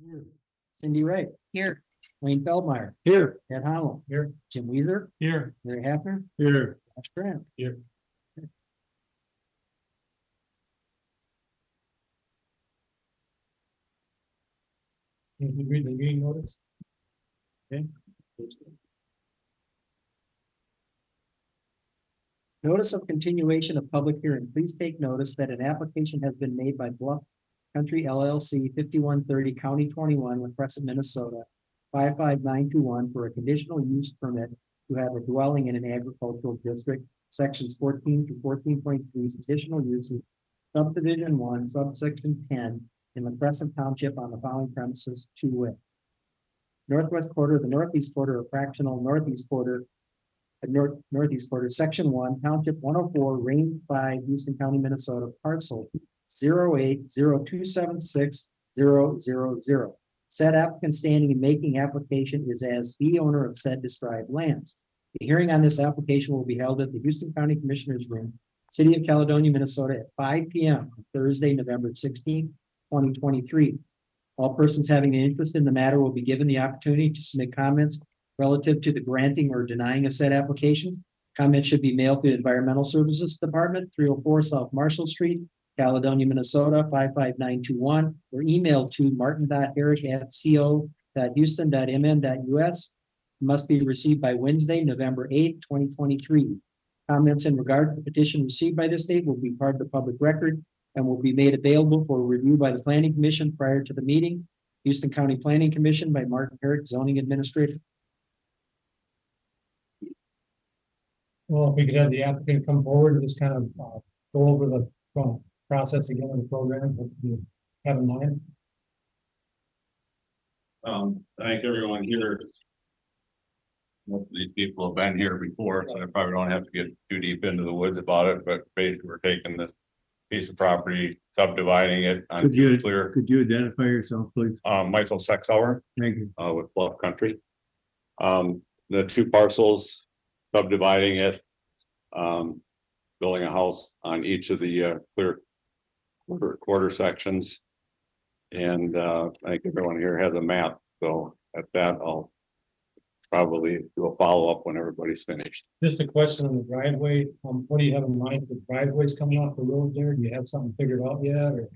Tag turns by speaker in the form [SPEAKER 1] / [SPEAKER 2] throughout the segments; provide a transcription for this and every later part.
[SPEAKER 1] Here. Cindy Wright.
[SPEAKER 2] Here.
[SPEAKER 1] Wayne Feldmeyer.
[SPEAKER 3] Here.
[SPEAKER 1] Ed Hamel.
[SPEAKER 3] Here.
[SPEAKER 1] Jim Weezer.
[SPEAKER 3] Here.
[SPEAKER 1] Larry Hafner.
[SPEAKER 3] Here.
[SPEAKER 1] Josh Grant.
[SPEAKER 3] Here. Can you read the meeting notice? Okay.
[SPEAKER 1] Notice of continuation of public hearing. Please take notice that an application has been made by Bluff Country LLC 5130 County 21 with Crescent, Minnesota 55921 for a conditional use permit to have a dwelling in an agricultural district, sections 14 to 14.3 additional uses, subdivision 1, subsection 10 in the Crescent Township on the following premises to wit: northwest quarter, the northeast quarter, or fractional northeast quarter, northeast quarter, section 1, township 104, range 5, Houston County, Minnesota, parcel 080276000. Said applicant standing and making application is as the owner of said described lands. The hearing on this application will be held at the Houston County Commissioners Room, City of Caledonia, Minnesota at 5 p.m. on Thursday, November 16, 2023. All persons having an interest in the matter will be given the opportunity to submit comments relative to the granting or denying of said application. Comments should be mailed to the Environmental Services Department, 304 South Marshall Street, Caledonia, Minnesota 55921, or emailed to martin.herrick@co.houston.mn.us. Must be received by Wednesday, November 8, 2023. Comments in regard to the petition received by this date will be part of the public record and will be made available for review by the Planning Commission prior to the meeting. Houston County Planning Commission by Martin Herrick, Zoning Administrator.
[SPEAKER 3] Well, if we could have the applicant come forward and just kind of go over the process again of the program, what you have in mind.
[SPEAKER 4] I think everyone here. Most of these people have been here before, so I probably don't have to get too deep into the woods about it, but basically we're taking this piece of property, subdividing it on clear.
[SPEAKER 5] Could you identify yourself, please?
[SPEAKER 4] Michael Sexauer,
[SPEAKER 5] Thank you.
[SPEAKER 4] with Bluff Country. The two parcels, subdividing it, building a house on each of the clear quarter sections. And I think everyone here has a map, so at that I'll probably do a follow-up when everybody's finished.
[SPEAKER 3] Just a question on the driveway. What do you have in mind for driveways coming off the road there? Do you have something figured out yet, or?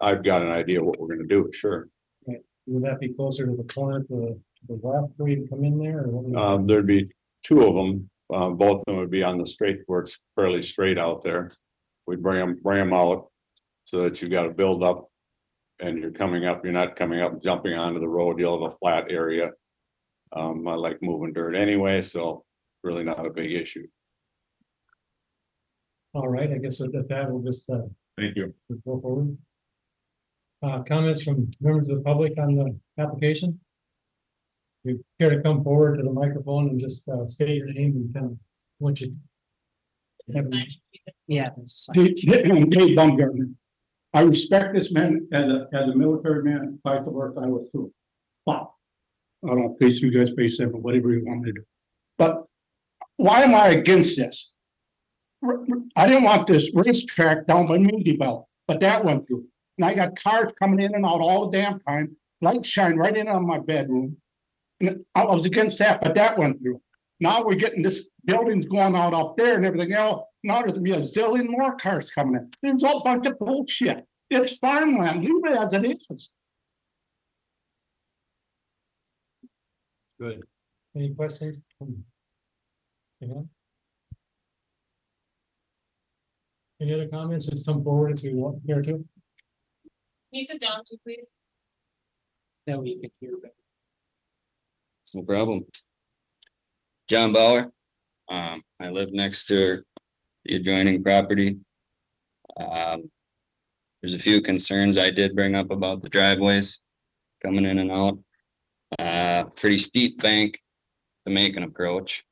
[SPEAKER 4] I've got an idea what we're gonna do, sure.
[SPEAKER 3] Would that be closer to the corner to the left where you come in there, or what?
[SPEAKER 4] There'd be two of them. Both of them would be on the straight where it's fairly straight out there. We bring them out so that you got to build up and you're coming up, you're not coming up, jumping onto the road. You'll have a flat area. I like moving dirt anyway, so really not a big issue.
[SPEAKER 3] All right, I guess with that, we'll just
[SPEAKER 4] Thank you.
[SPEAKER 3] go forward. Comments from members of the public on the application? You care to come forward to the microphone and just state your name and kind of what you.
[SPEAKER 1] Yeah.
[SPEAKER 5] Dave Baumgartner. I respect this man as a military man, fights the work I was too. But I don't face you guys, face them, whatever you want me to do. But why am I against this? I didn't want this racetrack down by Moody Belt, but that went through. And I got cars coming in and out all the damn time. Lights shine right in on my bedroom. And I was against that, but that went through. Now we're getting this buildings going out up there and everything else. Now there's gonna be a zillion more cars coming in. There's a bunch of bullshit. It's farmland. Leave it as it is.
[SPEAKER 3] Good. Any questions? Yeah. Any other comments? Just come forward if you want here too.
[SPEAKER 2] Can you sit down too, please?
[SPEAKER 1] That way you can hear better.
[SPEAKER 6] It's no problem. John Bauer. I live next to the adjoining property. There's a few concerns I did bring up about the driveways coming in and out. Pretty steep bank to make an approach,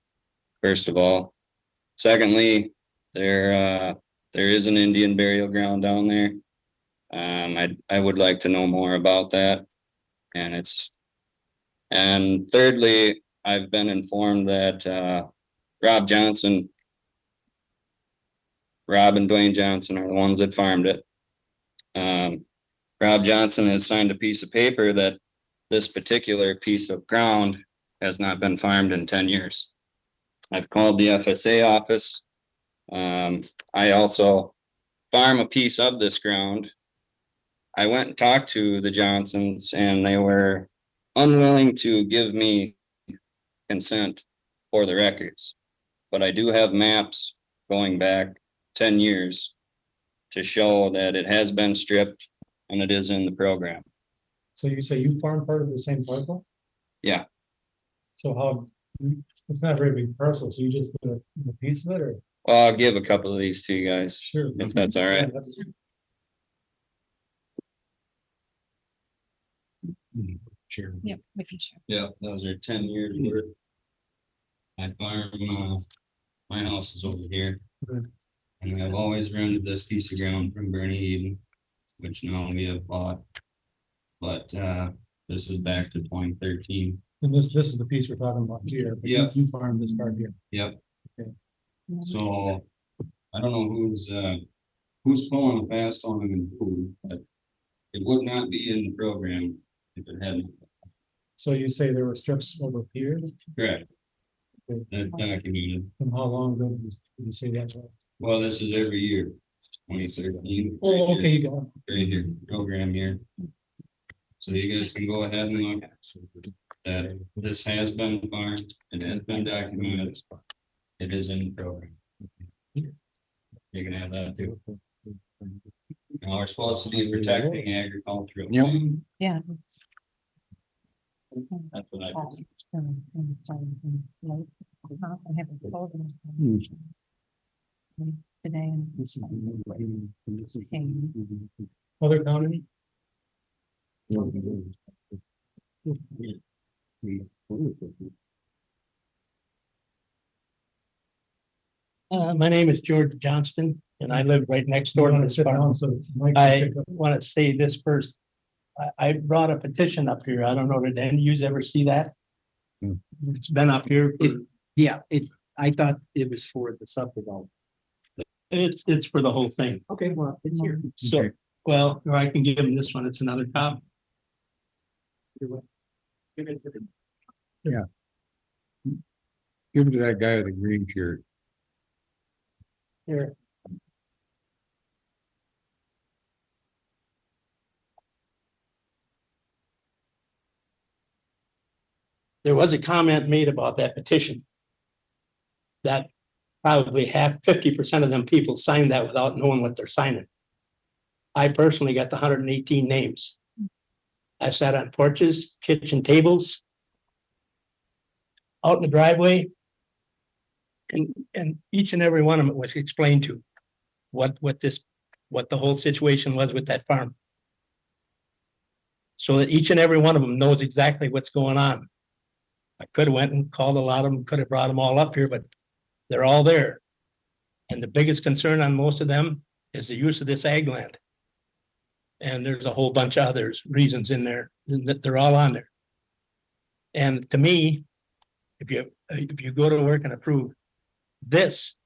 [SPEAKER 6] first of all. Secondly, there is an Indian burial ground down there. I would like to know more about that. And thirdly, I've been informed that Rob and Dwayne Johnson are the ones that farmed it. Rob Johnson has signed a piece of paper that this particular piece of ground has not been farmed in 10 years. I've called the FSA office. I also farm a piece of this ground. I went and talked to the Johnsons and they were unwilling to give me consent for the records. But I do have maps going back 10 years to show that it has been stripped and it is in the program.
[SPEAKER 3] So you say you farm part of the same parcel?
[SPEAKER 6] Yeah.
[SPEAKER 3] So how, it's not a very big parcel, so you just put a piece of it or?
[SPEAKER 6] Well, I'll give a couple of these to you guys,
[SPEAKER 3] Sure.
[SPEAKER 6] if that's all right.
[SPEAKER 3] Sure.
[SPEAKER 2] Yeah, we can share.
[SPEAKER 6] Yeah, those are 10 years worth. I farm, my house is over here.
[SPEAKER 3] Good.
[SPEAKER 6] And I've always rented this piece of ground from Bernie Eden, which now we have bought. But, this is back to 2013.
[SPEAKER 3] And this is the piece we're talking about here. but you-
[SPEAKER 6] Yeah.
[SPEAKER 3] You farm this part here.
[SPEAKER 6] Yep.
[SPEAKER 3] Okay.
[SPEAKER 6] So, I don't know who's pulling a fast one and who, but it would not be in the program if it hadn't.
[SPEAKER 3] So you say there were strips over here,
[SPEAKER 6] Correct.
[SPEAKER 3] Okay.
[SPEAKER 6] That's documented.
[SPEAKER 3] from how long ago did you say that? was?
[SPEAKER 6] Well, this is every year, 2013.
[SPEAKER 3] Oh, okay, you got it.
[SPEAKER 6] Right here, program here. So you guys can go ahead and look that this has been farmed, it has been documented. It is in the program. You can have that too. Now, we're supposed to be protecting agricultural. land.
[SPEAKER 2] Yeah.
[SPEAKER 6] That's what I.
[SPEAKER 2] Today.
[SPEAKER 3] Other county?
[SPEAKER 7] My name is George Johnston and I live right next door to
[SPEAKER 3] Want to
[SPEAKER 7] this
[SPEAKER 3] sit
[SPEAKER 7] farm.
[SPEAKER 3] down so Mike can
[SPEAKER 7] I
[SPEAKER 3] pick up?
[SPEAKER 7] want to say this first. I brought a petition up here. I don't know, did any of you ever see that? It's been up here.
[SPEAKER 1] Yeah, I thought it was for the subdivision.
[SPEAKER 7] It's for the whole thing.
[SPEAKER 1] Okay, well, it's here.
[SPEAKER 7] So, well, or I can give him this one. It's another copy.
[SPEAKER 8] Give it to that guy with the green shirt.
[SPEAKER 7] Here. There was a comment made about that petition. That probably 50% of them people signed that without knowing what they're signing. I personally got the 118 names. I sat on porches, kitchen tables, out in the driveway. And each and every one of them was explained to what the whole situation was with that farm. So that each and every one of them knows exactly what's going on. I could have went and called a lot of them, could have brought them all up here, but they're all there. And the biggest concern on most of them is the use of this ag land. And there's a whole bunch of others reasons in there that they're all on there. And to me, if you go to work and approve this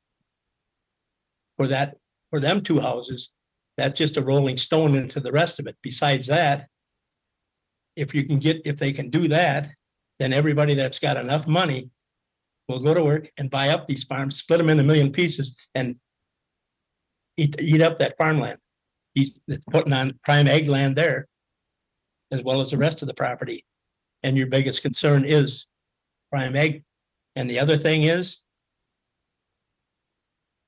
[SPEAKER 7] for them two houses, that's just a rolling stone into the rest of it. Besides that, if they can do that, then everybody that's got enough money will go to work and buy up these farms, split them into a million pieces and eat up that farmland. He's putting on prime ag land there as well as the rest of the property. And your biggest concern is prime ag. And the other thing is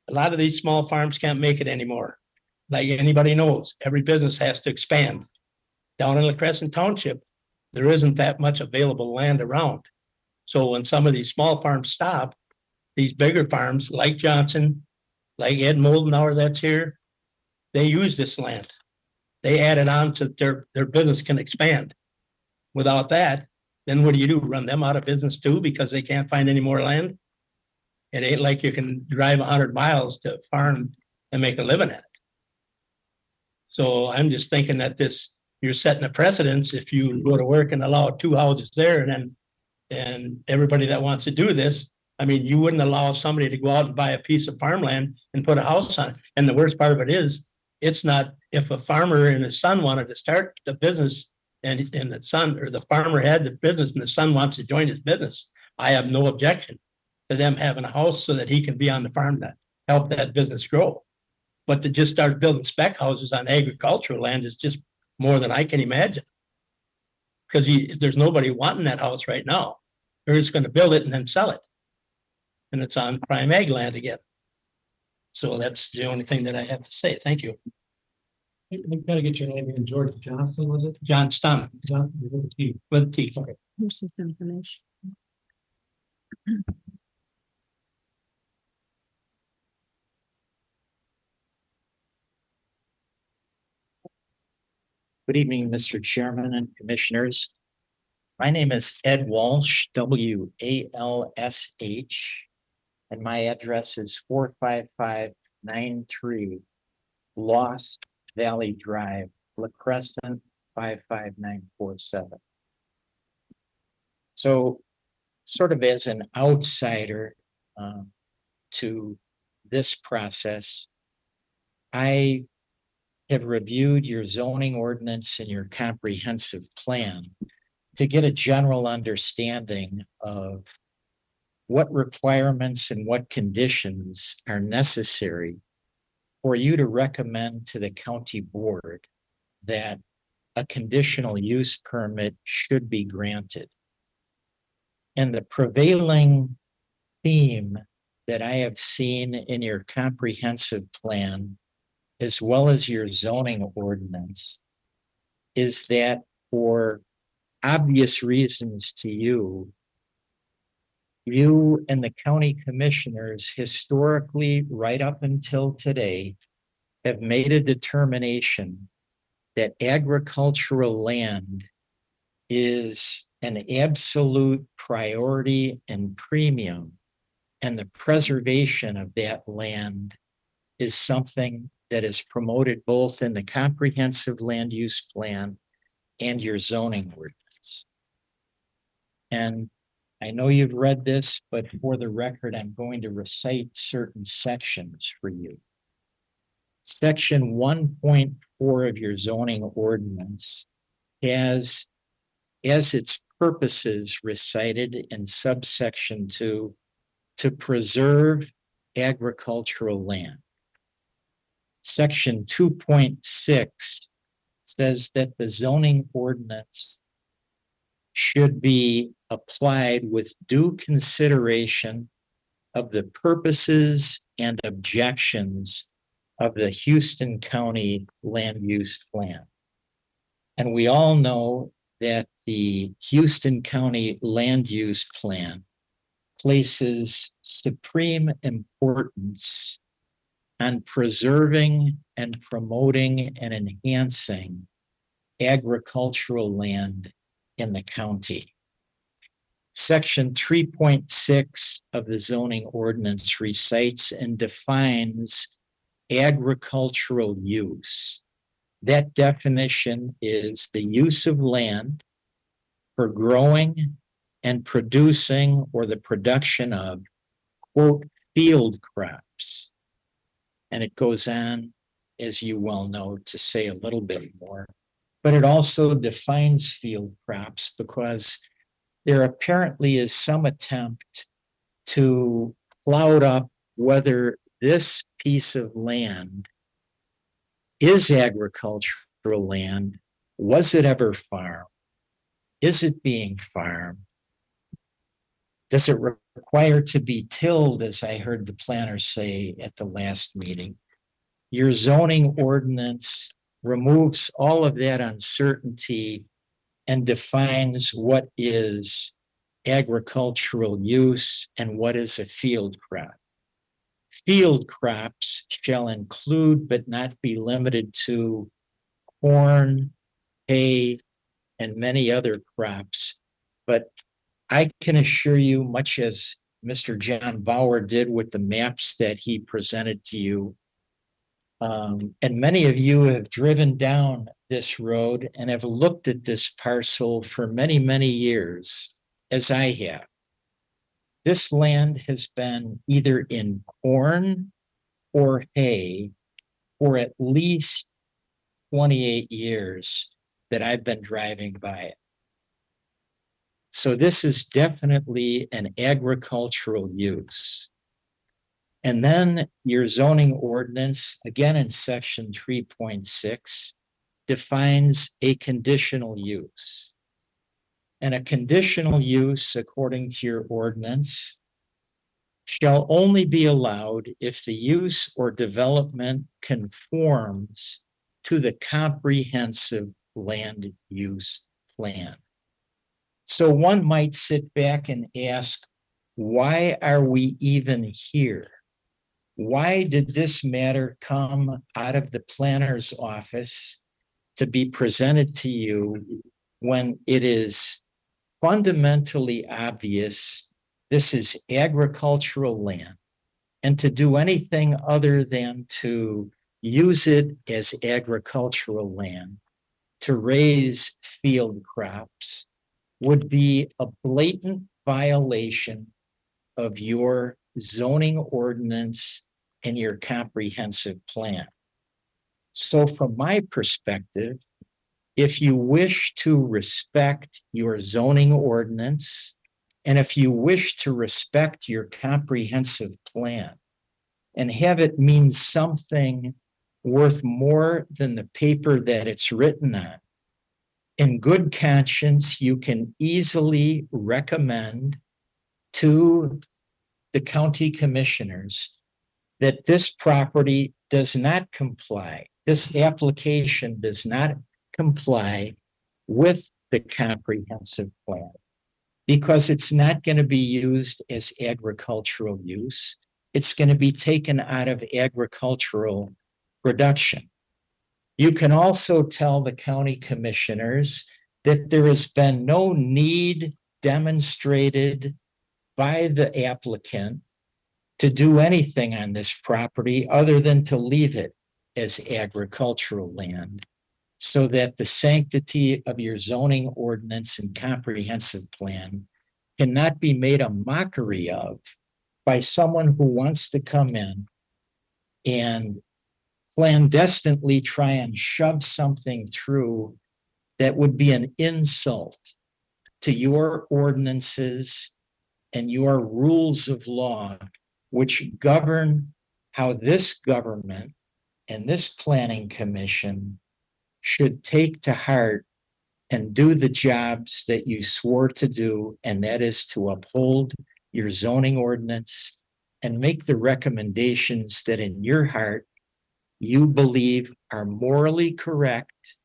[SPEAKER 7] a lot of these small farms can't make it anymore. Like anybody knows, every business has to expand. Down in La Crescent Township, there isn't that much available land around. So when some of these small farms stop, these bigger farms like Johnson, like Ed Moldenauer that's here, they use this land. They add it on to their business can expand. Without that, then what do? Run them out of business too because they can't find any more land? It ain't like you can drive 100 miles to farm and make a living at it. So I'm just thinking that you're setting a precedence if you go to work and allow two houses there and everybody that wants to do this, I mean, you wouldn't allow somebody to go out and buy a piece of farmland and put a house on it. And the worst part of it is It's not, if a farmer and his son wanted to start the business and the son or the farmer had the business and the son wants to join his business, I have no objection to them having a house so that he can be on the farm to help that business grow. But to just start building spec houses on agricultural land is just more than I can imagine. Because there's nobody wanting that house right now. They're just gonna build it and then sell it. And it's on prime ag land again. So that's the only thing that I have to say. Thank you.
[SPEAKER 3] We gotta get your name in. George Johnston, was it?
[SPEAKER 7] John Stum
[SPEAKER 3] John, with a T.
[SPEAKER 7] with T.
[SPEAKER 9] Here's this information.
[SPEAKER 10] Good evening, Mr. Chairman and Commissioners. My name is Ed Walsh, W-A-L-S-H, and my address is 45593 Lost Valley Drive, La Crescent 55947. So, sort of as an outsider to this process, I have reviewed your zoning ordinance and your comprehensive plan to get a general understanding of what requirements and what conditions are necessary for you to recommend to the county board that a conditional use permit should be granted. And the prevailing theme that I have seen in your comprehensive plan, as well as your zoning ordinance, is that for obvious reasons to you, you and the county commissioners historically, right up until today, have made a determination that agricultural land is an absolute priority and premium, and the preservation of that land is something that is promoted both in the comprehensive land use plan and your zoning ordinance. And I know you've read this, but for the record, I'm going to recite certain sections for you. Section 1.4 of your zoning ordinance has as its purposes recited in subsection 2 to preserve agricultural land. Section 2.6 says that the zoning ordinance should be applied with due consideration of the purposes and objections of the Houston County Land Use Plan. And we all know that the Houston County Land Use Plan places supreme importance on preserving and promoting and enhancing agricultural land in the county. Section 3.6 of the zoning ordinance recites and defines agricultural use. That definition is the use of land for growing and producing or the production of, quote, field crops. And it goes on, as you well know, to say a little bit more, but it also defines field crops because there apparently is some attempt to cloud up whether this piece of land is agricultural land. Was it ever farmed? Is it being farmed? Does it require to be tilled, as I heard the planner say at the last meeting? Your zoning ordinance removes all of that uncertainty and defines what is agricultural use and what is a field crop. Field crops shall include but not be limited to corn, hay, and many other crops. But I can assure you, much as Mr. John Bauer did with the maps that he presented to you, and many of you have driven down this road and have looked at this parcel for many, many years, as I have. This land has been either in corn or hay for at least 28 years that I've been driving by it. So this is definitely an agricultural use. And then your zoning ordinance, again in section 3.6, defines a conditional use. And a conditional use, according to your ordinance, shall only be allowed if the use or development conforms to the comprehensive land use plan. So one might sit back and ask, why are we even here? Why did this matter come out of the planner's office to be presented to you when it is fundamentally obvious this is agricultural land? And to do anything other than to use it as agricultural land to raise field crops would be a blatant violation of your zoning ordinance and your comprehensive plan. So from my perspective, if you wish to respect your zoning ordinance, and if you wish to respect your comprehensive plan and have it mean something worth more than the paper that it's written on, in good conscience, you can easily recommend to the county commissioners that this property does not comply, this application does not comply with the comprehensive plan, because it's not going to be used as agricultural use. It's going to be taken out of agricultural production. You can also tell the county commissioners that there has been no need demonstrated by the applicant to do anything on this property other than to leave it as agricultural land, so that the sanctity of your zoning ordinance and comprehensive plan cannot be made a mockery of by someone who wants to come in and clandestinely try and shove something through that would be an insult to your ordinances and your rules of law, which govern how this government and this planning commission should take to heart and do the jobs that you swore to do, and that is to uphold your zoning ordinance and make the recommendations that in your heart you believe are morally correct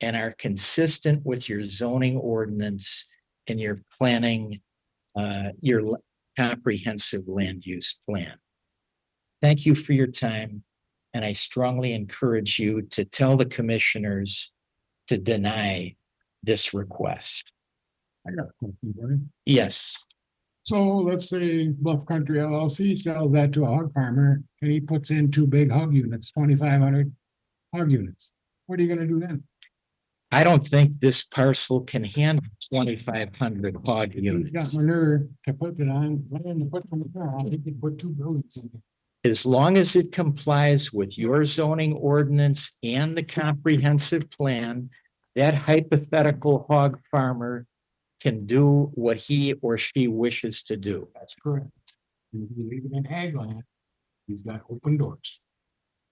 [SPEAKER 10] and are consistent with your zoning ordinance and your planning, your comprehensive land use plan. Thank you for your time, and I strongly encourage you to tell the commissioners to deny this request.
[SPEAKER 8] I got a question, Bernie.
[SPEAKER 10] Yes,
[SPEAKER 8] So let's say Bluff Country LLC sells that to a hog farmer and he puts in 2 big hog units, 2,500 hog units. What are you gonna do then?
[SPEAKER 10] I don't think this parcel can handle 2,500 hog
[SPEAKER 8] He's got
[SPEAKER 10] units.
[SPEAKER 8] manure to put it on, land to put manure on, he could put 2 buildings in it.
[SPEAKER 10] As long as it complies with your zoning ordinance and the comprehensive plan, that hypothetical hog farmer can do what he or she wishes to do.
[SPEAKER 8] That's correct. And if you leave it in ag land, he's got open doors.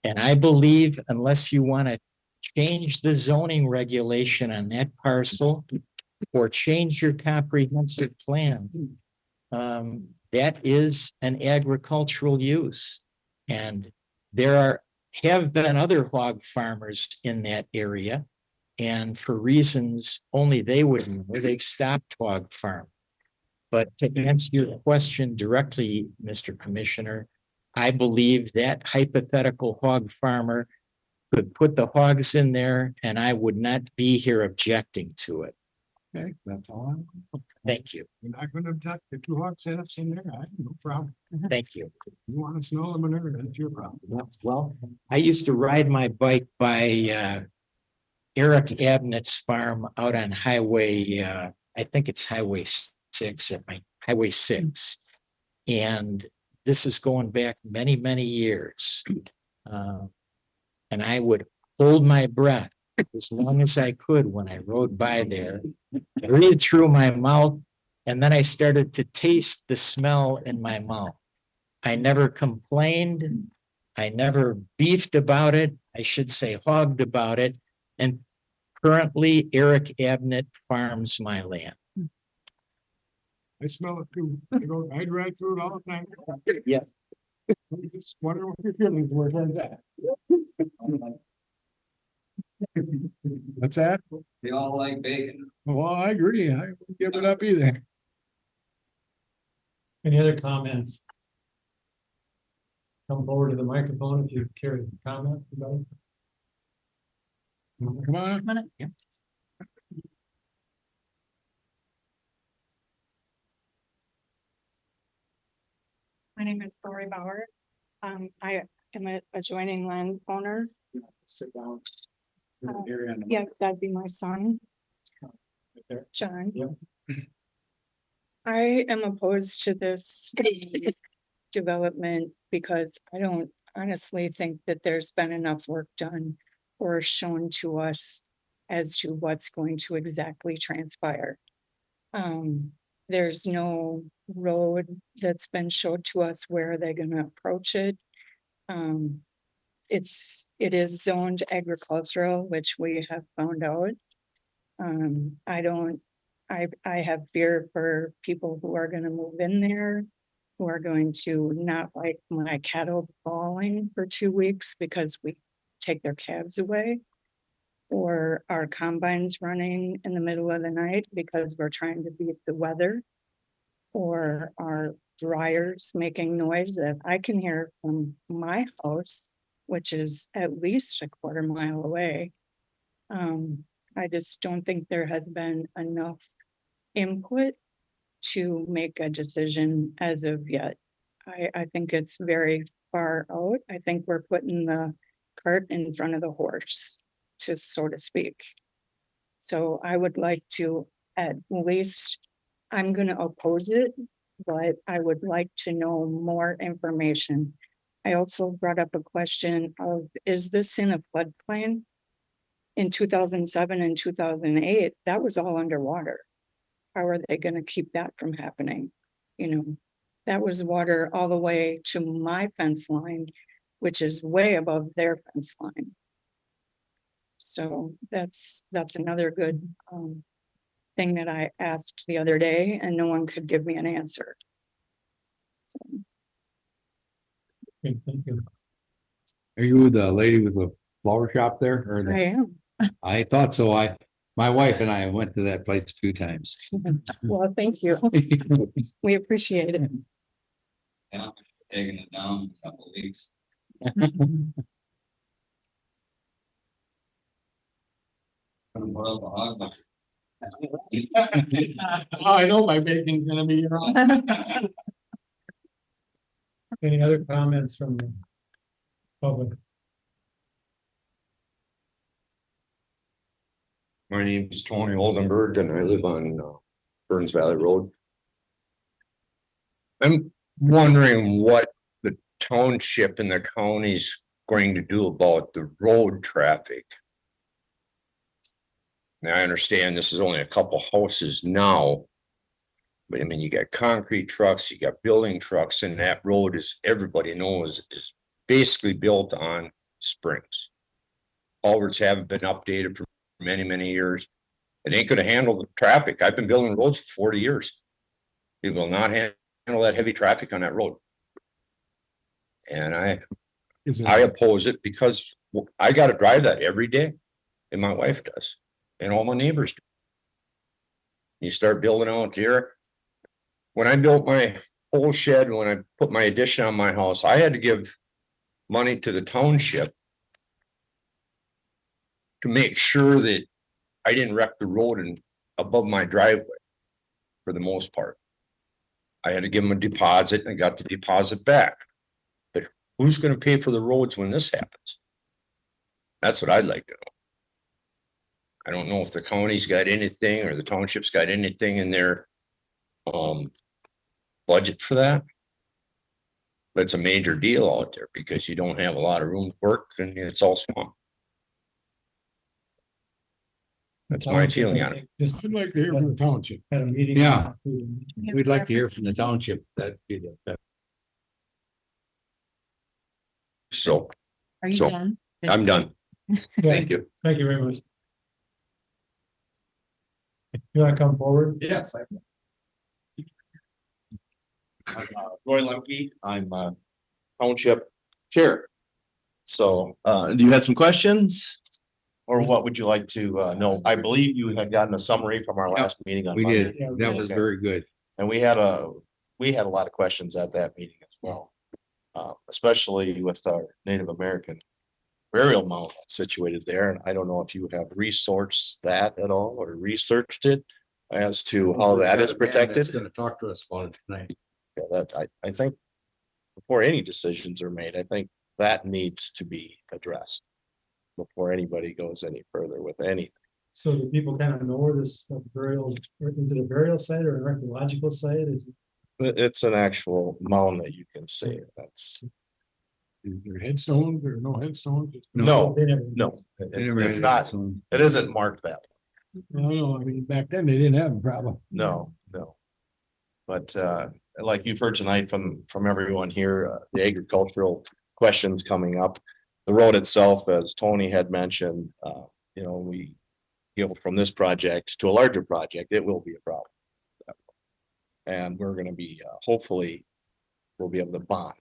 [SPEAKER 10] And I believe unless you want to change the zoning regulation on that parcel or change your comprehensive plan, that is an agricultural use. And there have been other hog farmers in that area. And for reasons only they would know, they've stopped hog farm. But to answer your question directly, Mr. Commissioner, I believe that hypothetical hog farmer could put the hogs in there and I would not be here objecting to it.
[SPEAKER 8] Okay, that's all.
[SPEAKER 10] Thank you.
[SPEAKER 8] You're not gonna object to 2 hog setups in there, I have no problem.
[SPEAKER 10] Thank you.
[SPEAKER 8] You wanna smell the manure, that's your problem.
[SPEAKER 10] Well, I used to ride my bike by Eric Abnett's farm out on Highway, I think it's Highway 6 at my Highway 6. And this is going back many, many years. And I would hold my breath as long as I could when I rode by there, breathe through my mouth, and then I started to taste the smell in my mouth. I never complained. I never beefed about it. I should say hogged about it. And currently Eric Abnett farms my land.
[SPEAKER 8] I smell it too. I drive through it all the time.
[SPEAKER 10] Yeah.
[SPEAKER 8] I just wonder what your feelings were on that. What's that?
[SPEAKER 6] They all like bacon.
[SPEAKER 8] Well, I agree. I wouldn't give it up either.
[SPEAKER 3] Any other comments? Come forward to the microphone if you care to comment about it.
[SPEAKER 8] Come on.
[SPEAKER 9] My name is Lori Bauer. I am an adjoining landowner.
[SPEAKER 3] Sit down.
[SPEAKER 9] Yeah, that'd be my son,
[SPEAKER 3] there.
[SPEAKER 9] John.
[SPEAKER 3] Yep.
[SPEAKER 9] I am opposed to this development because I don't honestly think that there's been enough work done or shown to us as to what's going to exactly transpire. There's no road that's been showed to us where they're gonna approach it. It is zoned agricultural, which we have found out. I have fear for people who are gonna move in there, who are going to not like my cattle bawling for 2 weeks because we take their calves away. Or our combines running in the middle of the night because we're trying to beat the weather. Or our dryers making noise that I can hear from my house, which is at least a quarter mile away. I just don't think there has been enough input to make a decision as of yet. I think it's very far out. I think we're putting the cart in front of the horse, to so to speak. So I would like to, at least, I'm gonna oppose it, but I would like to know more information. I also brought up a question of, is this in a floodplain? In 2007 and 2008, that was all underwater. How are they gonna keep that from happening? You know, that was water all the way to my fence line, which is way above their fence line. So that's another good thing that I asked the other day and no one could give me an answer. So,
[SPEAKER 3] Okay, thank you.
[SPEAKER 11] Are you the lady with the flower shop there or
[SPEAKER 9] I am.
[SPEAKER 11] I thought so. My wife and I went to that place a few times.
[SPEAKER 9] Well, thank you. We appreciate it.
[SPEAKER 6] Yeah, taking it down a couple weeks. Gonna put up a hog barn.
[SPEAKER 8] I know my bacon's gonna be wrong.
[SPEAKER 3] Any other comments from the public?
[SPEAKER 12] My name is Tony Oldenburg and I live on Burns Valley Road. I'm wondering what the township and the county's going to do about the road traffic. Now, I understand this is only a couple houses now. But I mean, you got concrete trucks, you got building trucks, and that road is, everybody knows, is basically built on springs. Culverts haven't been updated for many, many years. It ain't gonna handle the traffic. I've been building roads for 40 years. It will not handle that heavy traffic on that road. And I oppose it because I gotta drive that every day, and my wife does, and all my neighbors do. You start building out here. When I built my whole shed, when I put my addition on my house, I had to give money to the township to make sure that I didn't wreck the road and above my driveway for the most part. I had to give them a deposit and I got the deposit back. But who's going to pay for the roads when this happens? That's what I'd like to know. I don't know if the county's got anything or the township's got anything in their budget for that. it's a major deal out there because you don't have a lot of room to work and it's all swamp. That's my feeling on it.
[SPEAKER 3] Just
[SPEAKER 8] I'd like to hear from the township.
[SPEAKER 3] had a meeting.
[SPEAKER 11] Yeah. We'd like to hear from the township. That'd be the.
[SPEAKER 12] So
[SPEAKER 2] Are you
[SPEAKER 12] So-
[SPEAKER 2] done?
[SPEAKER 12] I'm done. Thank you.
[SPEAKER 3] Thank you very much. You wanna come forward?
[SPEAKER 13] Yes. Roy Lemke, I'm Township Chair. So, do you have some questions? Or what would you like to know? I believe you had gotten a summary from our last meeting on
[SPEAKER 11] We
[SPEAKER 13] Monday.
[SPEAKER 11] did. That was very good.
[SPEAKER 13] And we had a lot of questions at that meeting as well. Especially with our Native American burial mound situated there. And I don't know if you have resourced that at all or researched it as to how that is protected.
[SPEAKER 11] Gonna talk to us about it tonight.
[SPEAKER 13] Yeah, that, I think before any decisions are made, I think that needs to be addressed before anybody goes any further with anything.
[SPEAKER 3] So do people kind of know where this burial, is it a burial site or an archaeological site? Is it?
[SPEAKER 13] It's an actual mound that you can see. That's,
[SPEAKER 8] Is there headstones or no headstones?
[SPEAKER 13] no,
[SPEAKER 3] They never-
[SPEAKER 13] no,
[SPEAKER 11] They never had
[SPEAKER 13] it's
[SPEAKER 11] it,
[SPEAKER 13] not,
[SPEAKER 11] so-
[SPEAKER 13] it isn't marked that.
[SPEAKER 8] No, I mean, back then they didn't have a problem.
[SPEAKER 13] No. But like you've heard tonight from everyone here, the agricultural questions coming up. The road itself, as Tony had mentioned, we go from this project to a larger project, it will be a problem. And we're gonna be, hopefully, we'll be able to bond.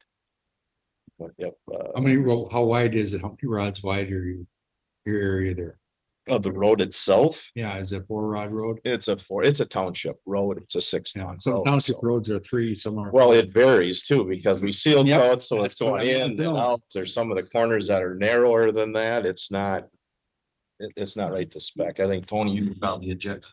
[SPEAKER 13] But if,
[SPEAKER 11] How wide is it? How many rods wide are your area there?
[SPEAKER 13] of the road itself,
[SPEAKER 11] Yeah, is it 4 rod road?
[SPEAKER 13] it's a township road, it's a 6
[SPEAKER 11] Yeah,
[SPEAKER 13] ton.
[SPEAKER 11] some
[SPEAKER 13] road,
[SPEAKER 11] township
[SPEAKER 13] so-
[SPEAKER 11] roads are 3, some are.
[SPEAKER 13] Well, it varies too, because we sealed
[SPEAKER 11] Yep,
[SPEAKER 13] out, so it's
[SPEAKER 11] that's what
[SPEAKER 13] going
[SPEAKER 11] I
[SPEAKER 13] in
[SPEAKER 11] wanted to
[SPEAKER 13] and
[SPEAKER 11] know.
[SPEAKER 13] out. There's some of the corners that are narrower than that. It's not. It's not right to spec. I think Tony, you can probably eject.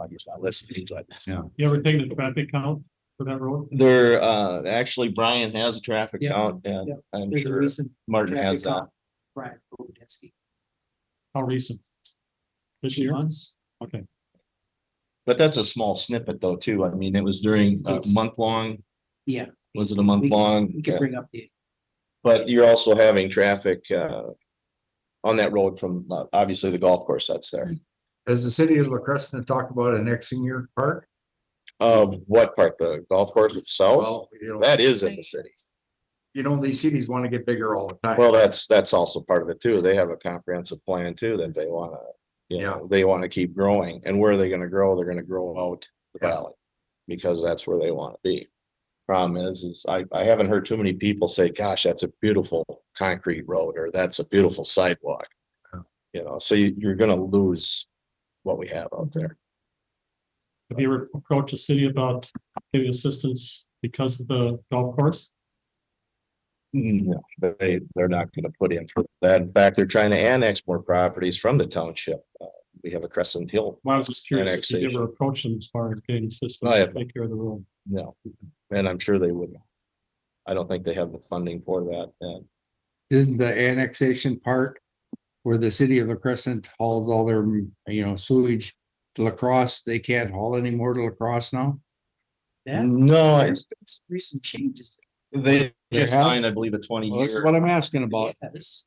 [SPEAKER 13] He's not listening, but
[SPEAKER 3] You ever taken a traffic count for that road?
[SPEAKER 13] there, actually, Brian has a traffic
[SPEAKER 1] Yeah,
[SPEAKER 13] count and
[SPEAKER 1] yeah.
[SPEAKER 13] I'm
[SPEAKER 1] There's a
[SPEAKER 13] sure
[SPEAKER 1] recent
[SPEAKER 13] Martin
[SPEAKER 1] traffic
[SPEAKER 13] has that.
[SPEAKER 1] count. Brian Obudensky.
[SPEAKER 3] How recent? This year?
[SPEAKER 1] Months.
[SPEAKER 3] Okay.
[SPEAKER 13] But that's a small snippet though, too. I mean, it was during a
[SPEAKER 1] It's-
[SPEAKER 13] month long.
[SPEAKER 1] Yeah.
[SPEAKER 13] Was it a month long?
[SPEAKER 1] We can bring up the.
[SPEAKER 13] But you're also having traffic, on that road from, obviously the golf course that's there.
[SPEAKER 11] Does the city of La Crescent talk about annexing your park?
[SPEAKER 13] What part? The golf course itself?
[SPEAKER 11] Well,
[SPEAKER 13] That is in the city.
[SPEAKER 11] these cities want to get bigger all the time.
[SPEAKER 13] Well, that's also part of it too. They have a comprehensive plan too that they wanna, they wanna keep growing. And where are they gonna grow? They're gonna grow out the valley. Because that's where they wanna be. Problem is I haven't heard too many people say, gosh, that's a beautiful concrete road or that's a beautiful sidewalk. So you're gonna lose what we have out there.
[SPEAKER 3] Have you ever approached the city about giving assistance because of the golf course?
[SPEAKER 13] No, they're not gonna put in for that. In fact, they're trying to annex more properties from the township. We have a Crescent Hill.
[SPEAKER 3] Well, I was just curious if you
[SPEAKER 13] Annexation.
[SPEAKER 3] ever approached them as far as getting assistance
[SPEAKER 13] I
[SPEAKER 3] to
[SPEAKER 13] have.
[SPEAKER 3] take care of the road.
[SPEAKER 13] No, and I'm sure they wouldn't. I don't think they have the funding for that. And
[SPEAKER 11] Isn't the annexation part where the city of La Crescent hauls all their, sewage to La Crosse? They can't haul anymore to La Crosse now?
[SPEAKER 1] Yeah.
[SPEAKER 13] no,
[SPEAKER 1] It's recent changes.
[SPEAKER 13] they
[SPEAKER 11] They
[SPEAKER 13] just
[SPEAKER 11] have?
[SPEAKER 13] signed, I believe, a 20
[SPEAKER 11] Well, that's
[SPEAKER 13] year.
[SPEAKER 11] what I'm asking about.
[SPEAKER 1] Yeah, this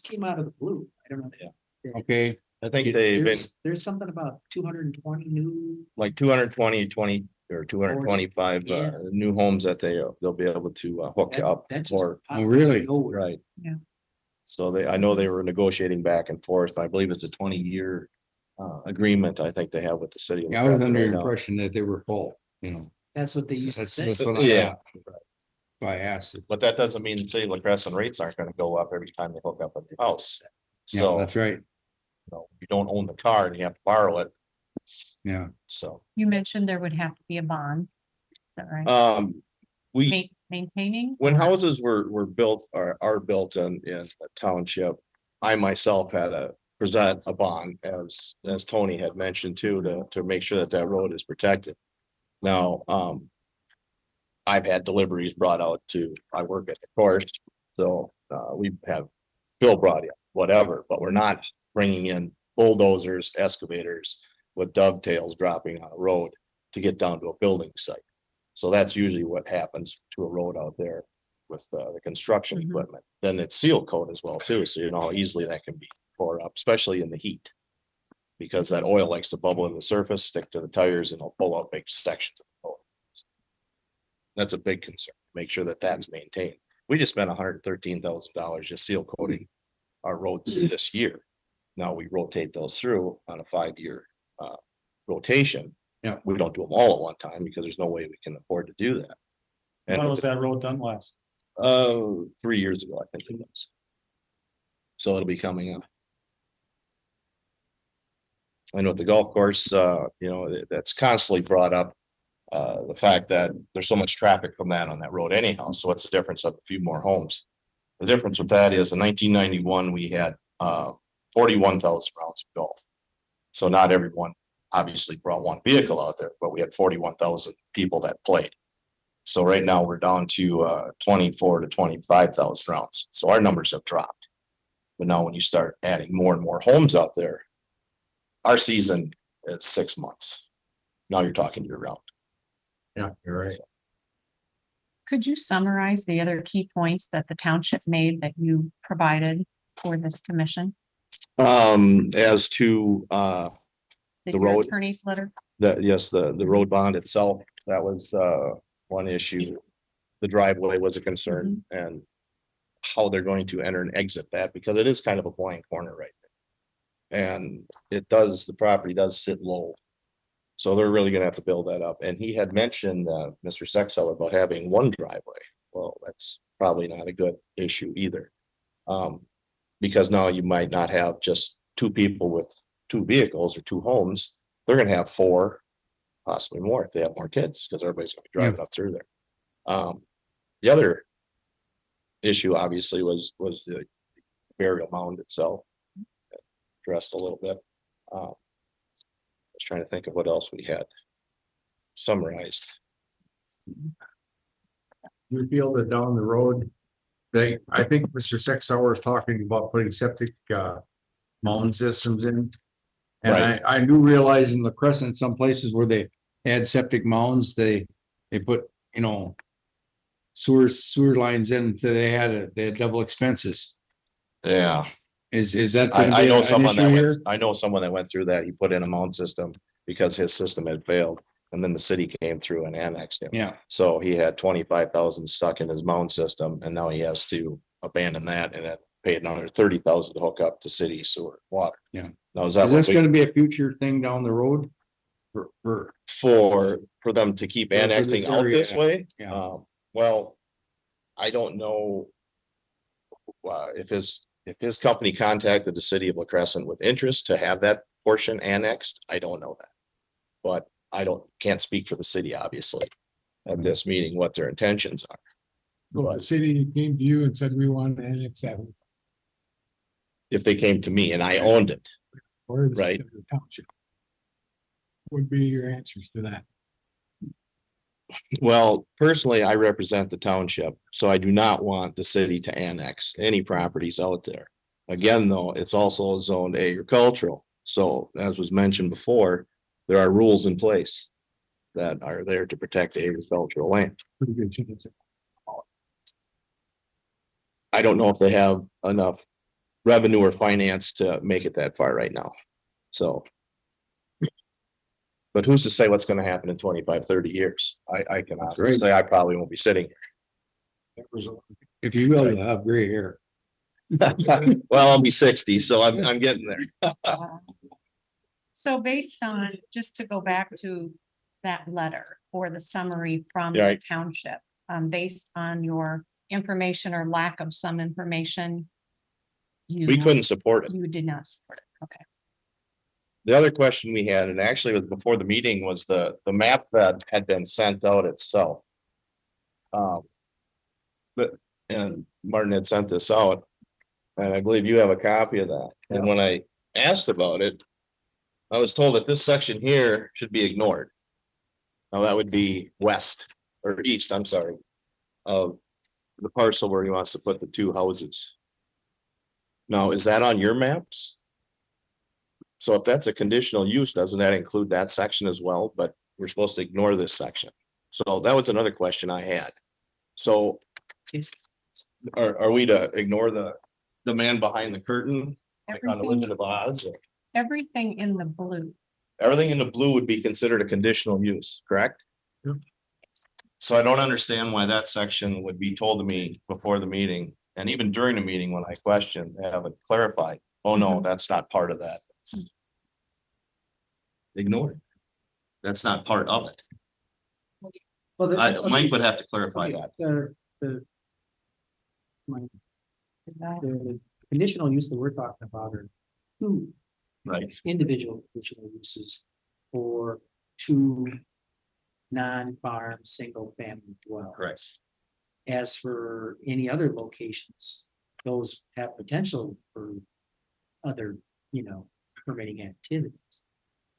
[SPEAKER 1] came out of the blue. I don't know.
[SPEAKER 11] Okay,
[SPEAKER 13] I think they've been
[SPEAKER 1] There's something about 220 new.
[SPEAKER 13] like 220 or 225
[SPEAKER 1] Yeah.
[SPEAKER 13] new homes that they'll be able to hook up
[SPEAKER 1] That just
[SPEAKER 13] for.
[SPEAKER 1] popped
[SPEAKER 11] Oh, really?
[SPEAKER 1] out of nowhere.
[SPEAKER 13] Right.
[SPEAKER 9] Yeah.
[SPEAKER 13] So I know they were negotiating back and forth. I believe it's a 20-year agreement I think they have with the city. of
[SPEAKER 11] yeah, I was
[SPEAKER 13] Nebraska
[SPEAKER 11] under the
[SPEAKER 13] right now.
[SPEAKER 11] impression that they were full,
[SPEAKER 1] That's what they used to
[SPEAKER 11] That's
[SPEAKER 1] say.
[SPEAKER 11] that's what I.
[SPEAKER 13] Yeah.
[SPEAKER 11] I asked. it.
[SPEAKER 13] But that doesn't mean the city of La Crescent rates aren't gonna go up every time they hook up a new house.
[SPEAKER 11] Yeah,
[SPEAKER 13] So,
[SPEAKER 11] that's right.
[SPEAKER 13] you don't own the car and you have to borrow it,
[SPEAKER 11] Yeah.
[SPEAKER 13] so.
[SPEAKER 2] You mentioned there would have to be a bond. Is that right?
[SPEAKER 13] We,
[SPEAKER 2] Maintaining?
[SPEAKER 13] when
[SPEAKER 2] or-
[SPEAKER 13] houses were built or are built in a township, I myself had to present a bond as Tony had mentioned too, to make sure that road is protected. Now, I've had deliveries brought out I work at the course, so, we have Bill brought in, whatever, but we're not bringing in bulldozers, excavators with dovetails dropping on a road to get down to a building site. So that's usually what happens to a road out there with the construction
[SPEAKER 2] Mhm.
[SPEAKER 13] equipment. Then it's seal coat as well too, so you know how easily that can be tore up, especially in the heat. Because that oil likes to bubble in the surface, stick to the tires, and it'll pull out big sections of the road. That's a big concern, make sure that that's maintained. We just spent $113,000 just seal coating our roads this year. Now we rotate those through on a 5-year rotation.
[SPEAKER 11] Yeah.
[SPEAKER 13] We don't do them all at one time because there's no way we can afford to do that.
[SPEAKER 3] When
[SPEAKER 13] And
[SPEAKER 3] was that road done last?
[SPEAKER 13] 3 years ago, I think it was. So it'll be coming up. I know at the golf course, you know, that's constantly brought up. The fact that there's so much traffic from that on that road anyhow, so what's the difference of a few more homes? The difference with that is in 1991, we had 41,000 rounds of golf. So not everyone obviously brought one vehicle out there, but we had 41,000 people that played. So right now we're down to 24 to 25,000 rounds. So our numbers have dropped. But now when you start adding more and more homes out there, our season is 6 months. Now you're talking year round.
[SPEAKER 11] Yeah, you're right.
[SPEAKER 2] Could you summarize the other key points that the township made that you provided for this commission?
[SPEAKER 13] As to
[SPEAKER 2] The
[SPEAKER 13] The road-
[SPEAKER 2] attorney's letter?
[SPEAKER 13] yes, the road bond itself, that was one issue. The driveway was a concern and how they're going to enter and exit that because it is kind of a blind corner right there. And the property does sit low. So they're really gonna have to build that up. And he had mentioned, Mr. Sexel, about having one driveway. Well, that's probably not a good issue either. Because now you might not have just two people with two vehicles or two homes. They're gonna have 4, possibly more if they have more kids, because everybody's gonna be driving up through there. The other issue obviously was the burial mound itself. Addressed a little bit. I was trying to think of what else we had summarized.
[SPEAKER 11] You feel that down the road, I think Mr. Sexauer is talking about putting septic mountain systems in. And
[SPEAKER 13] Right.
[SPEAKER 11] I do realize in the Crescent, some places where they had septic mounds, they put, you know, sewer lines in, so they had double expenses.
[SPEAKER 13] Yeah,
[SPEAKER 11] Is that? gonna
[SPEAKER 13] I
[SPEAKER 11] be
[SPEAKER 13] know
[SPEAKER 11] an
[SPEAKER 13] someone
[SPEAKER 11] issue
[SPEAKER 13] that
[SPEAKER 11] here?
[SPEAKER 13] went, I know someone that went through that. He put in a mound system because his system had failed. And then the city came through and annexed him.
[SPEAKER 11] Yeah,
[SPEAKER 13] So he had 25,000 stuck in his mound system and now he has to abandon that and then paid another 30,000 to hook up to city sewer water.
[SPEAKER 11] Yeah.
[SPEAKER 13] Now, is that
[SPEAKER 11] is
[SPEAKER 13] what
[SPEAKER 11] this
[SPEAKER 13] we,
[SPEAKER 11] gonna be a future thing down the road?
[SPEAKER 13] for them to keep
[SPEAKER 11] For this
[SPEAKER 13] annexing out
[SPEAKER 11] area,
[SPEAKER 13] this way?
[SPEAKER 11] yeah.
[SPEAKER 13] Well, I don't know. If his company contacted the city of La Crescent with interest to have that portion annexed, I don't know that. But I can't speak for the city, obviously, at this meeting, what their intentions are.
[SPEAKER 8] Well, the city came to you and said, we want to annex that.
[SPEAKER 13] If they came to me and I owned it,
[SPEAKER 8] Or the
[SPEAKER 13] Right.
[SPEAKER 8] township. Would be your answers to that.
[SPEAKER 13] well, personally, I represent the township, so I do not want the city to annex any properties out there. Again, though, it's also zoned agricultural, so as was mentioned before, there are rules in place that are there to protect the agricultural land.
[SPEAKER 8] Pretty good chance.
[SPEAKER 13] I don't know if they have enough revenue or finance to make it that far right now, so. But who's to say what's gonna happen in 25, 30 years? I can honestly
[SPEAKER 11] right.
[SPEAKER 13] say I probably won't be sitting here.
[SPEAKER 11] If you will, you'll have gray hair.
[SPEAKER 13] Well, I'll be 60, so I'm getting there.
[SPEAKER 2] So based on, just to go back to that letter or the summary from the
[SPEAKER 13] Right.
[SPEAKER 2] township, based on your information or lack of some information,
[SPEAKER 13] We couldn't support it.
[SPEAKER 2] you did not support it. Okay.
[SPEAKER 13] The other question we had, and actually it was before the meeting, was the map that had been sent out itself. And Martin had sent this out, and I believe you have a copy of that. And when I asked about it, I was told that this section here should be ignored. Now, that would be west or east, I'm sorry, of the parcel where he wants to put the 2 houses. Now, is that on your maps? So if that's a conditional use, doesn't that include that section as well? But we're supposed to ignore this section. So that was another question I had. So are we to ignore the man behind the curtain? Like on the Wizard of Oz? Or
[SPEAKER 2] Everything in the blue.
[SPEAKER 13] everything in the blue would be considered a conditional use, correct? So I don't understand why that section would be told to me before the meeting, and even during the meeting when I questioned, have it clarified. Oh, no, that's not part of that. Ignore it. That's not part of it.
[SPEAKER 1] Well,
[SPEAKER 13] Mike would have to clarify that.
[SPEAKER 1] The conditional use that we're talking about are two
[SPEAKER 13] Right.
[SPEAKER 1] individual conditional uses for two non-farm, single-family dwellings.
[SPEAKER 13] Correct.
[SPEAKER 1] As for any other locations, those have potential for other, permitting activities.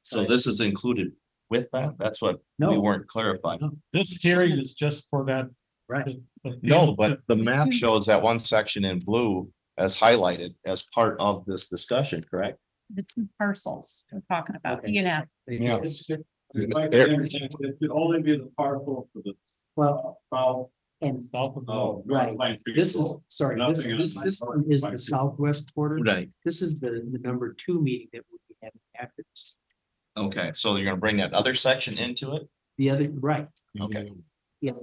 [SPEAKER 13] So this is included with that? That's what we
[SPEAKER 1] No.
[SPEAKER 13] weren't clarified.
[SPEAKER 3] This hearing is just for that.
[SPEAKER 1] Right.
[SPEAKER 13] No, but the map shows that one section in blue as highlighted as part of this discussion, correct?
[SPEAKER 2] The two parcels we're talking about,
[SPEAKER 1] Okay.
[SPEAKER 2] Yeah.
[SPEAKER 5] Yeah.
[SPEAKER 3] It could only be the parcel for the
[SPEAKER 1] Well,
[SPEAKER 3] south.
[SPEAKER 1] and
[SPEAKER 3] South of.
[SPEAKER 1] right. This is, sorry, this one is the southwest quarter.
[SPEAKER 13] Right.
[SPEAKER 1] This is the number 2 meeting that we'll be having after this.
[SPEAKER 13] Okay, so you're gonna bring that other section into it?
[SPEAKER 1] The other, right,
[SPEAKER 13] Okay.
[SPEAKER 1] yes.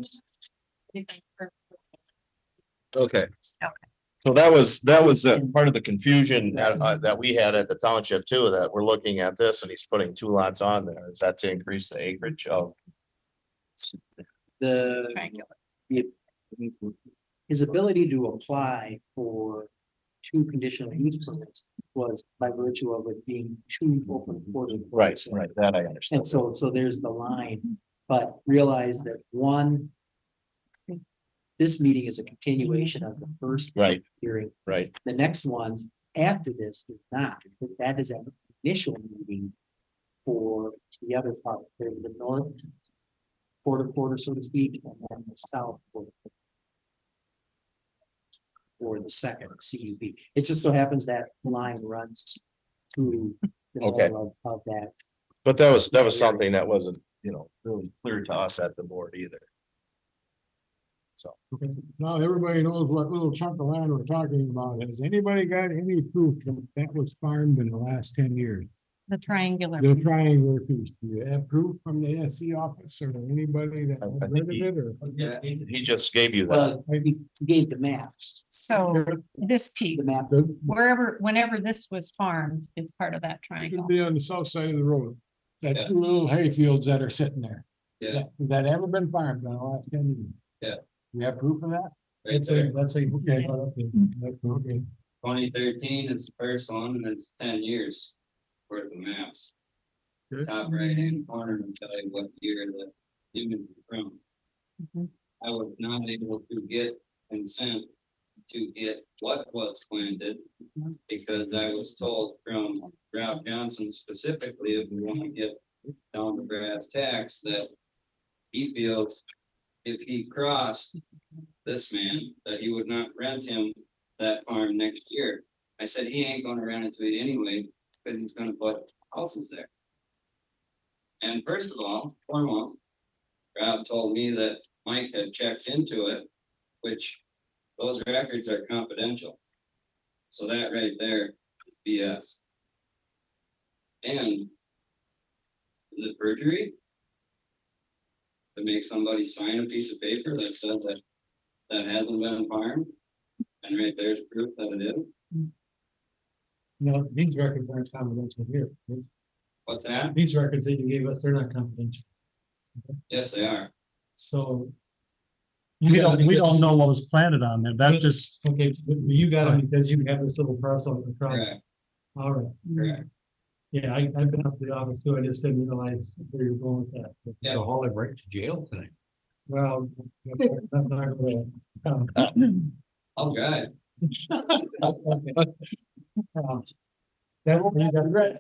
[SPEAKER 13] Okay. So that was part of the confusion that we had at the township too, that we're looking at this and he's putting 2 lots on there. Is that to increase the acreage of?
[SPEAKER 1] The, his ability to apply for 2 conditional use permits was by virtue of it being 2 open quarter.
[SPEAKER 13] Right, that I understand.
[SPEAKER 1] And so there's the line, but realize that this meeting is a continuation of the first.
[SPEAKER 13] Right.
[SPEAKER 1] Hearing.
[SPEAKER 13] Right.
[SPEAKER 1] The next ones after this is not, that is an initial meeting for the other part, the north quarter, so to speak, and then the south quarter. Or the second CUP. It just so happens that line runs through the
[SPEAKER 13] Okay.
[SPEAKER 1] middle of that.
[SPEAKER 13] But that was something that wasn't, really clear to us at the board either. So.
[SPEAKER 8] Now everybody knows what little chunk of land we're talking about. Has anybody got any proof that was farmed in the last 10 years?
[SPEAKER 2] The triangular.
[SPEAKER 8] The triangular piece, do you have proof from the SC office or anybody that
[SPEAKER 13] I
[SPEAKER 8] read
[SPEAKER 13] think
[SPEAKER 8] it or?
[SPEAKER 13] Yeah, he just gave you that.
[SPEAKER 1] Well, he gave the maps,
[SPEAKER 2] So this piece,
[SPEAKER 1] the map.
[SPEAKER 2] whenever this was farmed, it's part of that
[SPEAKER 8] It
[SPEAKER 2] triangle.
[SPEAKER 8] could be on the south side of the road.
[SPEAKER 7] Yeah.
[SPEAKER 8] That 2 little hay fields that are sitting there.
[SPEAKER 7] Yeah.
[SPEAKER 8] That ever been farmed in the last 10 years.
[SPEAKER 7] Yeah.
[SPEAKER 8] You have proof of that?
[SPEAKER 7] Right there.
[SPEAKER 3] That's what you.
[SPEAKER 8] Okay.
[SPEAKER 3] Okay.
[SPEAKER 6] 2013 is the first one, and it's 10 years worth of maps.
[SPEAKER 8] Good.
[SPEAKER 6] Top right hand corner will tell you what year the image is from.
[SPEAKER 2] Mhm.
[SPEAKER 6] I was not able to get consent to get what was planted, because I was told from Ralph Johnson specifically, if we want to get down to brass tacks, that he feels if he crossed this man, that he would not rent him that farm next year. I said, he ain't gonna rent it to it anyway, because he's gonna put houses there. And first of all, foremost, Rob told me that Mike had checked into it, which those records are confidential. So that right there is BS. And is it perjury? To make somebody sign a piece of paper that says that hasn't been farmed? And right there's proof that it is.
[SPEAKER 3] No, these records aren't confidential here.
[SPEAKER 6] What's that?
[SPEAKER 3] These records that you gave us, they're not confidential.
[SPEAKER 6] Yes, they are.
[SPEAKER 3] So.
[SPEAKER 14] We don't know what was planted on there. That just,
[SPEAKER 3] Okay, but you got them because you have this little parcel across.
[SPEAKER 6] Correct,
[SPEAKER 3] All right.
[SPEAKER 6] correct.
[SPEAKER 3] Yeah, I've been up to the office too. I just didn't realize where you're going with that.
[SPEAKER 6] Yeah.
[SPEAKER 11] They'll haul it right to jail tonight.
[SPEAKER 3] Well, that's not really.
[SPEAKER 6] I'll drive.
[SPEAKER 3] That will be great.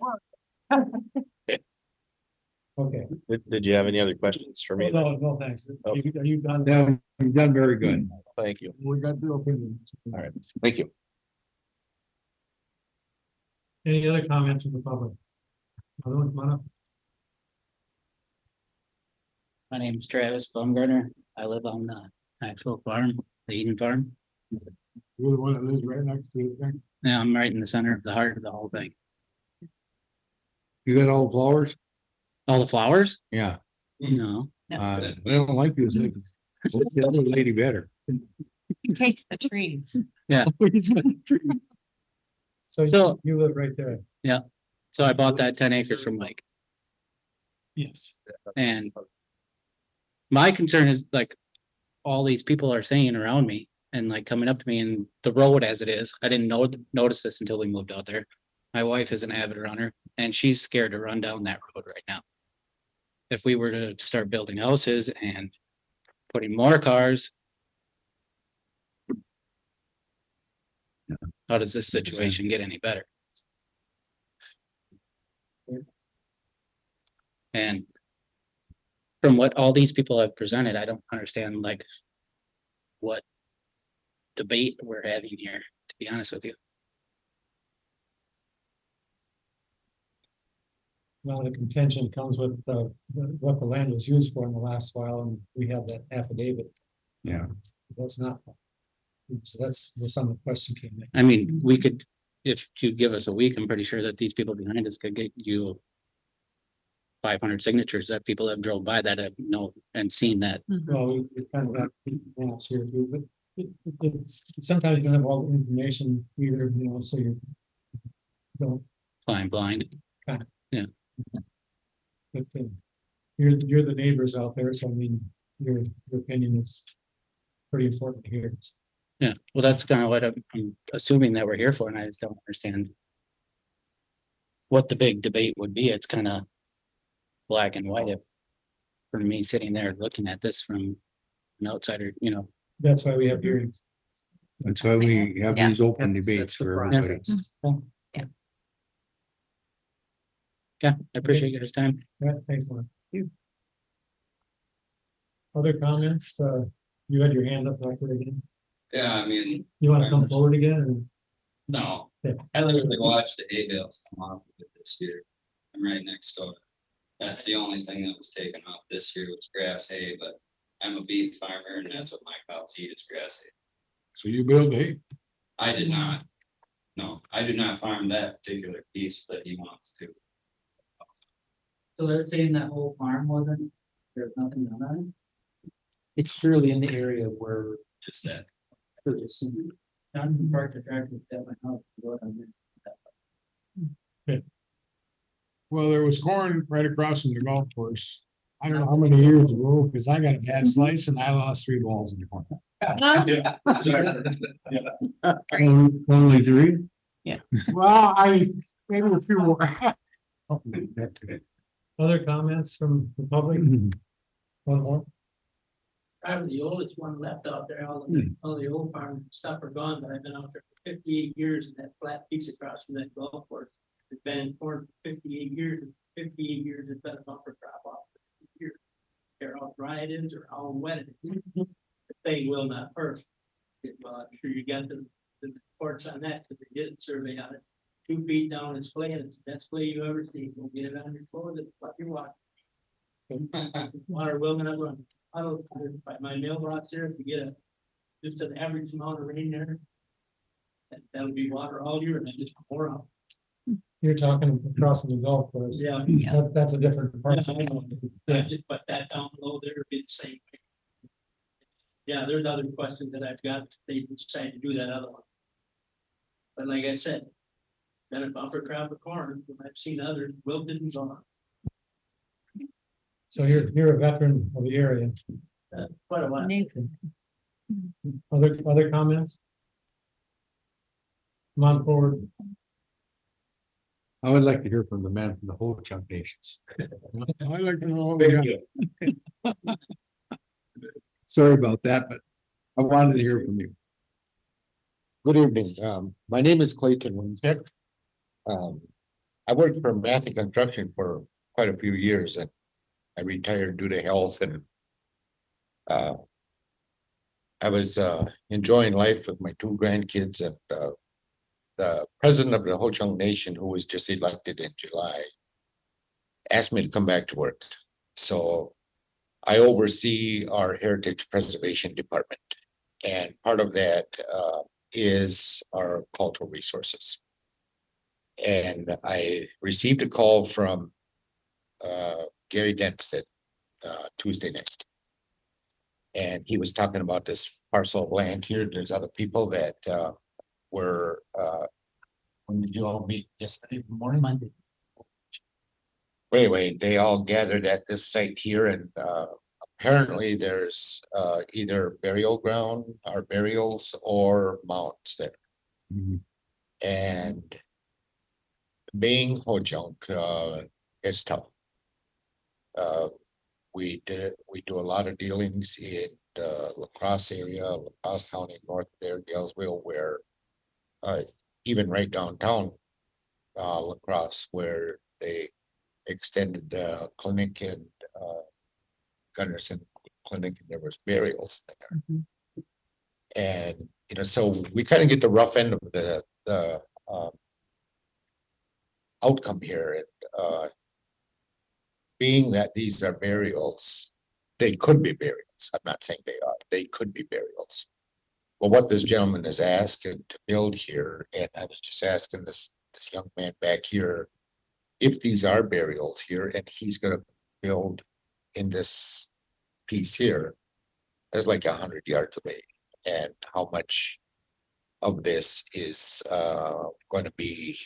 [SPEAKER 3] Okay.
[SPEAKER 13] Did you have any other questions for me?
[SPEAKER 3] No, no, thanks. Are you done?
[SPEAKER 5] Yeah, you've done very good.
[SPEAKER 13] Thank you.
[SPEAKER 8] We got your opinion.
[SPEAKER 13] All right, thank you.
[SPEAKER 3] Any other comments from the public? Other one, come on up.
[SPEAKER 10] My name's Travis Baumgartner. I live on the actual farm, the Eden Farm.
[SPEAKER 8] You're the one that lives right next to it, then?
[SPEAKER 10] Yeah, I'm right in the center of the heart of the whole thing.
[SPEAKER 11] You got all the flowers?
[SPEAKER 10] All the flowers?
[SPEAKER 11] Yeah,
[SPEAKER 10] No.
[SPEAKER 11] I don't like this. The other lady better.
[SPEAKER 2] He takes the trees.
[SPEAKER 10] So-
[SPEAKER 3] you live right there.
[SPEAKER 10] So I bought that 10 acres from Mike.
[SPEAKER 3] Yes.
[SPEAKER 10] And my concern is like, all these people are saying around me and like coming up to me and the road as it is, I didn't notice this until we moved out there. My wife is an avid runner and she's scared to run down that road right now. If we were to start building houses and putting more cars. How does this situation get any better? And from what all these people have presented, I don't understand like what debate we're having here, to be honest with you.
[SPEAKER 3] Well, the contention comes with what the land was used for in the last while, and we have that affidavit.
[SPEAKER 11] Yeah.
[SPEAKER 3] That's not. So that's where some of the question came in.
[SPEAKER 10] I mean, we could, if you give us a week, I'm pretty sure that these people behind us could get you 500 signatures that people have drove by that have known and seen that.
[SPEAKER 3] Well, we kind of got maps here too, but it's sometimes you don't have all the information either, you know, so you don't.
[SPEAKER 10] Flying blind.
[SPEAKER 3] Kind of.
[SPEAKER 10] Yeah.
[SPEAKER 3] But you're the neighbors out there, so I mean, your opinion is pretty important to hear.
[SPEAKER 10] Yeah, well, that's kind of what I'm assuming that we're here for, and I just don't understand what the big debate would be. It's kind of black and white if, for me sitting there looking at this from an outsider, you know.
[SPEAKER 3] That's why we have hearings.
[SPEAKER 11] That's why we have
[SPEAKER 2] Yeah.
[SPEAKER 11] these open
[SPEAKER 1] That's
[SPEAKER 11] debates
[SPEAKER 1] the
[SPEAKER 11] for
[SPEAKER 1] process.
[SPEAKER 11] everybody.
[SPEAKER 10] Yeah, I appreciate your time.
[SPEAKER 3] Yeah, thanks, Lon. Other comments? You had your hand up like again.
[SPEAKER 6] Yeah, I mean,
[SPEAKER 3] You want to come forward again?
[SPEAKER 6] no,
[SPEAKER 3] Yeah.
[SPEAKER 6] I literally watched the hay bales come off of it this year. I'm right next door. That's the only thing that was taken off this year was grass hay, but I'm a beef farmer and that's what my cows eat is grass hay.
[SPEAKER 8] So you build hay?
[SPEAKER 6] I did not. No, I do not farm that particular piece that he wants to.
[SPEAKER 10] So they're saying that whole farm wasn't, there's nothing done on it?
[SPEAKER 1] It's fairly in the area where
[SPEAKER 6] Just that.
[SPEAKER 1] there's
[SPEAKER 10] Not part to track at my house.
[SPEAKER 8] Well, there was corn right across from the golf course. I don't know how many years ago, because I got a bad slice and I lost 3 balls in the corn.
[SPEAKER 11] Only 3?
[SPEAKER 8] Well, maybe a few more.
[SPEAKER 3] Other comments from the public? One more?
[SPEAKER 15] I'm the oldest one left out there, all the old farm stuff are gone, but I've been out there for 58 years in that flat piece across from that golf course. It's been in corn for 58 years, and 58 years it's been a bumper crop off for 2 years. They're how dry it is or how wet it is. The thing will not hurt. Well, I'm sure you got the reports on that, because they did a survey on it. 2 feet down is clay, and it's the best clay you ever see. Go get it on your floor, that's what you're watching. Water will not run. I don't, by my mailbox there, if you get just an average amount of rain there. That'll be water all year and then just pour out.
[SPEAKER 3] You're talking across from the golf course.
[SPEAKER 15] Yeah.
[SPEAKER 3] That's a different. part.
[SPEAKER 15] Yeah, just put that down below there, it'd be the same. Yeah, there's other questions that I've got, they decided to do that other one. But like I said, then a bumper crop of corn, I've seen others, wilted and gone.
[SPEAKER 3] So you're a veteran of the area.
[SPEAKER 15] Quite a while.
[SPEAKER 3] Other comments? Come on forward.
[SPEAKER 11] I would like to hear from the man from the whole chunk nations.
[SPEAKER 8] I like to know what we got.
[SPEAKER 11] Sorry about that, but I wanted to hear from you.
[SPEAKER 16] Good evening. My name is Clayton Winsett. I worked for Matthew Construction for quite a few years and I retired due to health and I was enjoying life with my 2 grandkids and the president of the Ho Chunk Nation, who was just elected in July, asked me to come back to work. So I oversee our Heritage Preservation Department. And part of that is our cultural resources. And I received a call from Gary Denstead Tuesday night. And he was talking about this parcel of land here. There's other people that were when did you all meet yesterday morning? Monday. Anyway, they all gathered at this site here and apparently there's either burial ground or burials or mounds there. And being Ho-Chunk is tough. We do a lot of dealings in the La Crosse area, La Crosse County, north there, Galesville, where even right downtown La Crosse, where they extended the clinic and Gunderson Clinic, and there was burials there. And you know, so we kind of get the rough end of the outcome here. And being that these are burials, they could be burials. I'm not saying they are. They could be burials. But what this gentleman is asking to build here, and I was just asking this young man back here, if these are burials here, and he's going to build in this piece here, there's like 100 yards away, and how much of this is going to be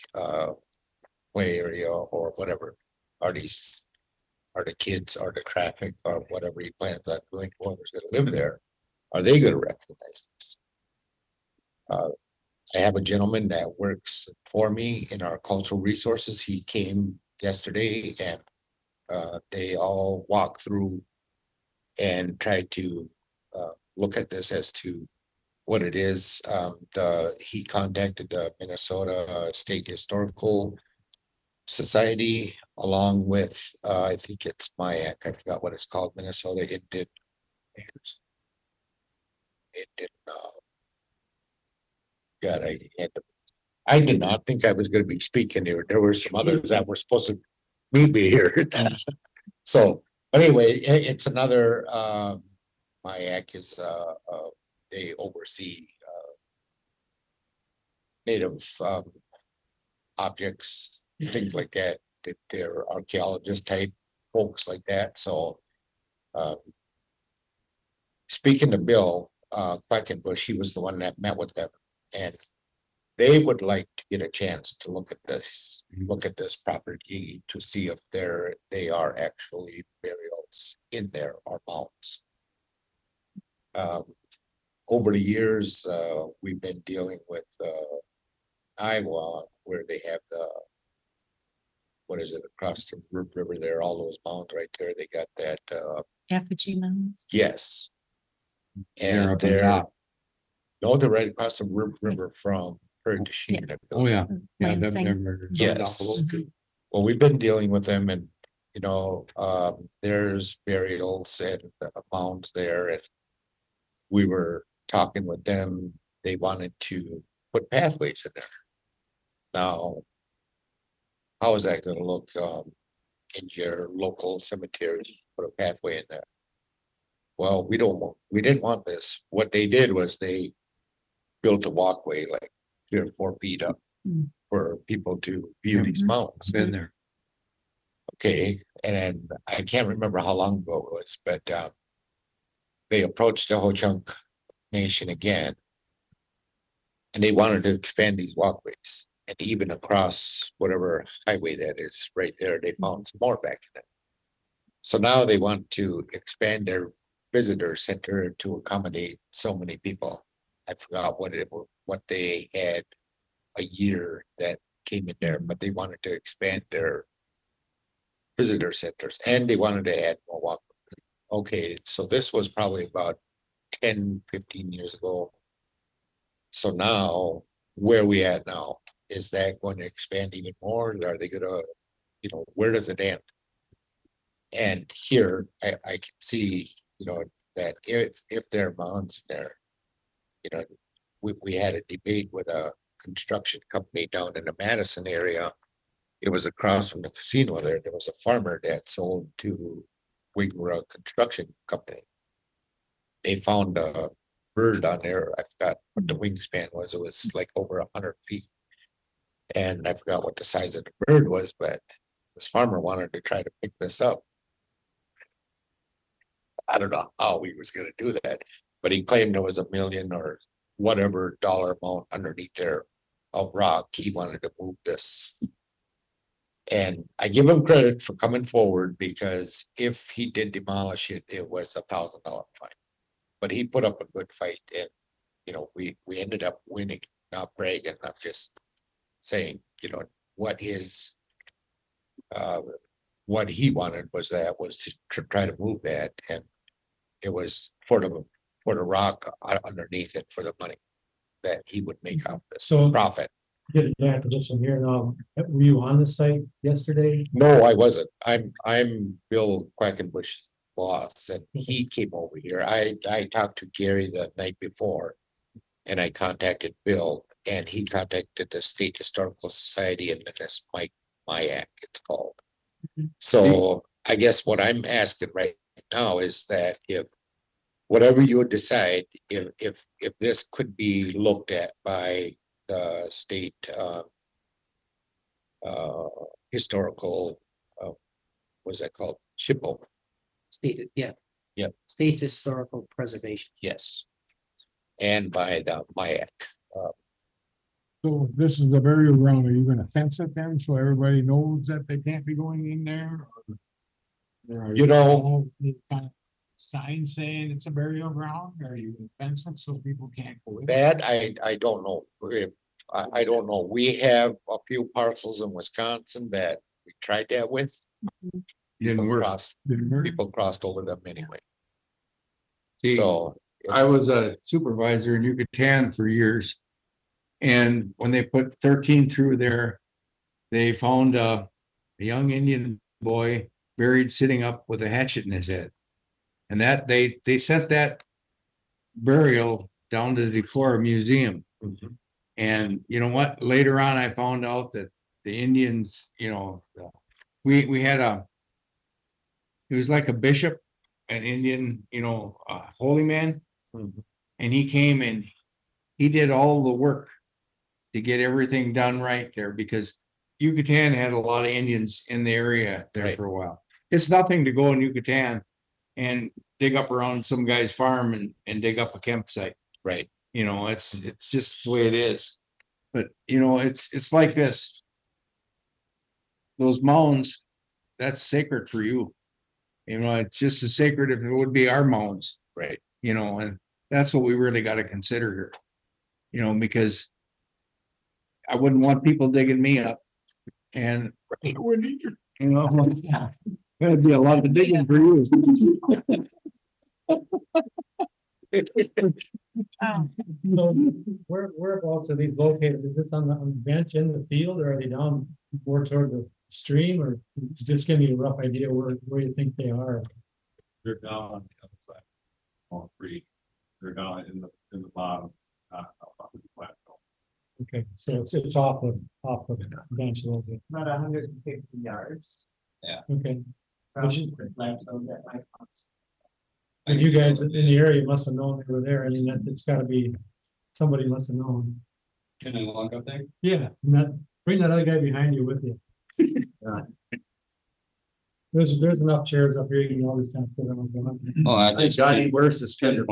[SPEAKER 16] play area or whatever? Are the kids, or the traffic, or whatever he plans on doing, whoever's going to live there, are they going to recognize this? I have a gentleman that works for me in our cultural resources. He came yesterday and they all walked through and tried to look at this as to what it is. He contacted the Minnesota State Historical Society along with I think it's MIAC. I forgot what it's called. Minnesota Indian. God, I did not think I was going to be speaking here. There were some others that were supposed to meet me here. So anyway, it's another MIAC is they oversee native objects, things like that. They're archaeologist type folks like that. So speaking to Bill Quackenbush, he was the one that met with them, and they would like to get a chance to look at this property to see if they are actually burials in there or mounds. Over the years, we've been dealing with Iowa, where they have what is it, across the river there, all those mounds right there, they got that
[SPEAKER 2] Effigy mounds.
[SPEAKER 16] yes.
[SPEAKER 11] They're
[SPEAKER 16] And
[SPEAKER 11] up on top.
[SPEAKER 16] no, they're right across the river from Prairie du Chien.
[SPEAKER 11] Oh, yeah. Yeah,
[SPEAKER 2] Lansing.
[SPEAKER 16] Yes. Well, we've been dealing with them, and you know, there's burials and mounds there, and we were talking with them. They wanted to put pathways in there. Now, how is that gonna look in your local cemetery? Put a pathway in there. Well, we didn't want this. What they did was they built a walkway like 3 or 4 feet up for people to view these mountains.
[SPEAKER 11] Been there.
[SPEAKER 16] Okay, and I can't remember how long ago it was, but they approached the Ho-Chunk Nation again. And they wanted to expand these walkways, and even across whatever highway that is right there, they found some more back in it. So now they want to expand their visitor center to accommodate so many people. I forgot what they had a year that came in there, but they wanted to expand their visitor centers, and they wanted to add more walkways. Okay, so this was probably about 10, 15 years ago. So now, where we at now? Is that going to expand even more? Are they gonna, you know, where does it end? And here, I can see, you know, that if there are mounds there, you know, we had a debate with a construction company down in the Madison area. It was across from the casino there. There was a farmer that sold to we were a construction company. They found a bird on there. I forgot what the wingspan was. It was like over 100 feet. And I forgot what the size of the bird was, but this farmer wanted to try to pick this up. I don't know how he was gonna do that, but he claimed there was $1 million or whatever dollar amount underneath there of rock. He wanted to move this. And I give him credit for coming forward, because if he did demolish it, it was $1,000 fine. But he put up a good fight, and, you know, we ended up winning, not bragging, not just saying, you know, what his what he wanted was to try to move that, and it was for the rock underneath it for the money that he would make off this
[SPEAKER 3] So-
[SPEAKER 16] profit.
[SPEAKER 3] Get it back to this one here. Were you on the site yesterday?
[SPEAKER 16] No, I wasn't. I'm Bill Quackenbush's boss, and he came over here. I talked to Gary the night before. And I contacted Bill, and he contacted the State Historical Society, and then this MIAC, it's called. So I guess what I'm asking right now is that if whatever you decide, if this could be looked at by the state historical, what's that called? SHPO.
[SPEAKER 1] Stated, yeah.
[SPEAKER 16] Yep.
[SPEAKER 1] State Historical Preservation.
[SPEAKER 16] Yes. And by the MIAC.
[SPEAKER 8] So this is the burial ground. Are you gonna fence it then so everybody knows that they can't be going in there? Or
[SPEAKER 16] You know,
[SPEAKER 8] kind of sign saying it's a burial ground? Or are you gonna fence it so people can't go in?
[SPEAKER 16] that I don't know. I don't know. We have a few parcels in Wisconsin that we tried that with.
[SPEAKER 11] Didn't work.
[SPEAKER 16] People crossed over them anyway.
[SPEAKER 11] See,
[SPEAKER 16] So.
[SPEAKER 11] I was a supervisor in Yucatan for years. And when they put 13 through there, they found a young Indian boy buried sitting up with a hatchet in his head. And that they sent that burial down to the Decorah Museum. And you know what? Later on, I found out that the Indians, you know, we had it was like a bishop, an Indian, you know, holy man. And he came and he did all the work to get everything done right there, because Yucatan had a lot of Indians in the area there for a while. It's nothing to go in Yucatan and dig up around some guy's farm and dig up a campsite.
[SPEAKER 16] Right.
[SPEAKER 11] You know, it's just the way it is. But you know, it's like this. Those mounds, that's sacred for you. You know, it's just as sacred if it would be our mounds.
[SPEAKER 16] Right.
[SPEAKER 11] You know, and that's what we really got to consider here. You know, because I wouldn't want people digging me up. And you know, that'd be a lot of digging for you.
[SPEAKER 3] So whereabouts are these located? Is this on the bench in the field, or are they down more toward the stream, or just give me a rough idea where you think they are?
[SPEAKER 4] They're down on the other side. All three. They're down in the bottom. Up on the plateau.
[SPEAKER 3] Okay, so it's off the bench a little bit.
[SPEAKER 1] About 150 yards.
[SPEAKER 3] Okay.
[SPEAKER 1] That
[SPEAKER 3] And you guys in the area must have known they were there. I mean, it's gotta be, somebody must have known.
[SPEAKER 6] Can I walk up there?
[SPEAKER 3] Yeah, bring that other guy behind you with you. There's enough chairs up here, you can always kind of put them.
[SPEAKER 6] Oh, I think.
[SPEAKER 11] Johnny, where's the spinner?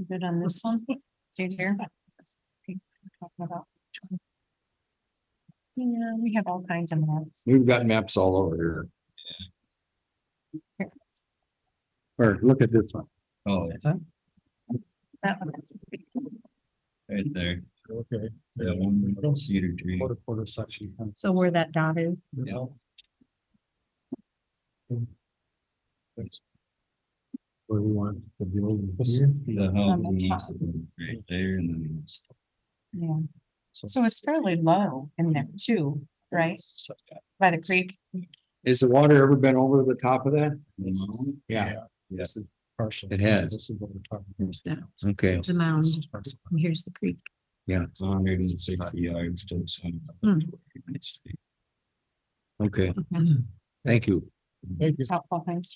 [SPEAKER 2] Good on this one? See here? This piece we're talking about. Yeah, we have all kinds of maps.
[SPEAKER 11] We've got maps all over here. Or look at this one.
[SPEAKER 6] Oh,
[SPEAKER 2] That one is pretty cool.
[SPEAKER 6] right there.
[SPEAKER 3] Okay.
[SPEAKER 6] That one cedar tree.
[SPEAKER 3] Quarter section.
[SPEAKER 2] So where that dot is,
[SPEAKER 6] Yeah.
[SPEAKER 3] Where we want the building.
[SPEAKER 6] The house
[SPEAKER 2] On the
[SPEAKER 6] is
[SPEAKER 2] top.
[SPEAKER 6] right there and then it's.
[SPEAKER 2] yeah. So it's fairly low in there too, right? By the creek.
[SPEAKER 11] Has the water ever been over the top of that? Yeah.
[SPEAKER 3] Yes. Partial.
[SPEAKER 11] It has.
[SPEAKER 3] This is what we're talking
[SPEAKER 2] Here's that,
[SPEAKER 11] Okay.
[SPEAKER 2] the mound, and here's the creek.
[SPEAKER 6] It's 160 yards to the sun.
[SPEAKER 2] Hmm.
[SPEAKER 11] Okay.
[SPEAKER 2] Okay.
[SPEAKER 11] Thank you.
[SPEAKER 8] Thank you.
[SPEAKER 2] It's helpful, thanks.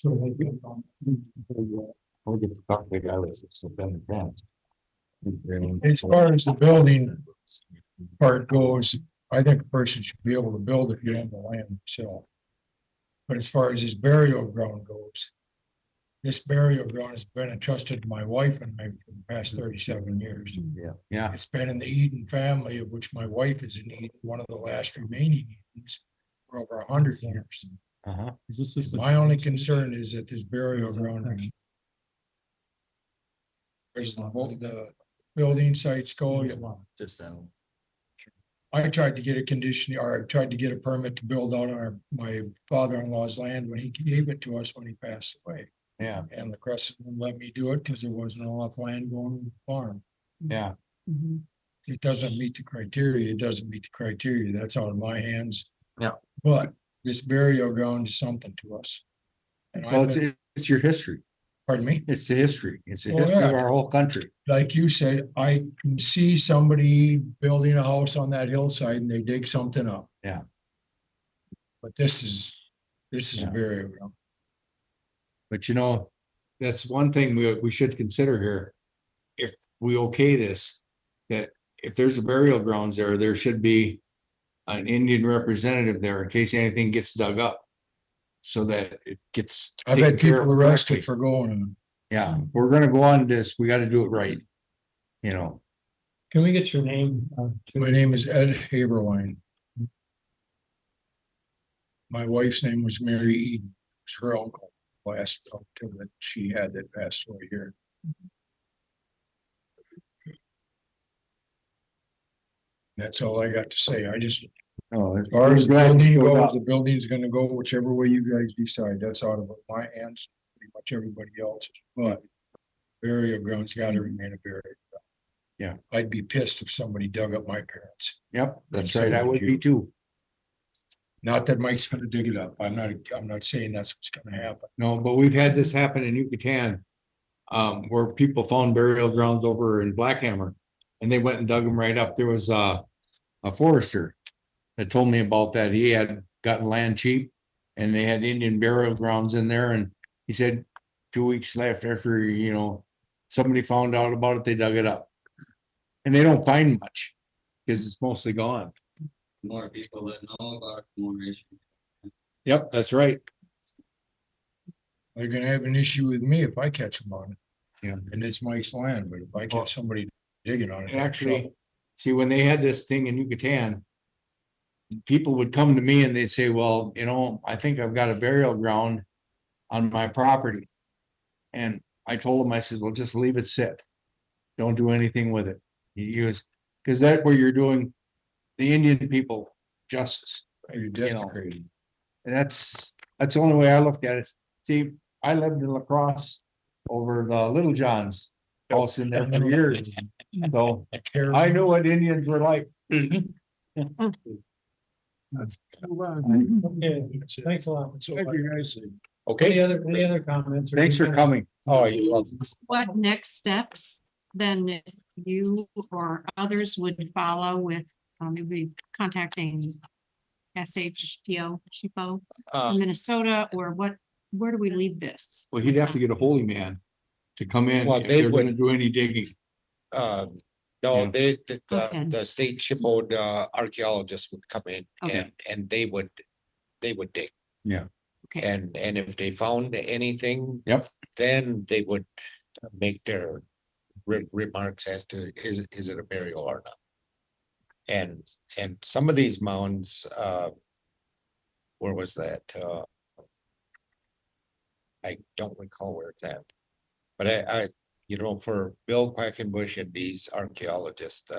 [SPEAKER 8] As far as the building part goes, I think a person should be able to build if you own the land yourself. But as far as his burial ground goes, this burial ground has been entrusted to my wife and I for the past 37 years.
[SPEAKER 11] Yeah.
[SPEAKER 8] It's been in the Eden family, of which my wife is in Eden, one of the last remaining Edens for over 100 years.
[SPEAKER 11] Uh-huh.
[SPEAKER 8] My only concern is that this burial ground. As the building sites go,
[SPEAKER 6] Just
[SPEAKER 8] I tried to get a condition, or I tried to get a permit to build out on my father-in-law's land when he gave it to us when he passed away.
[SPEAKER 11] Yeah,
[SPEAKER 8] And the Crescent wouldn't let me do it because there wasn't enough land going to the farm.
[SPEAKER 11] yeah.
[SPEAKER 8] It doesn't meet the criteria, it doesn't meet the criteria, that's out of my hands.
[SPEAKER 11] Yeah.
[SPEAKER 8] But this burial ground is something to us. And
[SPEAKER 11] Well,
[SPEAKER 8] I've been,
[SPEAKER 11] it's your history.
[SPEAKER 8] pardon me,
[SPEAKER 11] It's the history. It's the
[SPEAKER 8] Oh,
[SPEAKER 11] history of
[SPEAKER 8] yeah.
[SPEAKER 11] our whole country.
[SPEAKER 8] like you said, I can see somebody building a house on that hillside and they dig something up.
[SPEAKER 11] Yeah.
[SPEAKER 8] But this is a
[SPEAKER 11] Yeah.
[SPEAKER 8] burial ground.
[SPEAKER 11] But you know, that's one thing we should consider here. If we okay this, that if there's a burial grounds there, there should be an Indian representative there in case anything gets dug up. So that it gets.
[SPEAKER 8] I've
[SPEAKER 11] taken
[SPEAKER 8] had
[SPEAKER 11] care
[SPEAKER 8] people
[SPEAKER 11] of
[SPEAKER 8] arrested
[SPEAKER 11] correctly.
[SPEAKER 8] for going.
[SPEAKER 11] Yeah, we're gonna go on this. We gotta do it right. You know,
[SPEAKER 3] Can we get your name?
[SPEAKER 8] My name is Ed Haberline. My wife's name was Mary Eden, it's her uncle, last relative that she had that passed away here. That's all I got to say. I just,
[SPEAKER 11] oh,
[SPEAKER 8] as far as the
[SPEAKER 11] glad
[SPEAKER 8] building
[SPEAKER 11] you showed
[SPEAKER 8] goes,
[SPEAKER 11] up.
[SPEAKER 8] the building's gonna go whichever way you guys decide. That's out of my hands, pretty much everybody else's, but burial ground's gotta remain a burial ground.
[SPEAKER 11] Yeah.
[SPEAKER 8] I'd be pissed if somebody dug up my parents.
[SPEAKER 11] Yep, that's
[SPEAKER 8] So
[SPEAKER 11] right. I would
[SPEAKER 8] would
[SPEAKER 11] be
[SPEAKER 8] you.
[SPEAKER 11] too.
[SPEAKER 8] Not that Mike's gonna dig it up. I'm not saying that's what's gonna happen.
[SPEAKER 11] No, but we've had this happen in Yucatan. Where people found burial grounds over in Blackhammer. And they went and dug them right up. There was a forester. That told me about that. He had gotten land cheap. And they had Indian burial grounds in there, and he said 2 weeks left after, you know, somebody found out about it, they dug it up. And they don't find much, because it's mostly gone.
[SPEAKER 6] More people that know about, more issue.
[SPEAKER 11] Yep, that's right.
[SPEAKER 8] They're gonna have an issue with me if I catch them on it.
[SPEAKER 11] Yeah.
[SPEAKER 8] And it's Mike's land, but if I catch somebody digging on it.
[SPEAKER 11] And actually, see, when they had this thing in Yucatan. People would come to me and they'd say, well, you know, I think I've got a burial ground on my property. And I told them, I said, well, just leave it sit. Don't do anything with it. You use, because that's where you're doing the Indian people justice.
[SPEAKER 8] You're desecrating.
[SPEAKER 11] And that's the only way I looked at it. See, I lived in La Crosse over the Little John's house in there for years. So I knew what Indians were like.
[SPEAKER 3] Okay, thanks a lot.
[SPEAKER 8] So you guys.
[SPEAKER 3] Any other comments? or
[SPEAKER 11] Thanks for
[SPEAKER 3] concerns?
[SPEAKER 11] coming.
[SPEAKER 3] Oh, you're welcome.
[SPEAKER 2] What next steps then you or others would follow with, maybe contacting SHPO, SHPO, Minnesota, or what, where do we leave this?
[SPEAKER 11] Well, he'd have to get a holy man to come in
[SPEAKER 16] Well,
[SPEAKER 11] if
[SPEAKER 16] they
[SPEAKER 11] they're gonna
[SPEAKER 16] would-
[SPEAKER 11] do any digging.
[SPEAKER 16] No,
[SPEAKER 11] Yeah.
[SPEAKER 2] Okay.
[SPEAKER 16] the state SHPO archaeologists would come in
[SPEAKER 2] Okay.
[SPEAKER 16] and they would dig.
[SPEAKER 11] Yeah.
[SPEAKER 2] Okay.
[SPEAKER 16] And if they found anything.
[SPEAKER 11] Yep.
[SPEAKER 16] Then they would make their remarks as to is it a burial or not? And some of these mounds, where was that? I don't recall where it's at. But I, you know, for Bill Quackenbush and these archaeologists,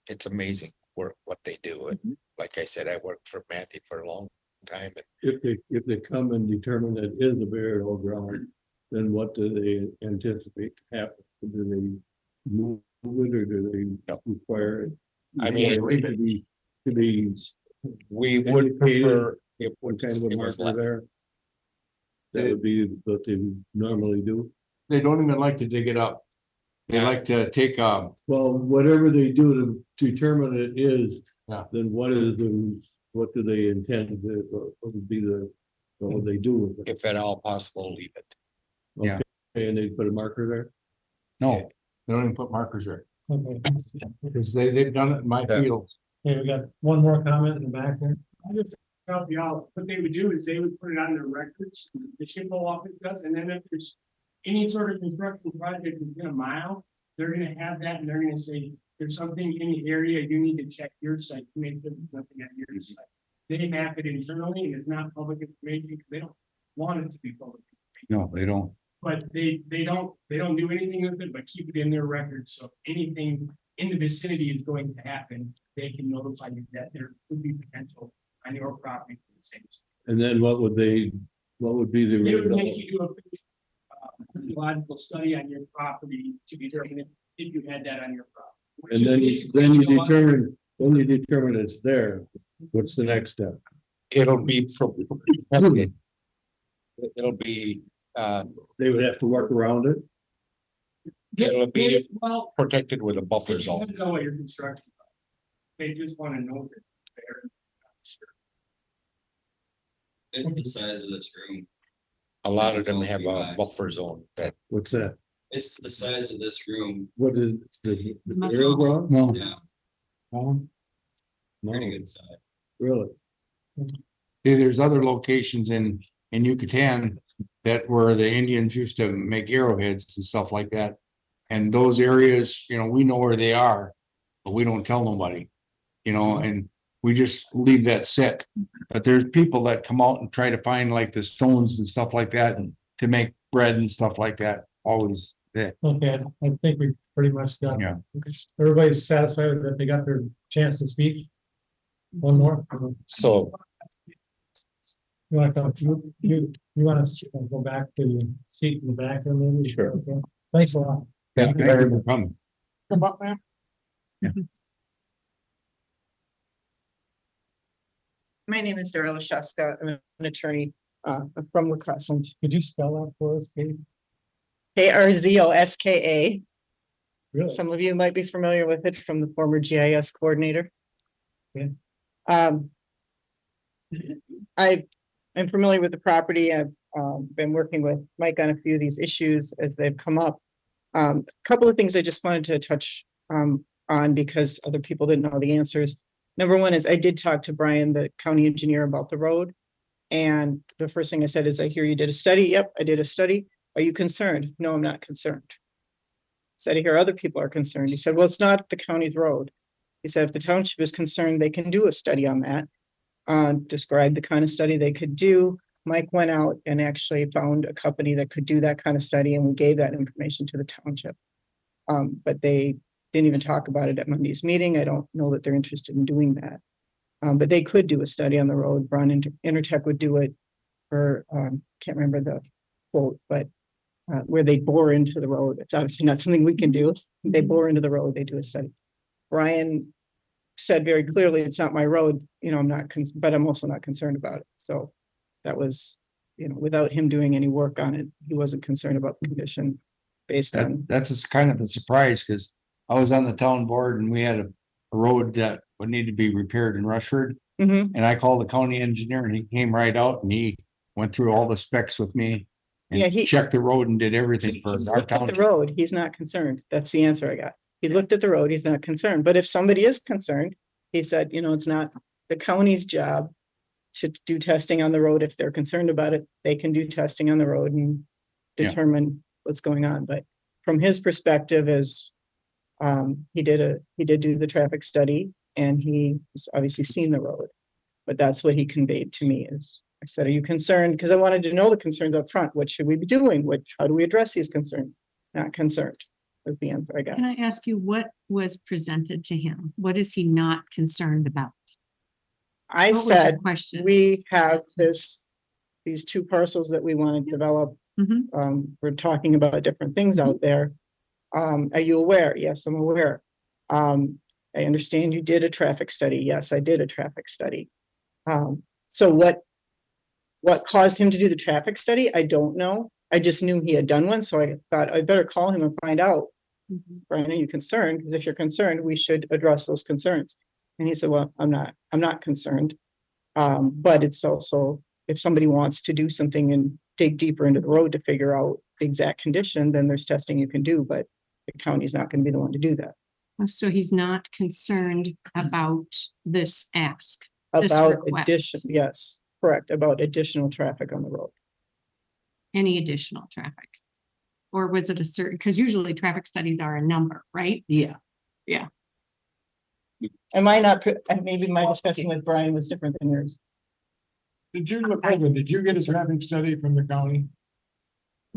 [SPEAKER 16] it's amazing work, what they do. And like I said, I worked for Matthew for a long time. And
[SPEAKER 17] If they come and determine that it is a burial ground, then what do they anticipate to happen? Do they move it or do they require it?
[SPEAKER 16] I mean,
[SPEAKER 17] To be
[SPEAKER 16] we would prefer if
[SPEAKER 17] what kind of a
[SPEAKER 16] it was
[SPEAKER 17] marker
[SPEAKER 16] left.
[SPEAKER 17] there? That would be what they normally do.
[SPEAKER 11] They don't even like to dig it up. They like to take,
[SPEAKER 17] Well, whatever they do to determine it is,
[SPEAKER 11] Yeah.
[SPEAKER 17] then what do they intend to, what would be the What would they do with it?
[SPEAKER 16] If at all possible, leave it.
[SPEAKER 11] Yeah.
[SPEAKER 17] Okay, and they put a marker there?
[SPEAKER 11] No, they don't even put markers there,
[SPEAKER 3] Okay.
[SPEAKER 11] because they've done it in my fields.
[SPEAKER 3] Okay, we got one more comment in the back there.
[SPEAKER 15] I just help you out. What they would do is they would put it on their records, the SHPO office does, and then if there's any sort of construction project within a mile, they're gonna have that and they're gonna say, there's something in the area, you need to check your site to make sure there's nothing at your site. They map it internally and it's not public information because they don't want it to be public.
[SPEAKER 11] No, they don't.
[SPEAKER 15] But they don't do anything with it, but keep it in their records. So if anything in the vicinity is going to happen, they can notify you that there could be potential on your property for the same.
[SPEAKER 17] And then what would be the?
[SPEAKER 15] They would
[SPEAKER 17] result?
[SPEAKER 15] make you do a geological study on your property to determine if you had that on your property. which
[SPEAKER 17] And
[SPEAKER 15] is
[SPEAKER 17] then
[SPEAKER 15] basically
[SPEAKER 17] you
[SPEAKER 15] geological-
[SPEAKER 17] determine it's there. What's the next step?
[SPEAKER 16] It'll be it'll be,
[SPEAKER 17] They would have to work around it?
[SPEAKER 16] it'll be
[SPEAKER 15] Well,
[SPEAKER 16] protected with a buffer
[SPEAKER 15] it
[SPEAKER 16] zone.
[SPEAKER 15] depends on what your construction. They just want to know that they're. Sure.
[SPEAKER 6] It's the size of this room.
[SPEAKER 16] A lot of them have a buffer zone that
[SPEAKER 17] What's that?
[SPEAKER 6] It's the size of this room.
[SPEAKER 17] What is the
[SPEAKER 2] No.
[SPEAKER 17] aerial ground?
[SPEAKER 11] No.
[SPEAKER 6] Yeah,
[SPEAKER 17] No,
[SPEAKER 6] pretty good size.
[SPEAKER 17] really?
[SPEAKER 11] See, there's other locations in Yucatan that where the Indians used to make arrowheads and stuff like that. And those areas, we know where they are, but we don't tell nobody, and we just leave that sit. But there's people that come out and try to find like the stones and stuff like that and to make bread and stuff like that, always there.
[SPEAKER 3] Okay, I think we pretty much got.
[SPEAKER 11] Yeah.
[SPEAKER 3] Everybody's satisfied that they got their chance to speak. One more.
[SPEAKER 16] so
[SPEAKER 3] You wanna come, you wanna go back to the seat in the back there maybe?
[SPEAKER 17] Sure.
[SPEAKER 3] Okay. Thanks a lot.
[SPEAKER 11] Thank you for coming.
[SPEAKER 3] Come up, man.
[SPEAKER 9] My name is Darla Shaska. I'm an attorney from La Crescent.
[SPEAKER 3] Could you spell that for us, Kate?
[SPEAKER 9] KRZOSKA.
[SPEAKER 3] Really?
[SPEAKER 9] Some of you might be familiar with it from the former GIS coordinator.
[SPEAKER 3] Okay.
[SPEAKER 9] I'm familiar with the property. I've been working with Mike on a few of these issues as they've come up. A couple of things I just wanted to touch on because other people didn't know the answers. Number one is I did talk to Brian, the county engineer, about the road. And the first thing I said is, I hear you did a study. Yep, I did a study. Are you concerned? No, I'm not concerned. Said, I hear other people are concerned. He said, well, it's not the county's road. He said, if the township is concerned, they can do a study on that. Describe the kind of study they could do. Mike went out and actually found a company that could do that kind of study, and we gave that information to the township. But they didn't even talk about it at Monday's meeting. I don't know that they're interested in doing that. But they could do a study on the road. Brown Intertech would do it, or can't remember the quote, but where they bore into the road. It's obviously not something we can do. They bore into the road, they do a study. Brian said very clearly, it's not my road, I'm not, but I'm also not concerned about it. So that was, without him doing any work on it, he wasn't concerned about the condition based on.
[SPEAKER 11] That's kind of a surprise, because I was on the town board and we had a road that would need to be repaired in Rushford.
[SPEAKER 9] Mhm.
[SPEAKER 11] And I called the county engineer and he came right out and he went through all the specs with me.
[SPEAKER 9] Yeah,
[SPEAKER 11] And checked the road and did everything for
[SPEAKER 9] He's
[SPEAKER 11] our
[SPEAKER 9] looked at
[SPEAKER 11] town.
[SPEAKER 9] the road, he's not concerned. That's the answer I got. He looked at the road, he's not concerned. But if somebody is concerned, he said, it's not the county's job to do testing on the road. If they're concerned about it, they can do testing on the road and
[SPEAKER 11] Yeah.
[SPEAKER 9] determine what's going on. But from his perspective is, he did do the traffic study and he's obviously seen the road. But that's what he conveyed to me is, I said, are you concerned? Because I wanted to know the concerns up front. What should we be doing? How do we address these concerns? Not concerned, was the answer I got.
[SPEAKER 2] Can I ask you what was presented to him? What is he not concerned about?
[SPEAKER 9] I
[SPEAKER 2] What was your
[SPEAKER 9] said,
[SPEAKER 2] question?
[SPEAKER 9] we have these two parcels that we want to develop.
[SPEAKER 2] Mhm.
[SPEAKER 9] We're talking about different things out there. Are you aware? Yes, I'm aware. I understand you did a traffic study. Yes, I did a traffic study. So what caused him to do the traffic study? I don't know. I just knew he had done one, so I thought I'd better call him and find out. Brian, are you concerned? Because if you're concerned, we should address those concerns. And he said, well, I'm not concerned. But it's also, if somebody wants to do something and dig deeper into the road to figure out the exact condition, then there's testing you can do, but the county's not gonna be the one to do that.
[SPEAKER 2] So he's not concerned about this ask. This
[SPEAKER 9] About
[SPEAKER 2] request.
[SPEAKER 9] addition, yes, correct, about additional traffic on the road.
[SPEAKER 2] Any additional traffic? Or was it a certain, because usually traffic studies are a number, right?
[SPEAKER 1] Yeah.
[SPEAKER 2] Yeah.
[SPEAKER 9] Am I not, maybe my discussion with Brian was different than yours.
[SPEAKER 8] Did you get a traffic study from the county?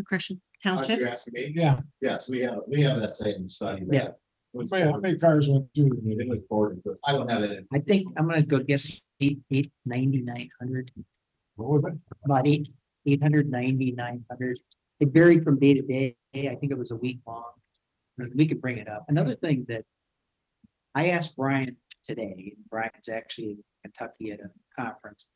[SPEAKER 2] Christian Township?
[SPEAKER 8] Yeah.
[SPEAKER 13] Yes, we have that same study.
[SPEAKER 1] Yeah.
[SPEAKER 8] How many cars went through?
[SPEAKER 13] I don't have it.
[SPEAKER 1] I think I'm gonna go guess 9,900,
[SPEAKER 8] What was it?
[SPEAKER 1] about 890, 900. It varied from day to day. I think it was a week long. We could bring it up. Another thing that I asked Brian today, and Brian's actually in Kentucky at a conference.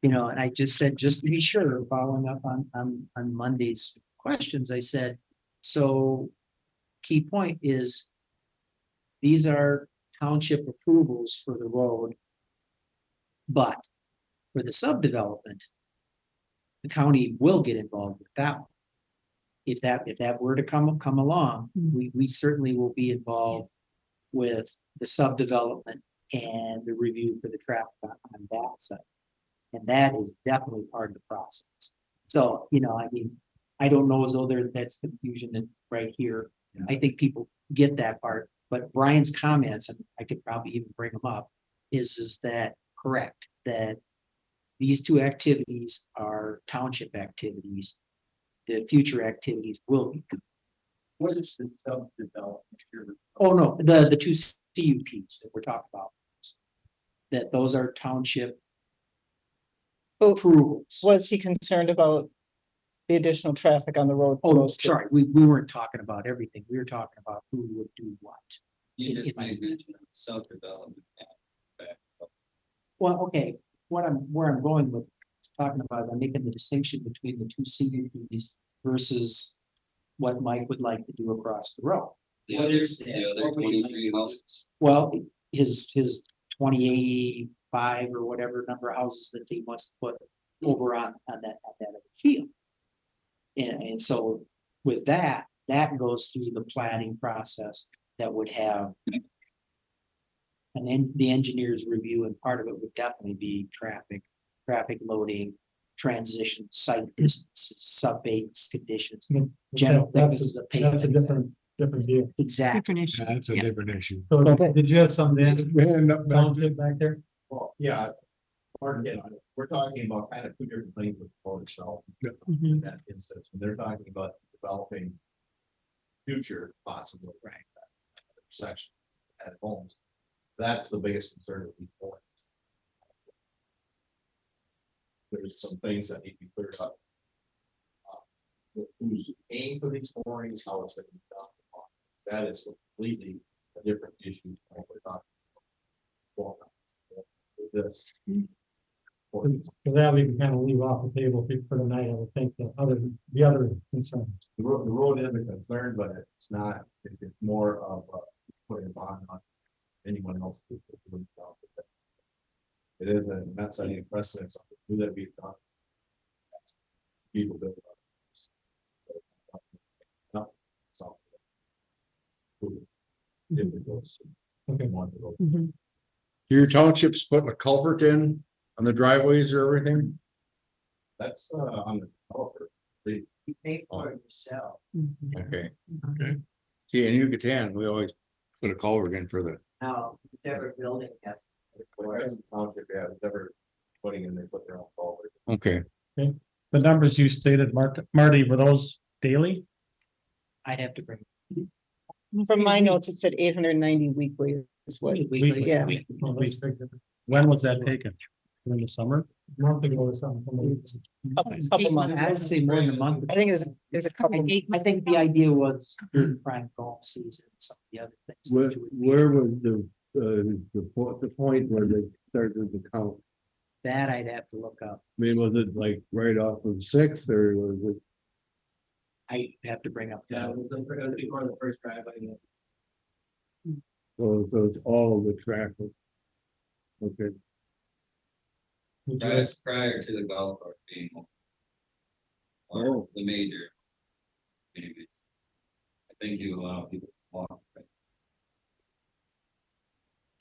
[SPEAKER 1] You know, and I just said, just to be sure, following up on Monday's questions, I said, so key point is these are township approvals for the road. But for the subdevelopment, the county will get involved with that one. If that were to come along, we certainly will be involved with the subdevelopment and the review for the traffic on that side. And that is definitely part of the process. So, you know, I mean, I don't know as though that's confusion right here. I think people get that part, but Brian's comments, and I could probably even bring them up, is that correct? That these two activities are township activities. The future activities will be.
[SPEAKER 13] What is the self-development here?
[SPEAKER 1] Oh, no, the two CUPs that we're talking about. That those are township approvals.
[SPEAKER 9] Was he concerned about the additional traffic on the road?
[SPEAKER 1] Oh, sorry, we weren't talking about everything. We were talking about who would do what.
[SPEAKER 6] You just made mention of self-development.
[SPEAKER 1] Well, okay, where I'm going with talking about, I'm making the distinction between the two CUPs versus what Mike would like to do across the road.
[SPEAKER 6] The other 23 houses.
[SPEAKER 1] Well, his 25 or whatever number of houses that he wants to put over on that other field. And so with that goes through the planning process that would have. And then the engineer's review, and part of it would definitely be traffic loading, transition, site distances, sub-base conditions. General thicknesses of pavement.
[SPEAKER 3] That's a different deal.
[SPEAKER 1] Exactly.
[SPEAKER 2] Different issue.
[SPEAKER 8] That's a
[SPEAKER 2] Yeah.
[SPEAKER 8] different issue.
[SPEAKER 3] So did you have something, Township back there?
[SPEAKER 13] Well, yeah. Hard to get on it. We're talking about kind of two different things with the road itself.
[SPEAKER 2] Mhm.
[SPEAKER 13] In that instance, and they're talking about developing future possibly. Right. Section at homes. That's the biggest concern of these points. There's some things that need to be cleared up. Who's paying for these moorings, how it's going to be done. That is completely a different issue. When we're talking about this.
[SPEAKER 3] So that we can kind of leave off the table for the night, I would think, the other concerns.
[SPEAKER 13] The road is a concern, but it's not, it's more of putting a bond on anyone else. It is not setting a precedent, so who that be done. People build up. No, it's not. If it goes.
[SPEAKER 3] Okay.
[SPEAKER 13] One to go.
[SPEAKER 2] Mhm.
[SPEAKER 11] Your township's putting a culvert in on the driveways or everything?
[SPEAKER 13] That's on the developer.
[SPEAKER 1] You pay for it yourself.
[SPEAKER 2] Mhm.
[SPEAKER 11] Okay. See, in Yucatan, we always put a culvert in for the,
[SPEAKER 1] Now, whichever building has.
[SPEAKER 13] Township, yeah, never putting in, they put their own culvert.
[SPEAKER 11] okay.
[SPEAKER 3] The numbers you stated, Marty, were those daily?
[SPEAKER 1] I'd have to bring.
[SPEAKER 9] From my notes, it said 890 weekly is what, yeah.
[SPEAKER 3] When was that taken? In the summer? Month ago or something.
[SPEAKER 9] Couple months.
[SPEAKER 1] I'd say more than a month.
[SPEAKER 9] I think there's a couple.
[SPEAKER 1] I think the idea was during prime golf season, some of the other things.
[SPEAKER 17] Where was the point where they started to count?
[SPEAKER 1] That I'd have to look up.
[SPEAKER 17] I mean, was it like right off of Sixth, or was it?
[SPEAKER 1] I have to bring up.
[SPEAKER 15] Yeah, it was before the first drive.
[SPEAKER 17] So it's all of the traffic. Okay.
[SPEAKER 6] Prior to the golf course being. open. Or the major. Anyways. I think you allow people to walk. Right?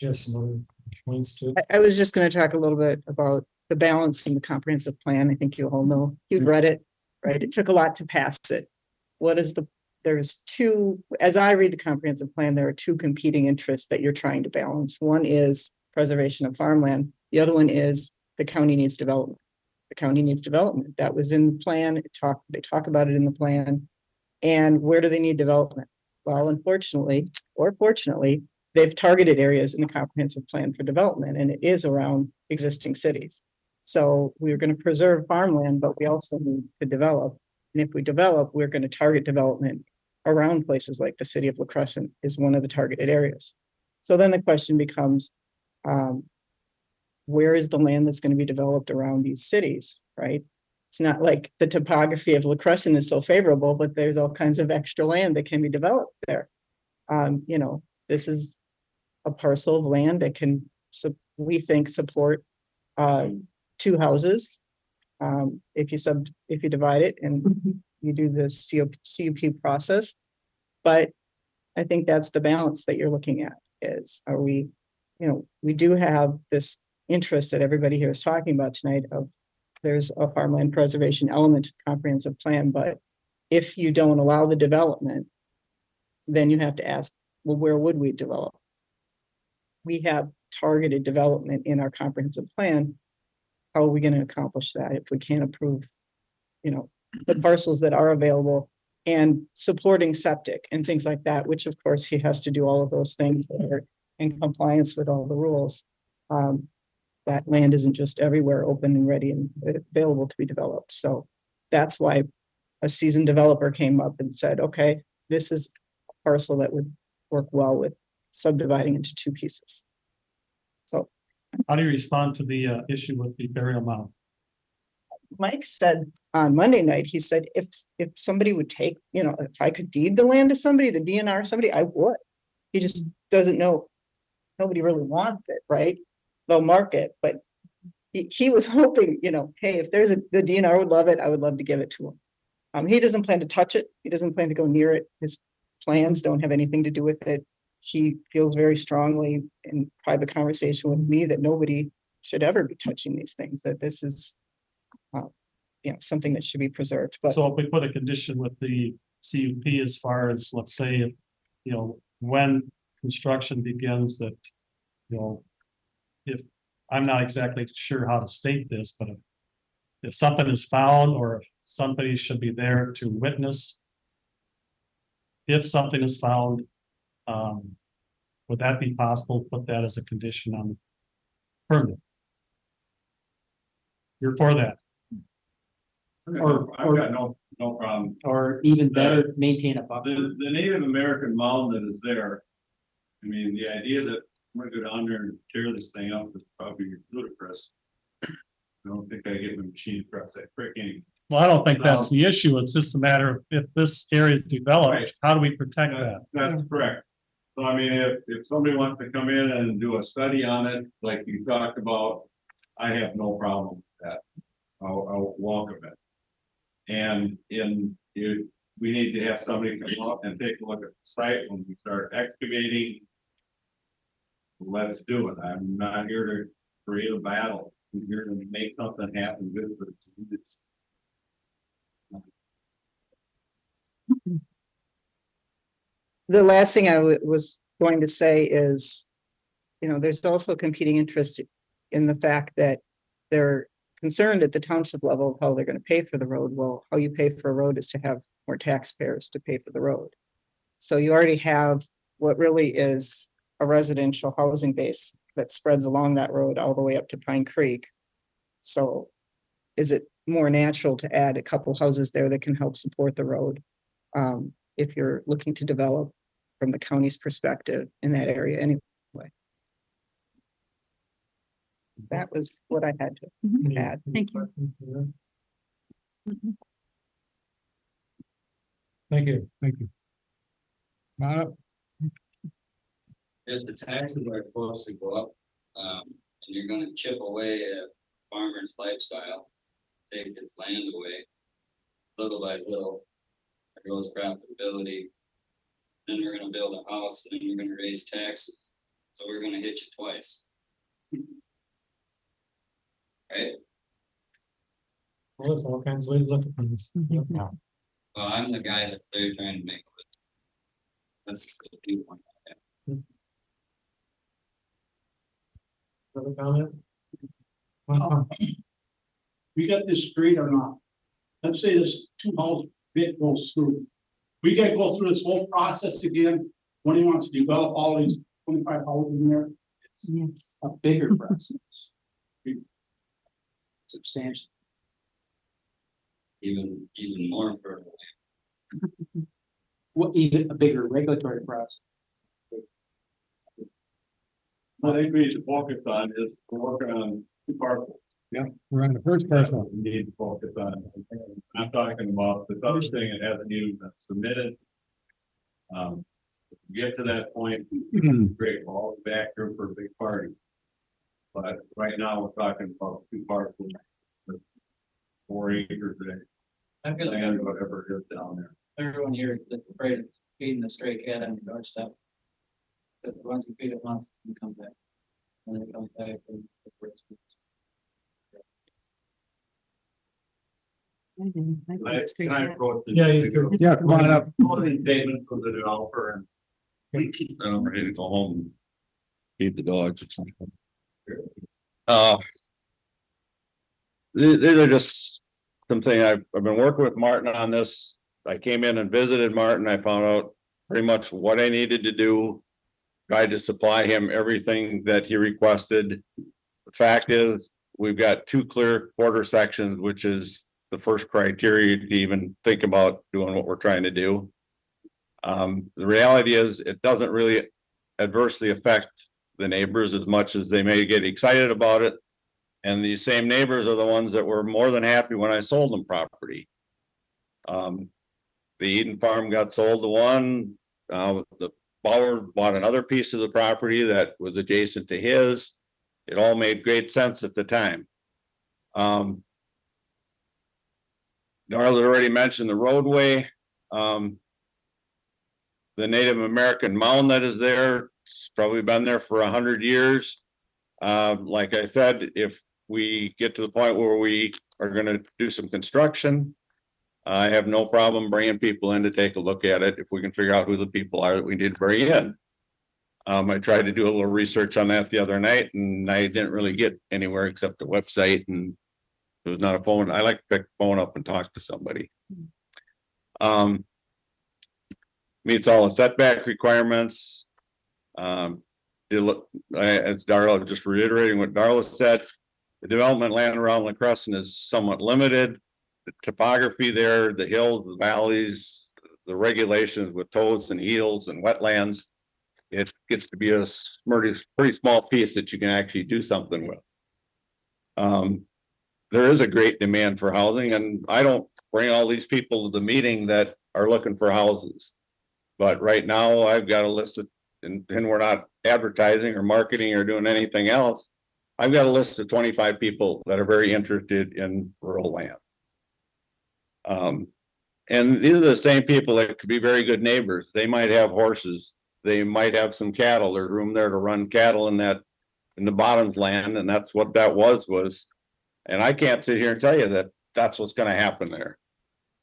[SPEAKER 3] Just some other points to it.
[SPEAKER 9] I was just gonna talk a little bit about the balance in the comprehensive plan. I think you all know, you've read it, right? It took a lot to pass it. What is there's two, as I read the comprehensive plan, there are two competing interests that you're trying to balance. One is preservation of farmland. The other one is the county needs development. The county needs development. That was in the plan. They talk about it in the plan. And where do they need development? Well, unfortunately, or fortunately, they've targeted areas in the comprehensive plan for development, and it is around existing cities. So we're going to preserve farmland, but we also need to develop. And if we develop, we're going to target development around places like the city of La Crescent is one of the targeted areas. So then the question becomes, where is the land that's going to be developed around these cities, right? It's not like the topography of La Crescent is so favorable, but there's all kinds of extra land that can be developed there. You know, this is a parcel of land that can, we think, support 2 houses. If you divide it and you do the CUP process. But I think that's the balance that you're looking at is, are we, you know, we do have this interest that everybody here is talking about tonight of there's a farmland preservation element to the comprehensive plan, but if you don't allow the development, then you have to ask, well, where would we develop? We have targeted development in our comprehensive plan. How are we going to accomplish that if we can't approve, you know, the parcels that are available and supporting septic and things like that, which of course he has to do all of those things that are in compliance with all the rules. That land isn't just everywhere open and ready and available to be developed. So that's why a seasoned developer came up and said, okay, this is a parcel that would work well with subdividing into 2 pieces. So
[SPEAKER 14] How do you respond to the issue with the burial mound?
[SPEAKER 9] Mike said on Monday night, he said, if somebody would take, you know, if I could deed the land to somebody, the DNR somebody, I would. He just doesn't know. Nobody really wants it, right? They'll mark it, but he was hoping, you know, hey, if there's the DNR would love it, I would love to give it to him. He doesn't plan to touch it. He doesn't plan to go near it. His plans don't have anything to do with it. He feels very strongly in private conversation with me that nobody should ever be touching these things, that this is, you know, something that should be preserved. But
[SPEAKER 14] So if we put a condition with the CUP as far as, let's say, you know, when construction begins that, you know, if, I'm not exactly sure how to state this, but if something is found or if somebody should be there to witness. If something is found, would that be possible? to Put that as a condition on the permit. You're for that.
[SPEAKER 4] I've got no problem.
[SPEAKER 1] Or even better, maintain a buffer.
[SPEAKER 4] The Native American mound that is there. I mean, the idea that I'm gonna go down there and tear this thing up is probably ludicrous. I don't think I get my machine across that creek anyway.
[SPEAKER 14] Well, I don't think that's the issue. It's just a matter of if this area is developed,
[SPEAKER 4] Right.
[SPEAKER 14] how do we protect that?
[SPEAKER 4] That's correct. So I mean, if somebody wants to come in and do a study on it, like you talked about, I have no problem with that. I'll welcome it. And we need to have somebody come up and take a look at the site when we start excavating. Let's do it. I'm not here to create a battle. I'm here to make something happen good for the community.
[SPEAKER 9] the last thing I was going to say is, you know, there's also competing interest in the fact that they're concerned at the township level of how they're going to pay for the road. Well, how you pay for a road is to have more taxpayers to pay for the road. So you already have what really is a residential housing base that spreads along that road all the way up to Pine Creek. So is it more natural to add a couple houses there that can help support the road? If you're looking to develop from the county's perspective in that area anyway. That was what I had to add.
[SPEAKER 2] Thank you.
[SPEAKER 3] Thank you, thank you.
[SPEAKER 6] If the taxes are supposed to go up, and you're gonna chip away at farmers lifestyle, take his land away. Little by little, there goes profitability. Then we're gonna build a house, and then we're gonna raise taxes, so we're gonna hit you twice. Right?
[SPEAKER 3] Well, there's all kinds of ways to look at things.
[SPEAKER 6] Well, I'm the guy that they're trying to make. That's the key point.
[SPEAKER 3] Other comment?
[SPEAKER 5] We got this street or not? Let's say this two house bit goes through. We gotta go through this whole process again, when he wants to develop all these 25 houses in there.
[SPEAKER 2] Yes.
[SPEAKER 1] A bigger process. Substantial.
[SPEAKER 6] Even more fertile.
[SPEAKER 1] What, even a bigger regulatory process.
[SPEAKER 17] What I think we need to focus on is we're working on two parcels.
[SPEAKER 3] Yeah, we're on the first person.
[SPEAKER 17] We need to focus on. I'm talking about this other thing that hasn't even been submitted. If we get to that point, great, we'll all be back here for a big party. But right now, we're talking about two parcels. with 4 acres there.
[SPEAKER 15] I've got
[SPEAKER 17] And whatever it is down there.
[SPEAKER 15] everyone here that's afraid of feeding the stray cat on your doorstep. But once you feed it once, it's gonna come back. And then it comes back and.
[SPEAKER 17] Can I approach this?
[SPEAKER 3] Yeah, you do. Yeah, come on up.
[SPEAKER 17] Closing statement from the developer and.
[SPEAKER 4] I'm ready to go home. and Feed the dogs or something. These are just something I've been working with Martin on this. I came in and visited Martin. I found out pretty much what I needed to do. Tried to supply him everything that he requested. The fact is, we've got 2 clear quarter sections, which is the first criteria to even think about doing what we're trying to do. The reality is, it doesn't really adversely affect the neighbors as much as they may get excited about it. And these same neighbors are the ones that were more than happy when I sold them property. The Eden Farm got sold to one, the Bauer bought another piece of the property that was adjacent to his. It all made great sense at the time. Darla already mentioned the roadway. The Native American mound that is there, it's probably been there for 100 years. Like I said, if we get to the point where we are gonna do some construction, I have no problem bringing people in to take a look at it if we can figure out who the people are that we need to bring in. I tried to do a little research on that the other night and I didn't really get anywhere except the website, and it was not a phone. I like to pick the phone up and talk to somebody. Meets all the setback requirements. As Darla, just reiterating what Darla said, the development land around La Crescent is somewhat limited. The topography there, the hills, the valleys, the regulations with toads and eels and wetlands, it gets to be a pretty small piece that you can actually do something with. There is a great demand for housing, and I don't bring all these people to the meeting that are looking for houses. But right now, I've got a list of, and we're not advertising or marketing or doing anything else. I've got a list of 25 people that are very interested in rural land. And these are the same people that could be very good neighbors. They might have horses. They might have some cattle. There's room there to run cattle in the bottoms land. And that's what that was. And I can't sit here and tell you that that's what's going to happen there.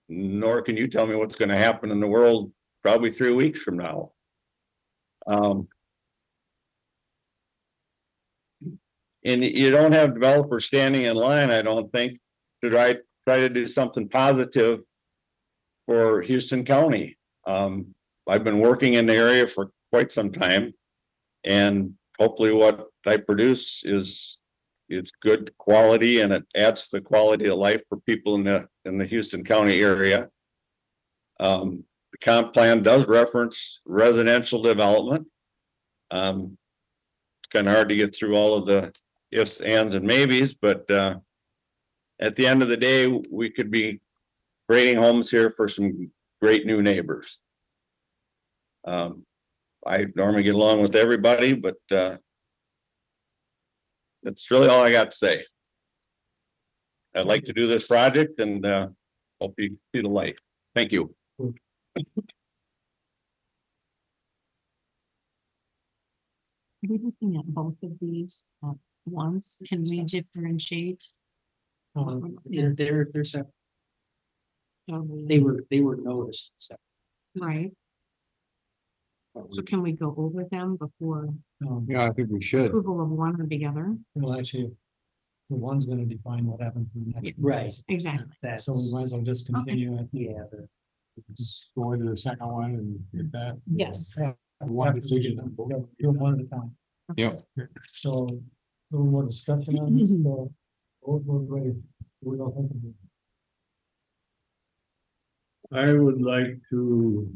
[SPEAKER 4] Nor can you tell me what's going to happen in the world probably 3 weeks from now. And you don't have developers standing in line, I don't think, to try to do something positive for Houston County. I've been working in the area for quite some time, and hopefully what I produce is it's good quality and it adds the quality of life for people in the Houston County area. The comp plan does reference residential development. It's kind of hard to get through all of the ifs, ands, and maybes, but at the end of the day, we could be creating homes here for some great new neighbors. I normally get along with everybody, but that's really all I got to say. I'd like to do this project and, hope you see the light. Thank you.
[SPEAKER 2] Are we looking at both of these at once? Can we differentiate?
[SPEAKER 1] They're separate.
[SPEAKER 2] So
[SPEAKER 1] They were noticed. separate.
[SPEAKER 2] Right, so can we go over them before
[SPEAKER 11] Yeah, I think we should.
[SPEAKER 2] approval of one or the other?
[SPEAKER 3] Well, actually, the one's gonna define what happens in the next. one.
[SPEAKER 1] Right.
[SPEAKER 2] Exactly.
[SPEAKER 1] That's,
[SPEAKER 3] So we might as well just continue it.
[SPEAKER 1] yeah,
[SPEAKER 3] Go into the second one and get that.
[SPEAKER 2] Yes.
[SPEAKER 3] One decision. Do them one at a time.
[SPEAKER 11] Yep.
[SPEAKER 3] So, a little more discussion on this, so. We're ready. We don't think of it.
[SPEAKER 17] I would like to,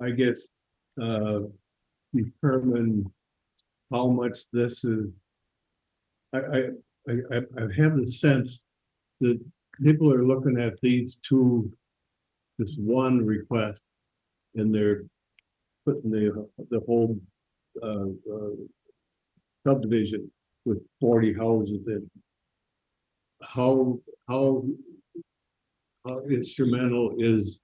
[SPEAKER 17] I guess, determine how much this is. I have the sense that people are looking at these two, this one request, and they're putting the whole subdivision with 40 houses in. How instrumental is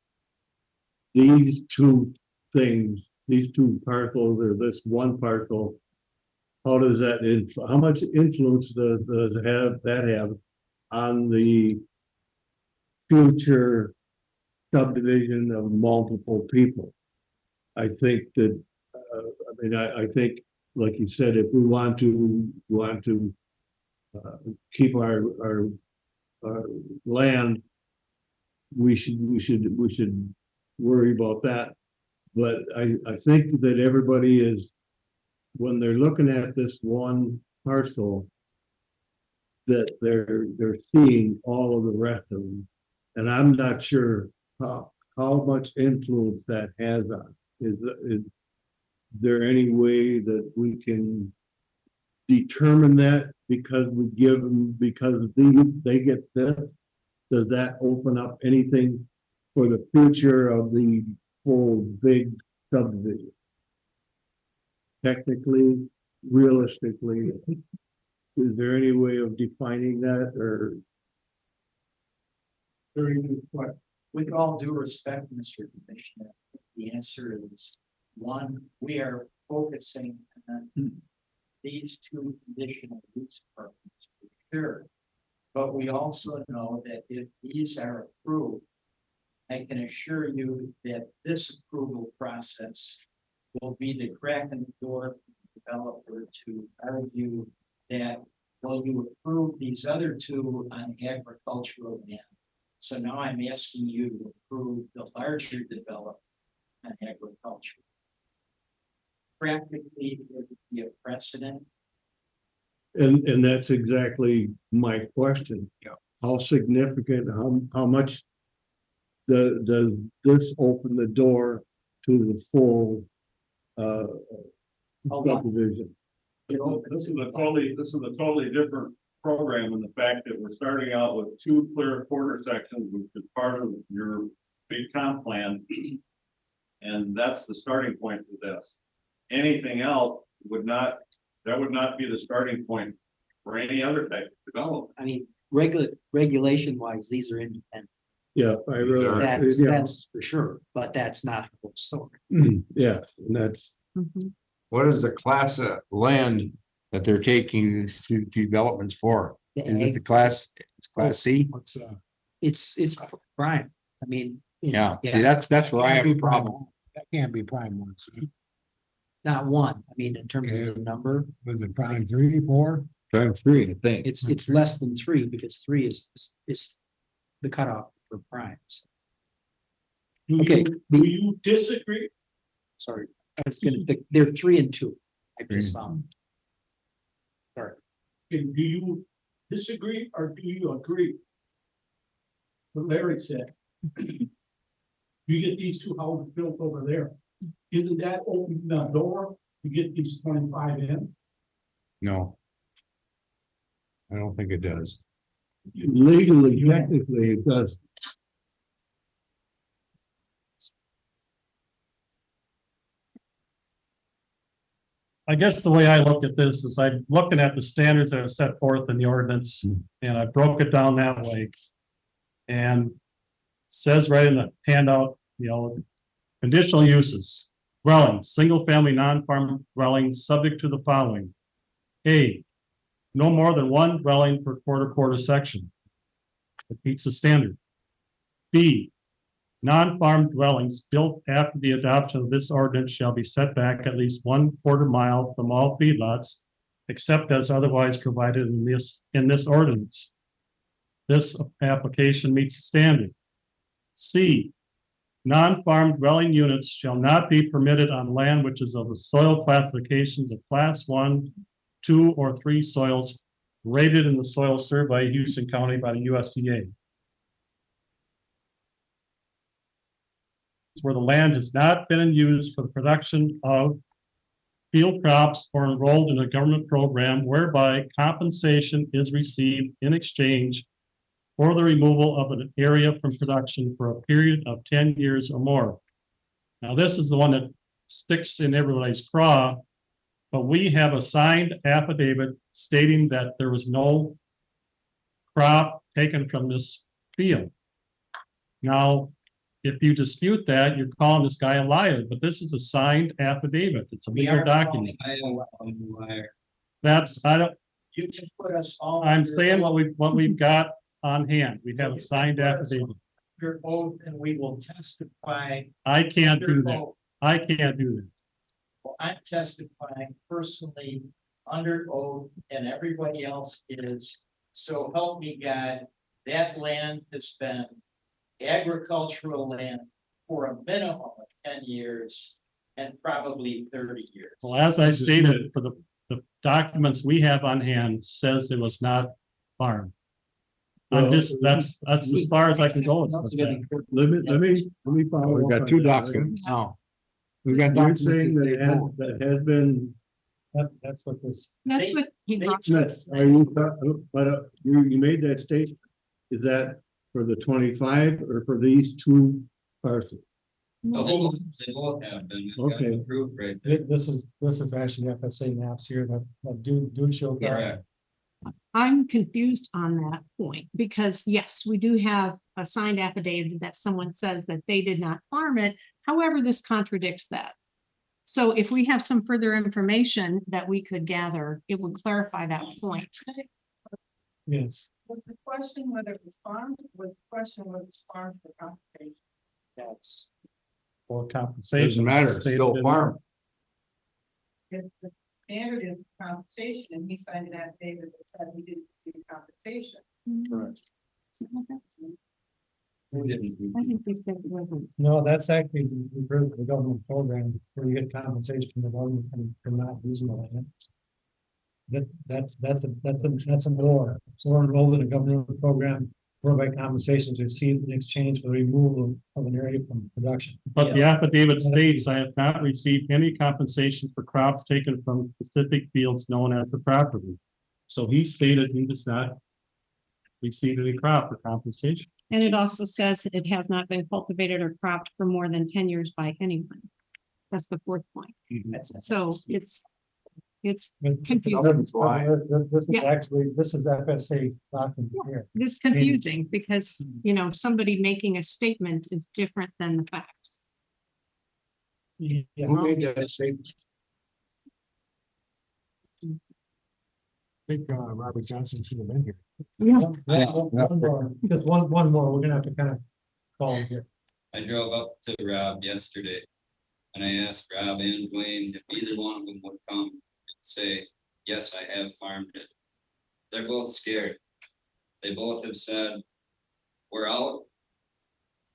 [SPEAKER 17] these two things, these two parcels or this one parcel? How does that, how much influence does that have on the future subdivision of multiple people? I think that, I think, like you said, if we want to keep our land, we should worry about that. But I think that everybody is, when they're looking at this one parcel, that they're seeing all of the rest of them. And I'm not sure how much influence that has on. Is there any way that we can determine that because we give them, because they get this? Does that open up anything for the future of the whole big subdivision? Technically, realistically, is there any way of defining that, or?
[SPEAKER 10] Very good question. With all due respect, Mr. Commissioner, the answer is one, we are focusing on these two conditional use permits for sure. But we also know that if these are approved, I can assure you that this approval process will be the crack in the door for the developer to argue that, well, you approve these other two on agricultural land. So now I'm asking you to approve the larger development on agriculture. Practically, it would be a precedent.
[SPEAKER 17] And that's exactly my question.
[SPEAKER 11] Yeah.
[SPEAKER 17] How significant, how much does this open the door to the full subdivision?
[SPEAKER 4] This is a totally different program in the fact that we're starting out with two clear quarter sections, which is part of your big comp plan. And that's the starting point for this. Anything else would not be the starting point for any other type of development.
[SPEAKER 1] I mean, regulation wise, these are independent.
[SPEAKER 17] Yeah, I realize.
[SPEAKER 1] That's for sure, but that's not the whole story.
[SPEAKER 17] Yeah, and that's.
[SPEAKER 11] What is the class of land that they're taking these two developments for? Is it the class C?
[SPEAKER 3] What's
[SPEAKER 1] It's prime. I mean.
[SPEAKER 11] Yeah, see, that's where I have a problem.
[SPEAKER 8] That can't be prime ones.
[SPEAKER 1] Not one. I mean, in terms of the number,
[SPEAKER 8] Was it prime 3, 4?
[SPEAKER 11] Prime 3, I think.
[SPEAKER 1] it's less than 3 because 3 is the cutoff for primes. Okay.
[SPEAKER 17] Do you disagree?
[SPEAKER 1] Sorry, I was gonna, they're 3 and 2. I just found. Sorry.
[SPEAKER 17] Do you disagree or do you agree? What Larry said. You get these two houses built over there. Isn't that opening the door to get these 25 in?
[SPEAKER 11] No. I don't think it does.
[SPEAKER 17] Legally, technically, it does.
[SPEAKER 14] I guess the way I look at this is I'm looking at the standards that are set forth in the ordinance, and I broke it down that way. And says right in the handout, conditional uses, dwellings, single-family non-farm dwellings subject to the following. A, no more than one dwelling per quarter section. It meets the standard. B, non-farm dwellings built after the adoption of this ordinance shall be set back at least 1/4 mile from all feedlots, except as otherwise provided in this ordinance. This application meets the standard. C, non-farm dwelling units shall not be permitted on land which is of the soil classifications of class 1, 2, or 3 soils rated in the soil survey of Houston County by the USDA. Where the land has not been used for the production of field crops or enrolled in a government program whereby compensation is received in exchange for the removal of an area from production for a period of 10 years or more. Now, this is the one that sticks in everybody's craw, but we have a signed affidavit stating that there was no crop taken from this field. Now, if you dispute that, you're calling this guy a liar, but this is a signed affidavit. It's a legal document. That's, I don't,
[SPEAKER 10] You can put us all.
[SPEAKER 14] I'm saying what we've got on hand. We have a signed affidavit.
[SPEAKER 10] Your oath and we will testify.
[SPEAKER 14] I can't do
[SPEAKER 10] under
[SPEAKER 14] that.
[SPEAKER 10] oath.
[SPEAKER 14] I can't do that.
[SPEAKER 10] Well, I'm testifying personally under oath and everybody else is. So help me God, that land has been agricultural land for a minimum of 10 years and probably 30 years.
[SPEAKER 14] Well, as I stated, for the documents we have on hand says it was not farmed. I'm just, that's as far as I can go. with this.
[SPEAKER 17] Let me follow.
[SPEAKER 11] We
[SPEAKER 17] up
[SPEAKER 11] got
[SPEAKER 17] on
[SPEAKER 11] two
[SPEAKER 17] that.
[SPEAKER 11] documents now. We got
[SPEAKER 17] You're
[SPEAKER 11] documents.
[SPEAKER 17] saying that has been,
[SPEAKER 14] That's what this,
[SPEAKER 2] That's what he brought.
[SPEAKER 17] are you, but you made that statement. Is that for the 25 or for these two parcels?
[SPEAKER 6] They both have been. I've got
[SPEAKER 17] Okay.
[SPEAKER 6] the proof right.
[SPEAKER 3] This is actually FSA maps here that do show. that.
[SPEAKER 6] Correct.
[SPEAKER 2] I'm confused on that point because yes, we do have a signed affidavit that someone says that they did not farm it. However, this contradicts that. So if we have some further information that we could gather, it would clarify that point.
[SPEAKER 3] Yes.
[SPEAKER 15] Was the question whether it was farmed, was the question whether it's farmed for compensation?
[SPEAKER 14] that's for compensation.
[SPEAKER 11] Doesn't matter, it's
[SPEAKER 14] Stated
[SPEAKER 11] still
[SPEAKER 14] in-
[SPEAKER 11] farm.
[SPEAKER 15] If the standard is compensation and he signed an affidavit that said he didn't receive compensation.
[SPEAKER 14] Correct.
[SPEAKER 6] Who didn't?
[SPEAKER 2] I think we said it wasn't.
[SPEAKER 3] No, that's actually the government program where you get compensation from the government for not using the land. That's a more. So we're enrolled in a government program whereby compensation is received in exchange for the removal of an area from production.
[SPEAKER 14] But the affidavit states, I have not received any compensation for crops taken from specific fields known as the property. So he stated he does not receive any crop for compensation.
[SPEAKER 2] And it also says it has not been cultivated or cropped for more than 10 years by anyone. That's the fourth point. So it's confusing.
[SPEAKER 3] This is FSA document here.
[SPEAKER 2] It's confusing because, somebody making a statement is different than the facts.
[SPEAKER 3] Yeah.
[SPEAKER 11] Who made that statement? I think Robert Johnson should have been here.
[SPEAKER 3] One more, just one more, we're gonna have to kind of call him here.
[SPEAKER 6] I drove up to Rob yesterday. And I asked Rob and Dwayne if either one of them would come and say, yes, I have farmed it. They're both scared. They both have said, we're out.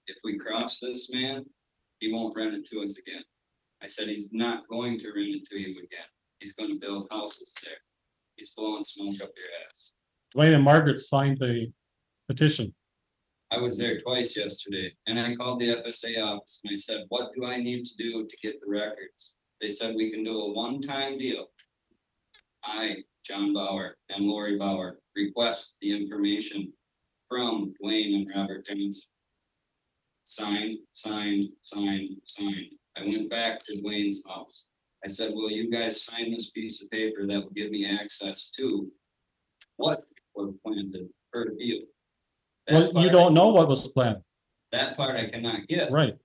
[SPEAKER 6] If we cross this man, he won't rent it to us again. I said, he's not going to rent it to you again. He's gonna build houses there. He's blowing smoke up your ass.
[SPEAKER 14] Dwayne and Margaret signed a petition.
[SPEAKER 6] I was there twice yesterday and I called the FSA office and I said, what do I need to do to get the records? They said, we can do a one-time deal. I, John Bauer and Lori Bauer, request the information from Dwayne and Robert Johnson. Signed. I went back to Dwayne's house. I said, will you guys sign this piece of paper that will give me access to what was planted per field?
[SPEAKER 14] Well, you don't know what was planned,
[SPEAKER 6] That part I cannot get.
[SPEAKER 14] right?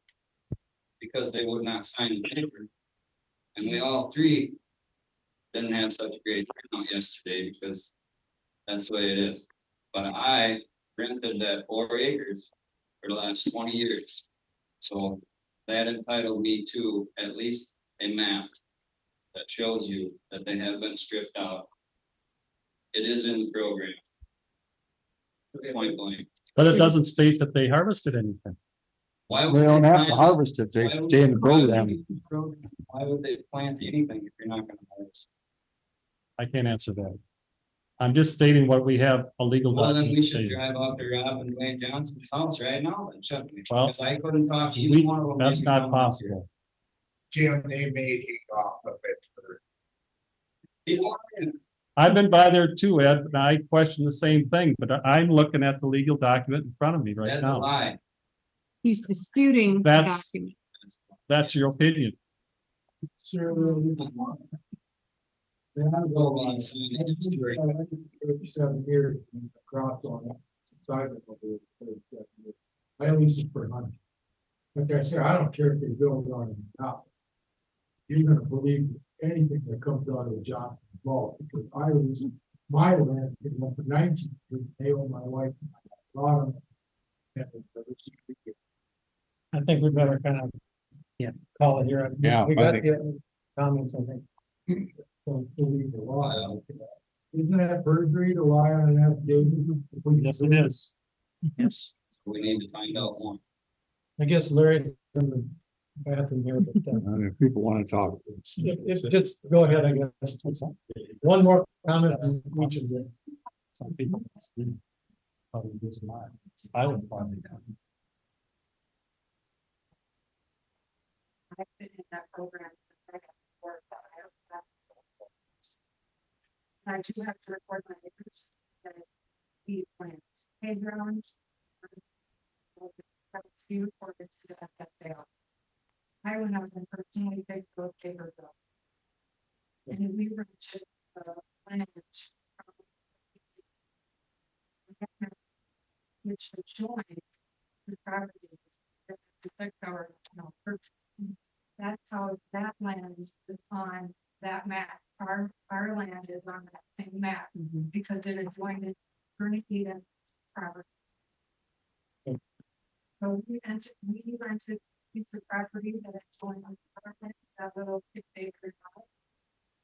[SPEAKER 6] Because they would not sign the paper. And we all three didn't have such a great turnout yesterday because that's the way it is. But I rented that 4 acres for the last 20 years. So that entitled me to at least a map that shows you that they have been stripped out. It is in the program. Point blank.
[SPEAKER 14] But it doesn't state that they harvested anything.
[SPEAKER 6] Why would
[SPEAKER 11] They don't have to
[SPEAKER 6] plant-
[SPEAKER 11] harvest it, they
[SPEAKER 6] why would-
[SPEAKER 11] stay in the
[SPEAKER 6] why would
[SPEAKER 11] program.
[SPEAKER 6] they- Why would they plant anything if you're not gonna harvest?
[SPEAKER 14] I can't answer that. I'm just stating what we have a legal
[SPEAKER 6] Well, then we
[SPEAKER 14] document
[SPEAKER 6] should
[SPEAKER 14] stating.
[SPEAKER 6] drive out to Rob and Dwayne Johnson's house right now, then shouldn't we?
[SPEAKER 14] Well,
[SPEAKER 6] Because I couldn't talk to
[SPEAKER 14] We,
[SPEAKER 6] either one of them.
[SPEAKER 14] that's
[SPEAKER 6] maybe
[SPEAKER 14] not
[SPEAKER 6] come
[SPEAKER 14] possible.
[SPEAKER 16] Jim, they made it off of it for.
[SPEAKER 6] He's lying.
[SPEAKER 14] I've been by there too, Ed, and I question the same thing, but I'm looking at the legal document in front of me right
[SPEAKER 6] That's a
[SPEAKER 14] now.
[SPEAKER 6] lie.
[SPEAKER 2] He's disputing the
[SPEAKER 14] That's-
[SPEAKER 2] document.
[SPEAKER 14] That's your opinion.
[SPEAKER 6] They have to go on sign the history.
[SPEAKER 8] 37 years cropped on that side of it. I lease it for money. Like I said, I don't care if they build on it or not. You're gonna believe anything that comes out of the job involved, because I was, my land, it went for 19, they own my wife, my daughter.
[SPEAKER 3] I think we better kind of.
[SPEAKER 1] Yeah.
[SPEAKER 3] Call it here.
[SPEAKER 11] Yeah,
[SPEAKER 3] We
[SPEAKER 11] I
[SPEAKER 3] got
[SPEAKER 11] think-
[SPEAKER 3] the comments, I think. Don't believe the law. Isn't that perjury to lie on an affidavit?
[SPEAKER 14] Yes, it is. Yes.
[SPEAKER 6] We need to find out more.
[SPEAKER 3] I guess Larry's in the bathroom here, but
[SPEAKER 11] If people want to talk.
[SPEAKER 3] just go ahead, I guess. One more comment on each of you.
[SPEAKER 14] Some people. Probably doesn't mind. I would probably.
[SPEAKER 2] I've been in that program. I do have to record my acres that we plant playground. Few for this to the FFA. I went out and personally picked those papers up. And we were to land. Which should join the property. That affects our, purchase. That's how that land is on that map. Our land is on that same map because it is joined Bernadette property. So we rented a piece of property that is joined on the property, that little 6 acre house.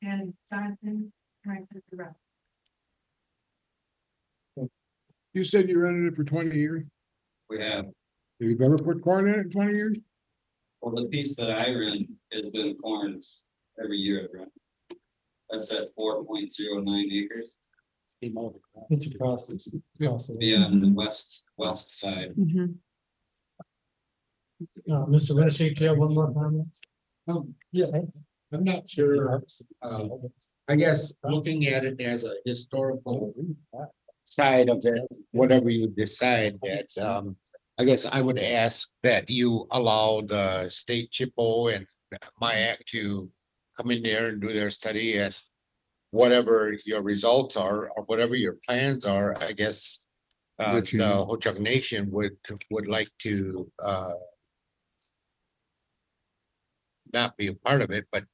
[SPEAKER 2] And Johnson rented the rest.
[SPEAKER 8] You said you rented it for 20 years.
[SPEAKER 6] We have,
[SPEAKER 8] Have you ever put corn in it in 20 years?
[SPEAKER 6] well, the piece that I rent has been corns every year I've run. That's at 4.09 acres.
[SPEAKER 3] It's across this.
[SPEAKER 6] Be on the west side.
[SPEAKER 3] Mr. Leslie, you have one more comment?
[SPEAKER 16] Yes, I'm not sure. I guess looking at it as a historical side of it, whatever you decide that, I guess I would ask that you allow the state CHIPO and MIAC to come in there and do their study as whatever your results are, or whatever your plans are, I guess. The Ho-Chunk Nation would like to, not be a part of it, but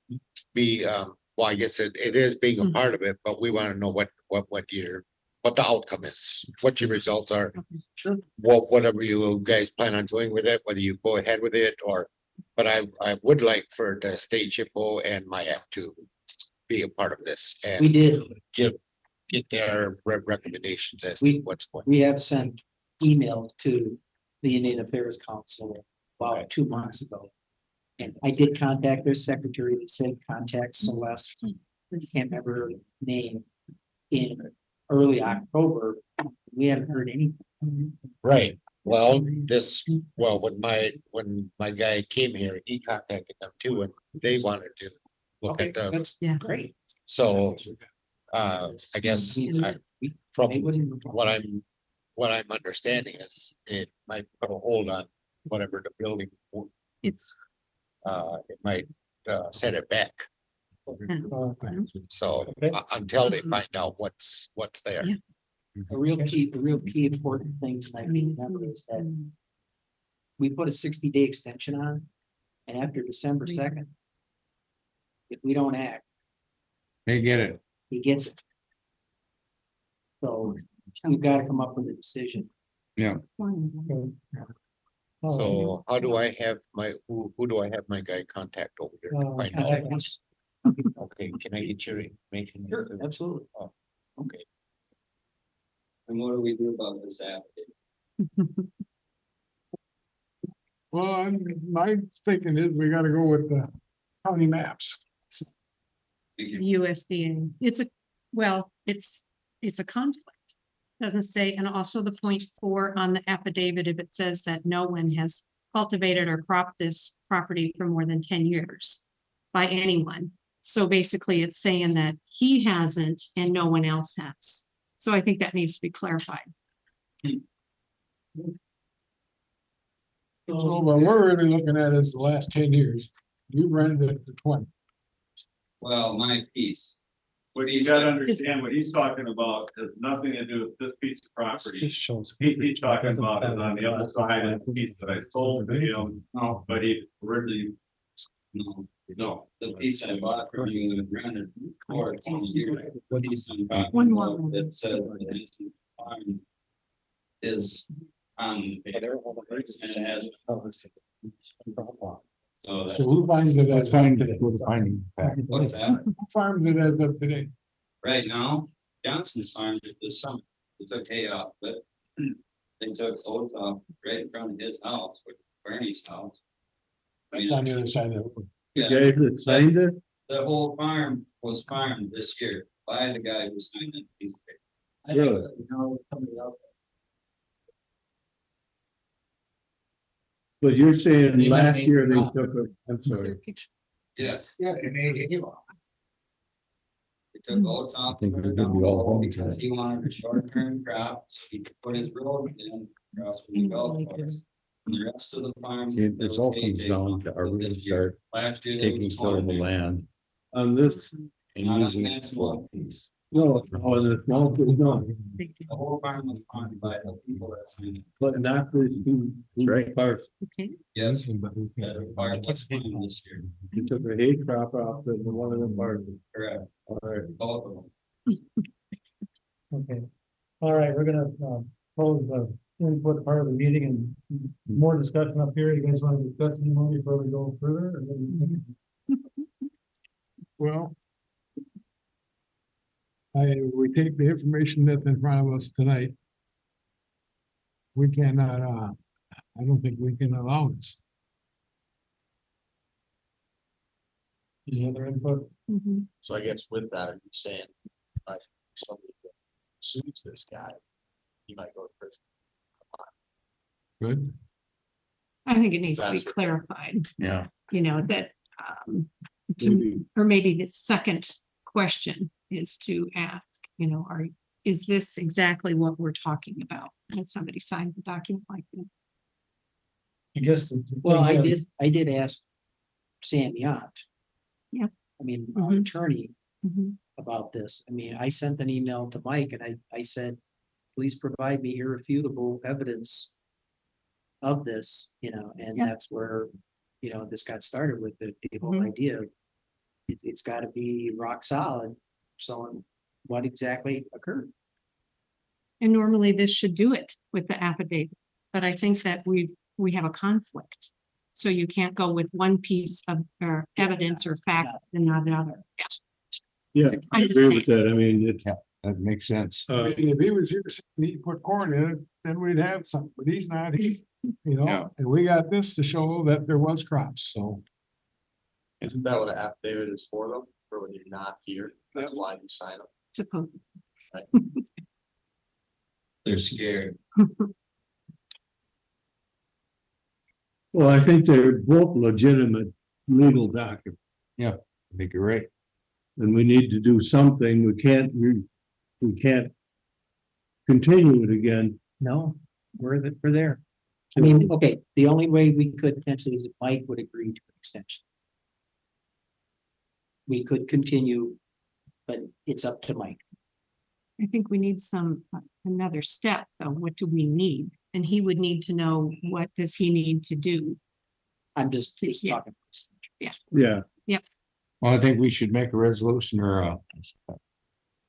[SPEAKER 16] be, well, I guess it is being a part of it, but we want to know what the outcome is, what your results are.
[SPEAKER 2] Sure.
[SPEAKER 16] Whatever you guys plan on doing with it, whether you go ahead with it or, but I would like for the state CHIPO and MIAC to be a part of this and
[SPEAKER 1] We did,
[SPEAKER 16] get their recommendations as to what's going.
[SPEAKER 1] we have sent emails to the Indian Affairs Council about 2 months ago. And I did contact their secretary, that said contact Celeste, I can't remember her name, in early October. We haven't heard anything.
[SPEAKER 16] Right, well, when my guy came here, he contacted them too, and they wanted to look
[SPEAKER 1] Okay,
[SPEAKER 16] at the,
[SPEAKER 1] that's great.
[SPEAKER 16] so. I guess from what I'm understanding is it might put a hold on whatever the building.
[SPEAKER 2] It's
[SPEAKER 16] It might set it back. So
[SPEAKER 3] Okay.
[SPEAKER 16] until they find out what's there.
[SPEAKER 2] Yeah.
[SPEAKER 1] A real key important thing tonight to remember is that we put a 60-day extension on, and after December 2nd, if we don't act,
[SPEAKER 11] They get it.
[SPEAKER 1] he gets it. So we've got to come up with a decision.
[SPEAKER 11] Yeah.
[SPEAKER 16] So how do I have who do I have my guy contact over there? to find out
[SPEAKER 1] contact
[SPEAKER 16] what's- Okay, can I get your information?
[SPEAKER 1] Sure, absolutely.
[SPEAKER 16] Okay.
[SPEAKER 6] And what do we do about this affidavit?
[SPEAKER 8] Well, my thinking is we gotta go with the county maps.
[SPEAKER 2] USDA, it's a conflict. Doesn't say, and also the point 4 on the affidavit, if it says that no one has cultivated or cropped this property for more than 10 years by anyone. So basically it's saying that he hasn't and no one else has. So I think that needs to be clarified.
[SPEAKER 8] So what we're really looking at is the last 10 years. You rented it for 20.
[SPEAKER 6] Well, my piece.
[SPEAKER 4] What you gotta understand, what he's talking about has nothing to do with this piece of property.
[SPEAKER 3] Just shows.
[SPEAKER 4] He's talking about is on the other side of the piece that I sold to him, but he originally.
[SPEAKER 6] No, the piece I bought from you and rented for 20 years. What he's talking about.
[SPEAKER 2] One more.
[SPEAKER 6] That says that it's farm is and it has. So that,
[SPEAKER 8] So who finds it as
[SPEAKER 11] Find
[SPEAKER 8] today?
[SPEAKER 11] with the finding fact.
[SPEAKER 6] what's that?
[SPEAKER 8] Who farms it as of today?
[SPEAKER 6] Right now, Johnson's farmed it this summer. They took hay off, but they took oats off right in front of his house, which is Bernie's house.
[SPEAKER 8] That's on the other side of the road.
[SPEAKER 17] The
[SPEAKER 6] Yeah,
[SPEAKER 17] guy that signed it,
[SPEAKER 6] the whole farm was farmed this year by the guy who signed it.
[SPEAKER 17] Really? but you're saying last year they took it, I'm sorry.
[SPEAKER 6] Yes,
[SPEAKER 16] Yeah, it made it.
[SPEAKER 6] they took oats off.
[SPEAKER 11] think
[SPEAKER 6] put
[SPEAKER 11] we
[SPEAKER 6] it
[SPEAKER 11] could
[SPEAKER 6] down
[SPEAKER 11] be all
[SPEAKER 6] below
[SPEAKER 11] home
[SPEAKER 6] because he wanted a short-term crop, so he could put his road in across from the golf course. And the rest of the farm.
[SPEAKER 11] See, this all comes down to are we gonna start
[SPEAKER 6] Last year. there
[SPEAKER 11] taking
[SPEAKER 6] was
[SPEAKER 11] care of the
[SPEAKER 6] 20.
[SPEAKER 11] land
[SPEAKER 17] On this,
[SPEAKER 11] and
[SPEAKER 6] Not on
[SPEAKER 11] using
[SPEAKER 6] that
[SPEAKER 11] it
[SPEAKER 6] small
[SPEAKER 11] for.
[SPEAKER 6] piece.
[SPEAKER 17] no, on the small, no,
[SPEAKER 6] The whole farm was farmed by the people that signed it.
[SPEAKER 17] but not the two
[SPEAKER 11] Right.
[SPEAKER 17] parts.
[SPEAKER 2] Okay.
[SPEAKER 6] Yes. The farm was farmed this year,
[SPEAKER 17] You took a hay crop off the one of them parts.
[SPEAKER 6] correct,
[SPEAKER 17] All right.
[SPEAKER 6] both of them.
[SPEAKER 3] Okay. All right, we're gonna close the input part of the meeting and more discussion up here. You guys want to discuss any more before we go further? Or
[SPEAKER 8] Well. We take the information that's in front of us tonight. We cannot, I don't think we can allow this.
[SPEAKER 3] Any other input?
[SPEAKER 2] Mhm.
[SPEAKER 16] So I guess with that, I'm saying, like, somebody that sues this guy, he might go to prison.
[SPEAKER 8] Good.
[SPEAKER 2] I think it needs to be
[SPEAKER 16] That's-
[SPEAKER 2] clarified,
[SPEAKER 11] Yeah.
[SPEAKER 2] that, or maybe the second question is to ask, is this exactly what we're talking about? And somebody signs a document like this.
[SPEAKER 3] I guess.
[SPEAKER 1] Well, I did ask Sam Yant.
[SPEAKER 2] Yeah.
[SPEAKER 1] I mean, our
[SPEAKER 2] Mhm.
[SPEAKER 1] attorney
[SPEAKER 2] Mhm.
[SPEAKER 1] about this. I mean, I sent an email to Mike and I said, please provide me irrefutable evidence of this, and
[SPEAKER 2] Yeah.
[SPEAKER 1] that's where, this got started with the whole
[SPEAKER 2] Mhm.
[SPEAKER 1] idea. It's gotta be rock solid, so what exactly occurred.
[SPEAKER 2] And normally this should do it with the affidavit, but I think that we have a conflict. So you can't go with one piece of evidence or fact and not another.
[SPEAKER 17] Yeah, I
[SPEAKER 2] I'm just
[SPEAKER 17] agree with that. I mean,
[SPEAKER 11] That makes sense.
[SPEAKER 8] If he was here, he'd put corn in it, then we'd have something, but he's not here,
[SPEAKER 11] Yeah.
[SPEAKER 8] and we got this to show that there was crops, so.
[SPEAKER 13] Isn't that what an affidavit is for them, for when you're not here? That's why you sign them.
[SPEAKER 2] Supposedly.
[SPEAKER 6] They're scared.
[SPEAKER 17] well, I think they're both legitimate legal documents.
[SPEAKER 11] I think you're right.
[SPEAKER 17] And we need to do something. We can't continue it again.
[SPEAKER 1] No, we're there. I mean, okay, the only way we could potentially is if Mike would agree to an extension. we could continue, but it's up to Mike.
[SPEAKER 2] I think we need another step, though. What do we need? And he would need to know, what does he need to do?
[SPEAKER 1] I'm just
[SPEAKER 2] Yeah.
[SPEAKER 1] talking.
[SPEAKER 17] Yeah,
[SPEAKER 11] Well, I think we should make a resolution or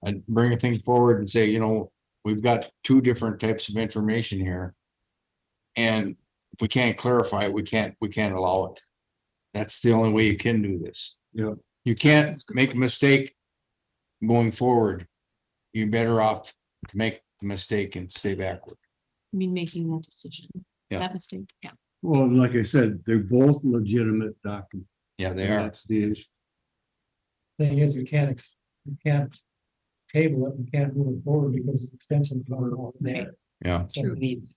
[SPEAKER 11] and bring a thing forward and say, you know, we've got two different types of information here. And if we can't clarify it, we can't allow it. That's the only way you can do this.
[SPEAKER 17] Yeah.
[SPEAKER 11] You can't make a mistake going forward. You're better off to make the mistake and stay backward.
[SPEAKER 2] I mean, making that decision,
[SPEAKER 11] Yeah.
[SPEAKER 2] that mistake, yeah.
[SPEAKER 17] well, like I said, they're both legitimate documents.
[SPEAKER 11] Yeah, they are.
[SPEAKER 17] That's the issue.
[SPEAKER 3] Thing is, we can't table it, we can't move it forward because extensions are there.
[SPEAKER 11] Yeah.
[SPEAKER 3] So
[SPEAKER 1] I mean,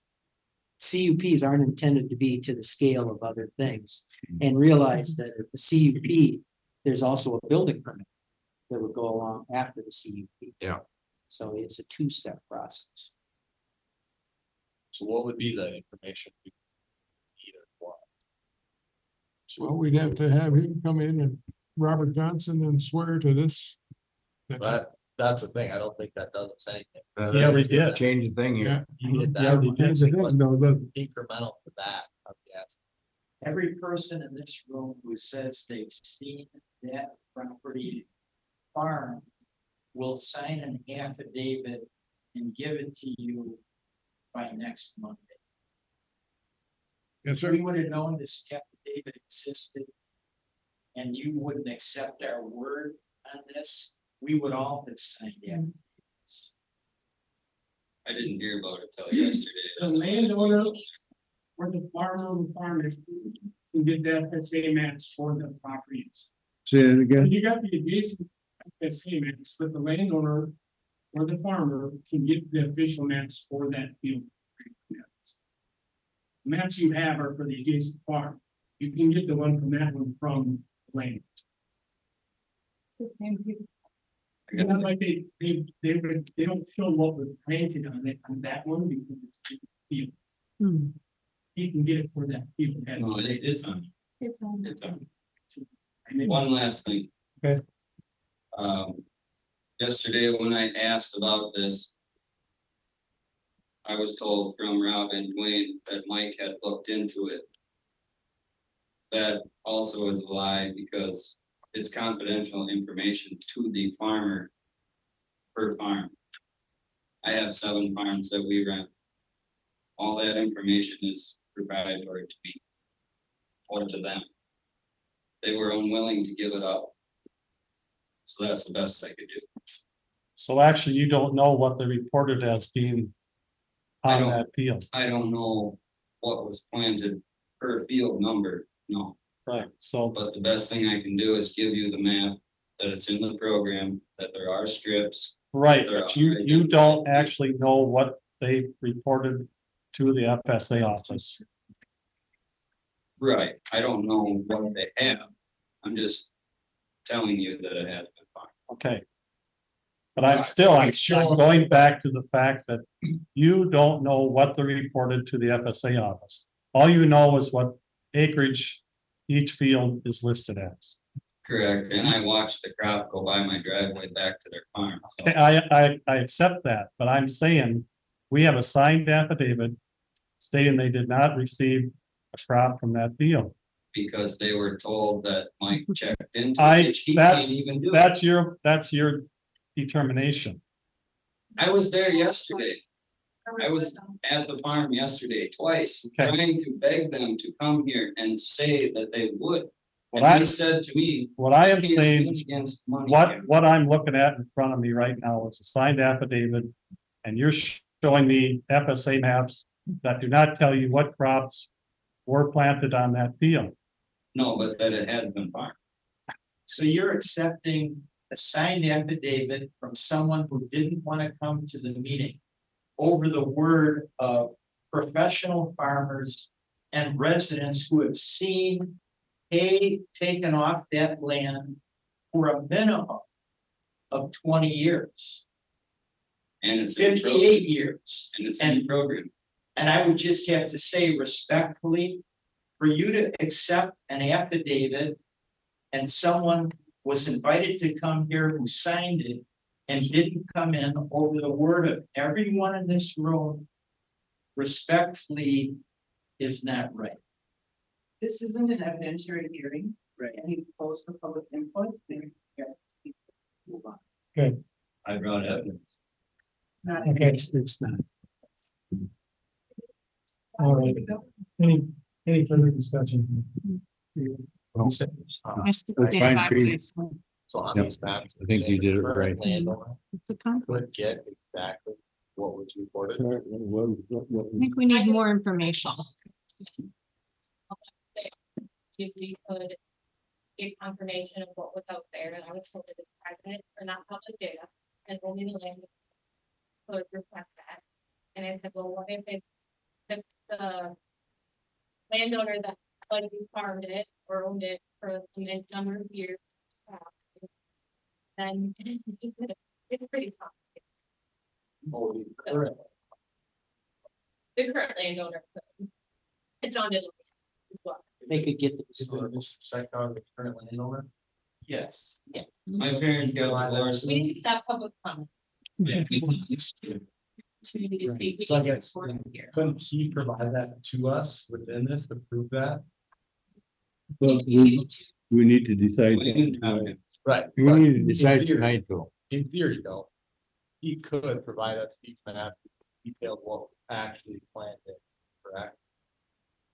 [SPEAKER 1] CUPs aren't intended to be to the scale of other things. And realize that at the CUP, there's also a building permit that would go along after the CUP.
[SPEAKER 11] Yeah.
[SPEAKER 1] So it's a two-step process.
[SPEAKER 13] So what would be the information?
[SPEAKER 8] Well, we'd have to have him come in and Robert Johnson and swear to this.
[SPEAKER 13] But that's the thing, I don't think that does us anything.
[SPEAKER 3] Yeah, we did.
[SPEAKER 11] Change the thing here.
[SPEAKER 13] You did that.
[SPEAKER 8] Yeah, because of him, no, the,
[SPEAKER 13] Incremental to that, yes.
[SPEAKER 10] Every person in this room who says they've seen that property farm will sign an affidavit and give it to you by next Monday.
[SPEAKER 8] yes,
[SPEAKER 10] If
[SPEAKER 8] sir.
[SPEAKER 10] we would have known this affidavit existed and you wouldn't accept our word on this, we would all have signed it.
[SPEAKER 6] I didn't hear about it till yesterday.
[SPEAKER 15] The landowner or the farmer or the farmer can get that FSA maps for the properties.
[SPEAKER 17] Say it again.
[SPEAKER 15] You got the adjacent FSA maps, but the landowner or the farmer can get the official maps for that field. Maps you have are for the adjacent farm. You can get the one from that one from land. Not like they don't show what was planted on it, on that one, because it's the field.
[SPEAKER 2] Hmm.
[SPEAKER 15] You can get it for that field.
[SPEAKER 6] No, it's on.
[SPEAKER 2] It's on.
[SPEAKER 6] It's on.
[SPEAKER 15] And then-
[SPEAKER 6] One last thing.
[SPEAKER 3] Okay.
[SPEAKER 6] Yesterday when I asked about this, I was told from Rob and Dwayne that Mike had looked into it. That also is a lie because it's confidential information to the farmer per farm. I have 7 farms that we rent. All that information is proprietary to me or to them. They were unwilling to give it up. So that's the best I could do.
[SPEAKER 14] So actually, you don't know what they reported as being
[SPEAKER 6] I
[SPEAKER 14] on
[SPEAKER 6] don't.
[SPEAKER 14] that field.
[SPEAKER 6] I don't know what was planted per field number, no.
[SPEAKER 14] Right, so,
[SPEAKER 6] But the best thing I can do is give you the map, that it's in the program, that there are strips.
[SPEAKER 14] right,
[SPEAKER 6] They're
[SPEAKER 14] but you don't actually know what they reported to the FSA office.
[SPEAKER 6] Right, I don't know what they have. I'm just telling you that it has been farmed.
[SPEAKER 14] Okay. But I'm going back to the fact that you don't know what they reported to the FSA office. All you know is what acreage each field is listed as.
[SPEAKER 6] Correct, and I watched the crop go by my driveway back to their farm. So
[SPEAKER 14] I accept that, but I'm saying we have a signed affidavit stating they did not receive a crop from that field.
[SPEAKER 6] because they were told that Mike checked into it, which he can't even do.
[SPEAKER 14] That's your determination.
[SPEAKER 6] I was there yesterday. I was at the farm yesterday twice,
[SPEAKER 14] Okay.
[SPEAKER 6] trying to beg them to come here and say that they would.
[SPEAKER 14] What
[SPEAKER 6] And
[SPEAKER 14] I,
[SPEAKER 6] they said to me.
[SPEAKER 14] what I am
[SPEAKER 6] "Can't
[SPEAKER 14] saying,
[SPEAKER 6] win against money here."
[SPEAKER 14] what I'm looking at in front of me right now is a signed affidavit. And you're showing me FSA maps that do not tell you what crops were planted on that field.
[SPEAKER 6] No, but that it has been farmed.
[SPEAKER 10] So you're accepting a signed affidavit from someone who didn't want to come to the meeting over the word of professional farmers and residents who have seen hay taken off that land for a minimum of 20 years,
[SPEAKER 6] And it's. in
[SPEAKER 10] 58 years.
[SPEAKER 6] And it's in the program.
[SPEAKER 10] And I would just have to say respectfully, for you to accept an affidavit and someone was invited to come here, who signed it, and didn't come in over the word of everyone in this room, respectfully, is not right.
[SPEAKER 18] This isn't an evidentiary hearing. Right. And you propose for public input. Then you guys speak. Move on.
[SPEAKER 6] I brought evidence.
[SPEAKER 18] Not
[SPEAKER 3] Okay.
[SPEAKER 1] It's not.
[SPEAKER 3] All right. Any further discussion?
[SPEAKER 2] I still
[SPEAKER 11] That's
[SPEAKER 2] get
[SPEAKER 11] fine,
[SPEAKER 2] back
[SPEAKER 11] Pete.
[SPEAKER 2] to you, so
[SPEAKER 13] So on
[SPEAKER 11] Yep.
[SPEAKER 13] these maps.
[SPEAKER 11] I think you did it right.
[SPEAKER 13] Landowner
[SPEAKER 2] it's a conflict.
[SPEAKER 13] could get exactly what was reported.
[SPEAKER 2] I think we need more information.
[SPEAKER 19] If we could get confirmation of what was out there, and I was told it is private or not public data, and only the land could request that. And I said, well, what if it's the landowner that like you farmed it or owned it for a immense number of years? Then it's pretty complicated. The current landowner could. It's on it.
[SPEAKER 10] They could get the.
[SPEAKER 13] Second on the current landowner.
[SPEAKER 10] Yes.
[SPEAKER 19] Yes.
[SPEAKER 6] My parents got divorced.
[SPEAKER 19] We need that public comment.
[SPEAKER 6] Yeah, we can.
[SPEAKER 19] Opportunity to see.
[SPEAKER 13] So I guess, couldn't he provide that to us within this to prove that?
[SPEAKER 17] But we need to decide.
[SPEAKER 13] Right.
[SPEAKER 11] We
[SPEAKER 13] but
[SPEAKER 11] need to
[SPEAKER 13] in
[SPEAKER 11] decide
[SPEAKER 13] theory-
[SPEAKER 11] tonight though.
[SPEAKER 13] In theory, though, he could provide us easement after detailed what was actually planted, correct?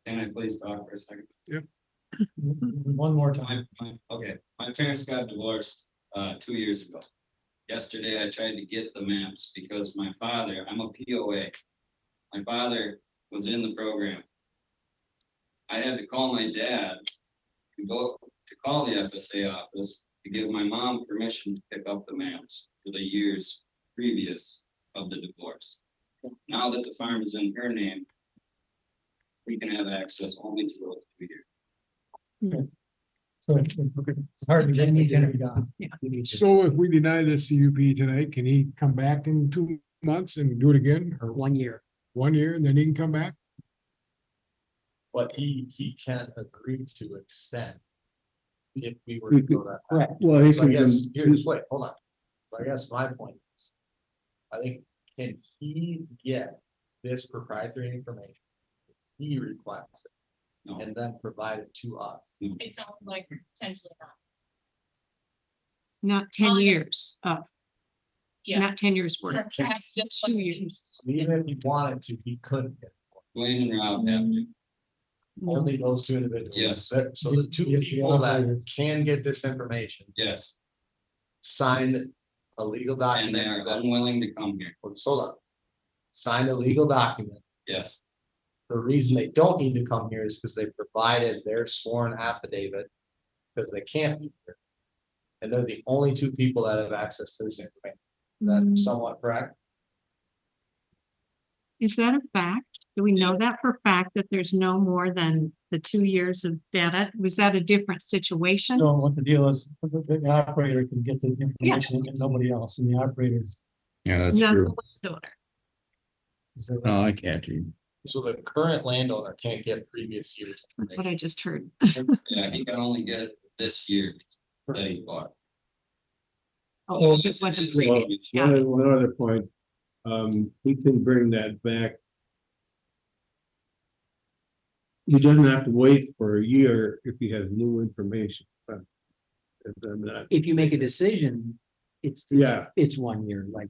[SPEAKER 6] Can I please talk for a second?
[SPEAKER 3] One more time.
[SPEAKER 6] Okay, my parents got divorced 2 years ago. Yesterday, I tried to get the maps because my father, I'm a POA. My father was in the program. I had to call my dad to go to call the FSA office to give my mom permission to pick up the maps for the years previous of the divorce. Now that the farm is in her name, we can have access only to those 2 years.
[SPEAKER 3] So it's hard to get anything done.
[SPEAKER 8] So if we deny the CUP tonight, can he come back in 2 months and do it again, or
[SPEAKER 1] 1 year.
[SPEAKER 8] 1 year, and then he can come back?
[SPEAKER 13] But he can agree to extend. If we were to go that. path.
[SPEAKER 1] Correct.
[SPEAKER 17] Well, he
[SPEAKER 13] So I
[SPEAKER 17] can.
[SPEAKER 13] guess, here, just wait, hold on. So I guess my point is, I think, can he get this proprietary information? He requests it.
[SPEAKER 6] No.
[SPEAKER 13] And then provide it to us.
[SPEAKER 19] It sounds like potentially not.
[SPEAKER 2] Not 10 years of,
[SPEAKER 19] Yeah.
[SPEAKER 2] not 10 years worth,
[SPEAKER 19] Perhaps just
[SPEAKER 2] 2
[SPEAKER 19] like-
[SPEAKER 2] years.
[SPEAKER 13] Even if he wanted to, he couldn't get
[SPEAKER 6] Wayne and Rob have to.
[SPEAKER 13] only those two individuals.
[SPEAKER 6] Yes.
[SPEAKER 13] So the two
[SPEAKER 3] Yes, the
[SPEAKER 13] people that
[SPEAKER 3] operators.
[SPEAKER 13] can get this information,
[SPEAKER 6] Yes,
[SPEAKER 13] sign a legal
[SPEAKER 6] and they
[SPEAKER 13] document.
[SPEAKER 6] are unwilling to come here.
[SPEAKER 13] Hold on. Sign a legal document.
[SPEAKER 6] Yes,
[SPEAKER 13] The reason they don't need to come here is because they provided their sworn affidavit. Because they can't be here. And they're the only two people that have access to this information. Is that somewhat correct?
[SPEAKER 2] Is that a fact? Do we know that for a fact that there's no more than the 2 years of data? Was that a different situation?
[SPEAKER 3] So what the deal is, the operator can get the information and nobody else, and the operators.
[SPEAKER 11] Yeah, that's
[SPEAKER 2] Not the
[SPEAKER 11] true.
[SPEAKER 2] landowner.
[SPEAKER 3] Is that right?
[SPEAKER 11] No, I can't.
[SPEAKER 13] So the current landowner can't get previous years.
[SPEAKER 2] That's what
[SPEAKER 13] information.
[SPEAKER 2] I just heard.
[SPEAKER 6] yeah, he can only get it this year that he bought.
[SPEAKER 2] Oh, it wasn't
[SPEAKER 17] Well,
[SPEAKER 2] previous. Got it.
[SPEAKER 17] one other point, he can bring that back. He doesn't have to wait for a year if he has new information. If I'm not,
[SPEAKER 1] If you make a decision, it's.
[SPEAKER 17] Yeah.
[SPEAKER 1] It's 1 year, like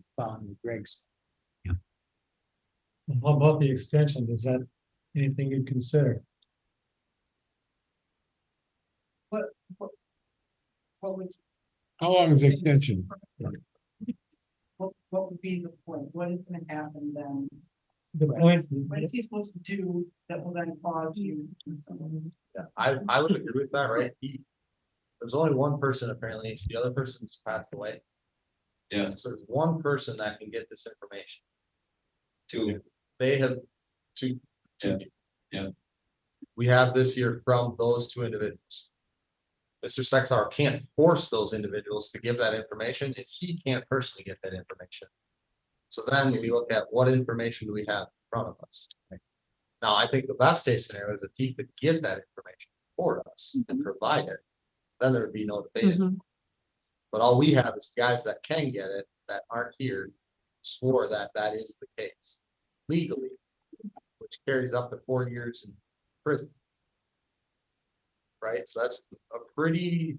[SPEAKER 1] Greg's.
[SPEAKER 3] How about the extension? Is that anything you consider?
[SPEAKER 18] What would,
[SPEAKER 8] How long is the extension?
[SPEAKER 18] what would be the point? What is gonna happen then?
[SPEAKER 3] The point,
[SPEAKER 18] What is he supposed to do that will then cause you?
[SPEAKER 13] Yeah, I would agree with that, right? There's only one person apparently, the other person's passed away.
[SPEAKER 6] Yes,
[SPEAKER 13] So there's one person that can get this information.
[SPEAKER 6] two,
[SPEAKER 13] They have two.
[SPEAKER 6] Yeah, yeah.
[SPEAKER 13] We have this here from those two individuals. Mr. Sexar can't force those individuals to give that information, and he can't personally get that information. So then we look at what information do we have in front of us? Now, I think the best case scenario is if he could get that information for us and provide it, then there would be no debate.
[SPEAKER 2] Mhm.
[SPEAKER 13] But all we have is guys that can get it, that aren't here, swore that that is the case legally, which carries up to 4 years in prison. Right, so that's a pretty.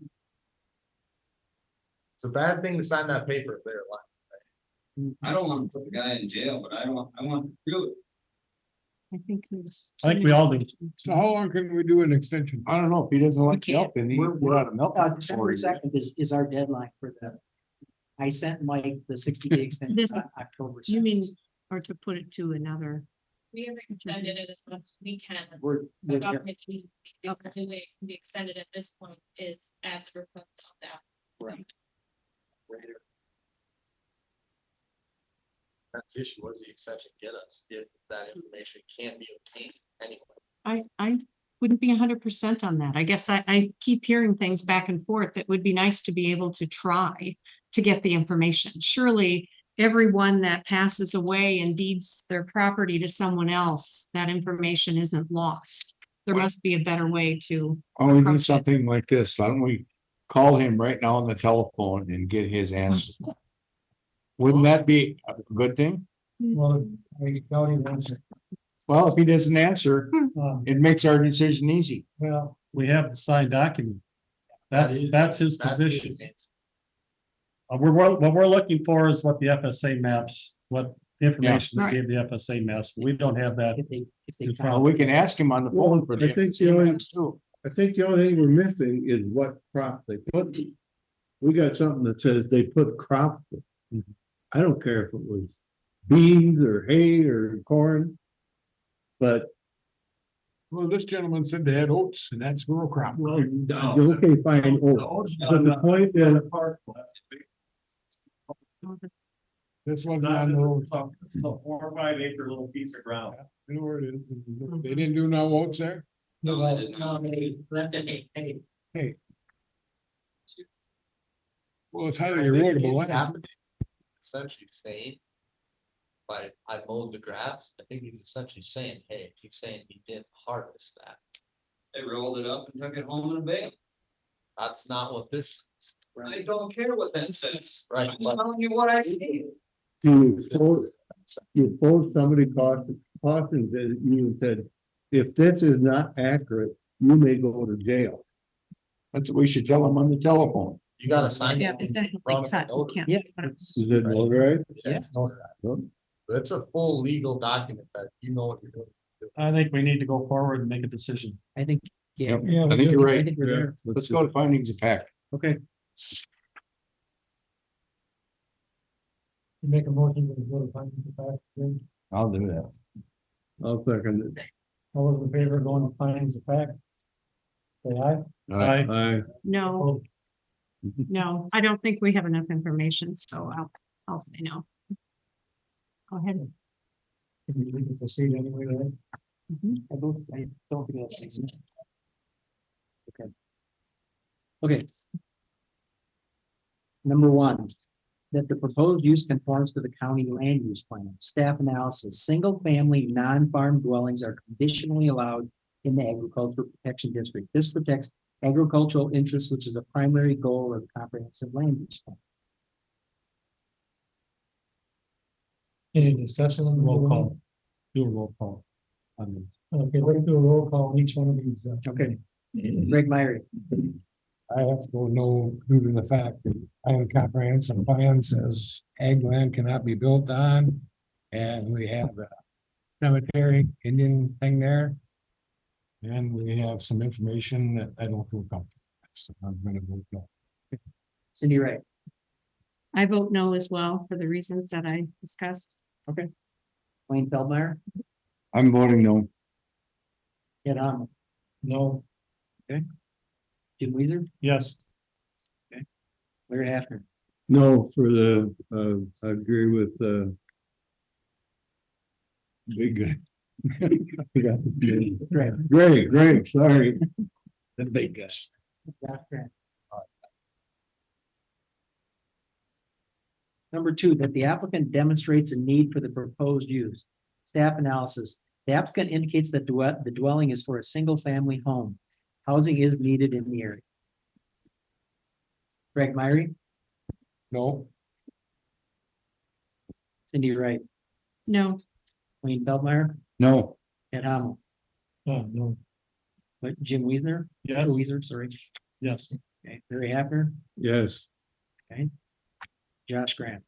[SPEAKER 13] It's a bad thing to sign that paper if they're lying.
[SPEAKER 6] I don't want to put the guy in jail, but I want to do it.
[SPEAKER 2] I think there's.
[SPEAKER 14] I think we all do.
[SPEAKER 8] So how long can we do an extension?
[SPEAKER 11] I don't know, if he doesn't
[SPEAKER 1] We
[SPEAKER 11] like
[SPEAKER 1] can't.
[SPEAKER 11] milk, then he
[SPEAKER 1] We're-
[SPEAKER 11] get out of milk.
[SPEAKER 1] December 2nd is our deadline for the. I sent Mike the 60-day extension
[SPEAKER 2] This-
[SPEAKER 1] on October.
[SPEAKER 2] You mean,
[SPEAKER 1] 2nd.
[SPEAKER 2] or to put it to another,
[SPEAKER 19] We have extended it as much as we can.
[SPEAKER 1] We're,
[SPEAKER 19] The
[SPEAKER 1] we're,
[SPEAKER 19] government, the only way it can be extended at this point is at the request of that.
[SPEAKER 1] right.
[SPEAKER 13] That's the issue, what does the extension get us if that information can't be obtained anyway?
[SPEAKER 2] I wouldn't be 100% on that. I guess I keep hearing things back and forth. It would be nice to be able to try to get the information. Surely everyone that passes away and deeds their property to someone else, that information isn't lost. There must be a better way to.
[SPEAKER 11] Why don't we do
[SPEAKER 2] approach it.
[SPEAKER 11] something like this? Why don't we call him right now on the telephone and get his answer? Wouldn't that be a good thing?
[SPEAKER 3] Well, I doubt he answer.
[SPEAKER 11] Well, if he doesn't answer, it makes our decision easy.
[SPEAKER 3] Well,
[SPEAKER 14] We have the signed document. That's his position. What we're looking for is what the FSA maps, what information they
[SPEAKER 2] Right.
[SPEAKER 14] gave the FSA maps. We don't have that.
[SPEAKER 1] If they.
[SPEAKER 11] Well, we can ask him on the phone for
[SPEAKER 17] I think
[SPEAKER 11] the.
[SPEAKER 17] the only, I think the only thing we're missing is what crop they put. We got something that says they put crop. I don't care if it was beans or hay or corn. But,
[SPEAKER 8] well, this gentleman said they had oats and that's rural crop.
[SPEAKER 17] well, okay, fine, oh, but the point is,
[SPEAKER 8] This wasn't on the road.
[SPEAKER 13] It's a 4 or 5 acre little piece of ground.
[SPEAKER 8] You know where it is. They didn't do no oats there?
[SPEAKER 15] No, they left it, hey,
[SPEAKER 8] Well, it's highly erodible land.
[SPEAKER 13] Essentially saying. Like, I mowed the grass, I think he's essentially saying, hey, he's saying he didn't harvest that.
[SPEAKER 6] They rolled it up and took it home in a bale.
[SPEAKER 13] That's not what this is.
[SPEAKER 6] I don't care what that says.
[SPEAKER 13] Right,
[SPEAKER 6] I'm
[SPEAKER 13] but
[SPEAKER 6] telling you what I see.
[SPEAKER 17] you post somebody cautions that you said, if this is not accurate, you may go to jail.
[SPEAKER 11] That's what we should tell him on the telephone.
[SPEAKER 13] you gotta sign
[SPEAKER 2] Yeah,
[SPEAKER 13] it.
[SPEAKER 2] it's definitely cut. You can't.
[SPEAKER 1] Yeah.
[SPEAKER 17] Is it notarized?
[SPEAKER 13] Yes. It's a full legal document that you know what you're doing.
[SPEAKER 14] I think we need to go forward and make a decision.
[SPEAKER 1] I think, yeah.
[SPEAKER 11] Yep, I think you're
[SPEAKER 1] I
[SPEAKER 11] right.
[SPEAKER 1] think we're there.
[SPEAKER 11] Let's go to findings of fact.
[SPEAKER 1] Okay,
[SPEAKER 3] make a motion to go to findings of fact. Then
[SPEAKER 11] I'll do that.
[SPEAKER 17] I'll second it.
[SPEAKER 3] all those in favor of going to findings of fact? Say aye.
[SPEAKER 17] Aye.
[SPEAKER 2] No, no, I don't think we have enough information, so I'll say no. Go ahead.
[SPEAKER 3] We can proceed anyway, right?
[SPEAKER 1] I don't think that's. Okay. Okay. Number 1, that the proposed use conforms to the county land use plan. Staff analysis, single-family, non-farm dwellings are conditionally allowed in the agricultural protection district. This protects agricultural interests, which is a primary goal of the comprehensive land use plan.
[SPEAKER 3] Any discussion on the
[SPEAKER 14] Roll call. Do a roll call. on this.
[SPEAKER 3] Okay, let's do a roll call on each one of these.
[SPEAKER 1] Okay. Greg Myrie.
[SPEAKER 8] I have to go no due to the fact that Island Comprehensive Plan says ag land cannot be built on. And we have the cemetery Indian thing there. And we have some information that I don't feel comfortable with, so I'm gonna vote no.
[SPEAKER 1] Cindy Wright.
[SPEAKER 2] I vote no as well for the reasons that I discussed.
[SPEAKER 1] Okay. Wayne Feldmeyer.
[SPEAKER 11] I'm voting no.
[SPEAKER 1] Ed Hamel.
[SPEAKER 3] No.
[SPEAKER 1] Okay. Jim Weezer.
[SPEAKER 14] Yes.
[SPEAKER 1] Larry Haffner.
[SPEAKER 17] No, for the, I agree with, big guy. Greg, sorry.
[SPEAKER 8] The big guy.
[SPEAKER 1] Number 2, that the applicant demonstrates a need for the proposed use. Staff analysis, the applicant indicates that the dwelling is for a single-family home. Housing is needed in the area. Greg Myrie.
[SPEAKER 8] No,
[SPEAKER 1] Cindy Wright,
[SPEAKER 2] No,
[SPEAKER 1] Wayne Feldmeyer,
[SPEAKER 11] No,
[SPEAKER 1] Ed Hamel,
[SPEAKER 14] No,
[SPEAKER 1] but Jim Weezer, or
[SPEAKER 14] yes,
[SPEAKER 1] Weezer, sorry.
[SPEAKER 14] yes.
[SPEAKER 1] Okay, Larry Haffner,
[SPEAKER 17] Yes.
[SPEAKER 1] Josh Graham.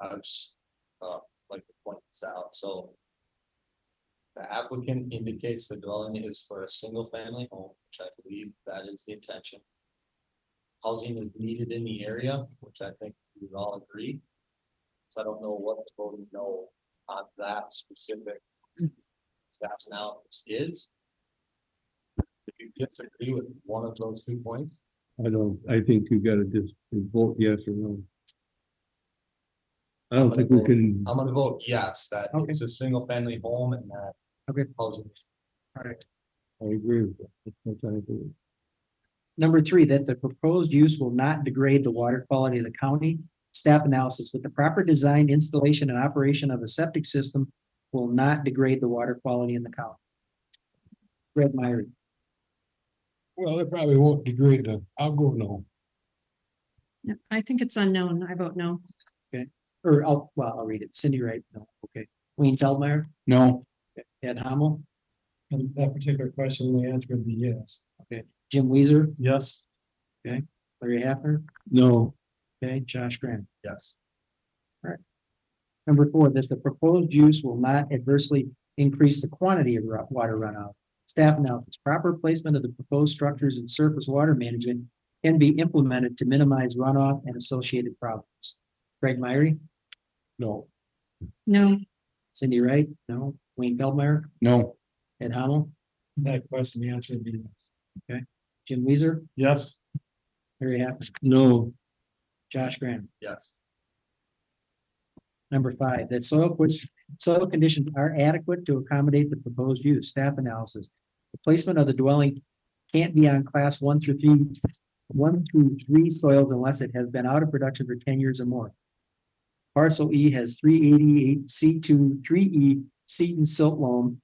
[SPEAKER 13] I would just, like to point this out, so. The applicant indicates the dwelling is for a single family home, which I believe that is the intention. Housing is needed in the area, which I think we would all agree. So I don't know what the voting no on that specific. Staff analysis is. If you disagree with one of those 2 points.
[SPEAKER 17] I think you gotta just vote yes or no. I don't think we can,
[SPEAKER 13] I'm gonna vote yes, that
[SPEAKER 1] Okay.
[SPEAKER 13] it's a single family home and that.
[SPEAKER 1] Okay.
[SPEAKER 13] Housing.
[SPEAKER 1] All right.
[SPEAKER 17] I agree with that. That's what I think.
[SPEAKER 1] Number 3, that the proposed use will not degrade the water quality of the county. Staff analysis, with the proper design, installation, and operation of a septic system will not degrade the water quality in the county. Greg Myrie,
[SPEAKER 8] well, it probably won't degrade I'll go no.
[SPEAKER 2] Yeah, I think it's unknown. I vote no.
[SPEAKER 1] or I'll read it. Cindy Wright, no, okay. Wayne Feldmeyer,
[SPEAKER 11] no,
[SPEAKER 1] Ed Hamel,
[SPEAKER 3] And that particular question, the answer would be yes.
[SPEAKER 1] Jim Weezer,
[SPEAKER 14] Yes,
[SPEAKER 1] Larry Haffner,
[SPEAKER 17] No,
[SPEAKER 1] okay, Josh Graham.
[SPEAKER 13] Yes.
[SPEAKER 1] Number 4, that the proposed use will not adversely increase the quantity of water runoff. Staff analysis, proper placement of the proposed structures and surface water management can be implemented to minimize runoff and associated problems. Greg Myrie,
[SPEAKER 8] No,
[SPEAKER 2] No,
[SPEAKER 1] Cindy Wright, no. Wayne Feldmeyer,
[SPEAKER 11] no,
[SPEAKER 1] Ed Hamel,
[SPEAKER 3] That question, the answer would be yes.
[SPEAKER 1] Jim Weezer,
[SPEAKER 14] yes,
[SPEAKER 1] Larry Haffner,
[SPEAKER 17] no,
[SPEAKER 1] Josh Graham.
[SPEAKER 13] Yes.
[SPEAKER 1] Number 5, that soil conditions are adequate to accommodate the proposed use. Staff analysis. The placement of the dwelling can't be on class 1 through 3 soils unless it has been out of production for 10 years or more. Parcel E has 388 C2 3E Seton silt loam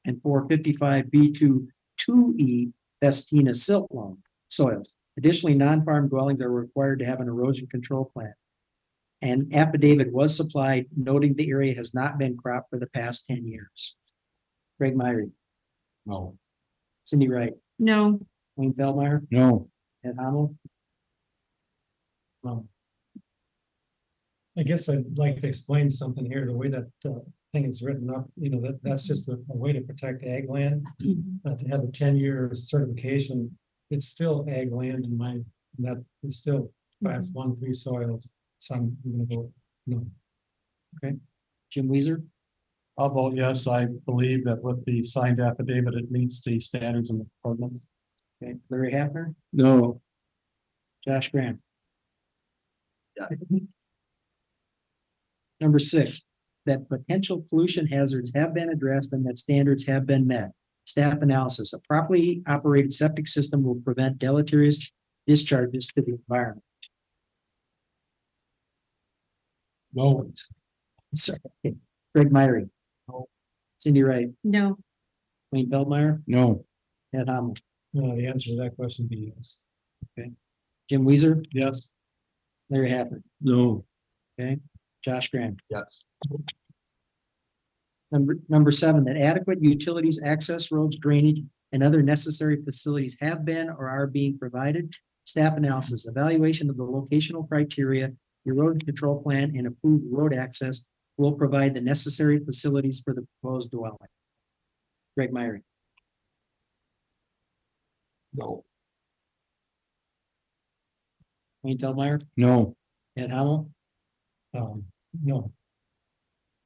[SPEAKER 1] and 455 B2 2E Festina silt loam soils. Additionally, non-farm dwellings are required to have an erosion control plan. An affidavit was supplied noting the area has not been cropped for the past 10 years. Greg Myrie,
[SPEAKER 8] no,
[SPEAKER 1] Cindy Wright,
[SPEAKER 2] no,
[SPEAKER 1] Wayne Feldmeyer,
[SPEAKER 11] no,
[SPEAKER 1] Ed Hamel,
[SPEAKER 3] I guess I'd like to explain something here, the way that thing is written up, that's just a way to protect ag land. To have a 10-year certification, it's still ag land in my, that is still class 1, 3 soils. So I'm gonna vote no.
[SPEAKER 1] Jim Weezer,
[SPEAKER 14] I'll vote yes. I believe that with the signed affidavit, it meets the standards and ordinance.
[SPEAKER 1] okay. Larry Haffner,
[SPEAKER 17] no,
[SPEAKER 1] Josh Graham.
[SPEAKER 13] Yeah.
[SPEAKER 1] Number 6, that potential pollution hazards have been addressed and that standards have been met. Staff analysis, a properly operated septic system will prevent deleterious discharges to the environment.
[SPEAKER 8] no,
[SPEAKER 1] Sorry. Greg Myrie. Cindy Wright,
[SPEAKER 2] no,
[SPEAKER 1] Wayne Feldmeyer,
[SPEAKER 11] no,
[SPEAKER 1] Ed Hamel,
[SPEAKER 3] No, the answer to that question would be yes.
[SPEAKER 1] Jim Weezer,
[SPEAKER 14] Yes,
[SPEAKER 1] Larry Haffner,
[SPEAKER 17] no,
[SPEAKER 1] Josh Graham.
[SPEAKER 13] Yes.
[SPEAKER 1] Number 7, that adequate utilities, access roads, drainage, and other necessary facilities have been or are being provided. Staff analysis, evaluation of the locational criteria, erosion control plan, and approved road access will provide the necessary facilities for the proposed dwelling. Greg Myrie,
[SPEAKER 8] no,
[SPEAKER 1] Wayne Feldmeyer,
[SPEAKER 11] no,
[SPEAKER 1] Ed Hamel,
[SPEAKER 3] No,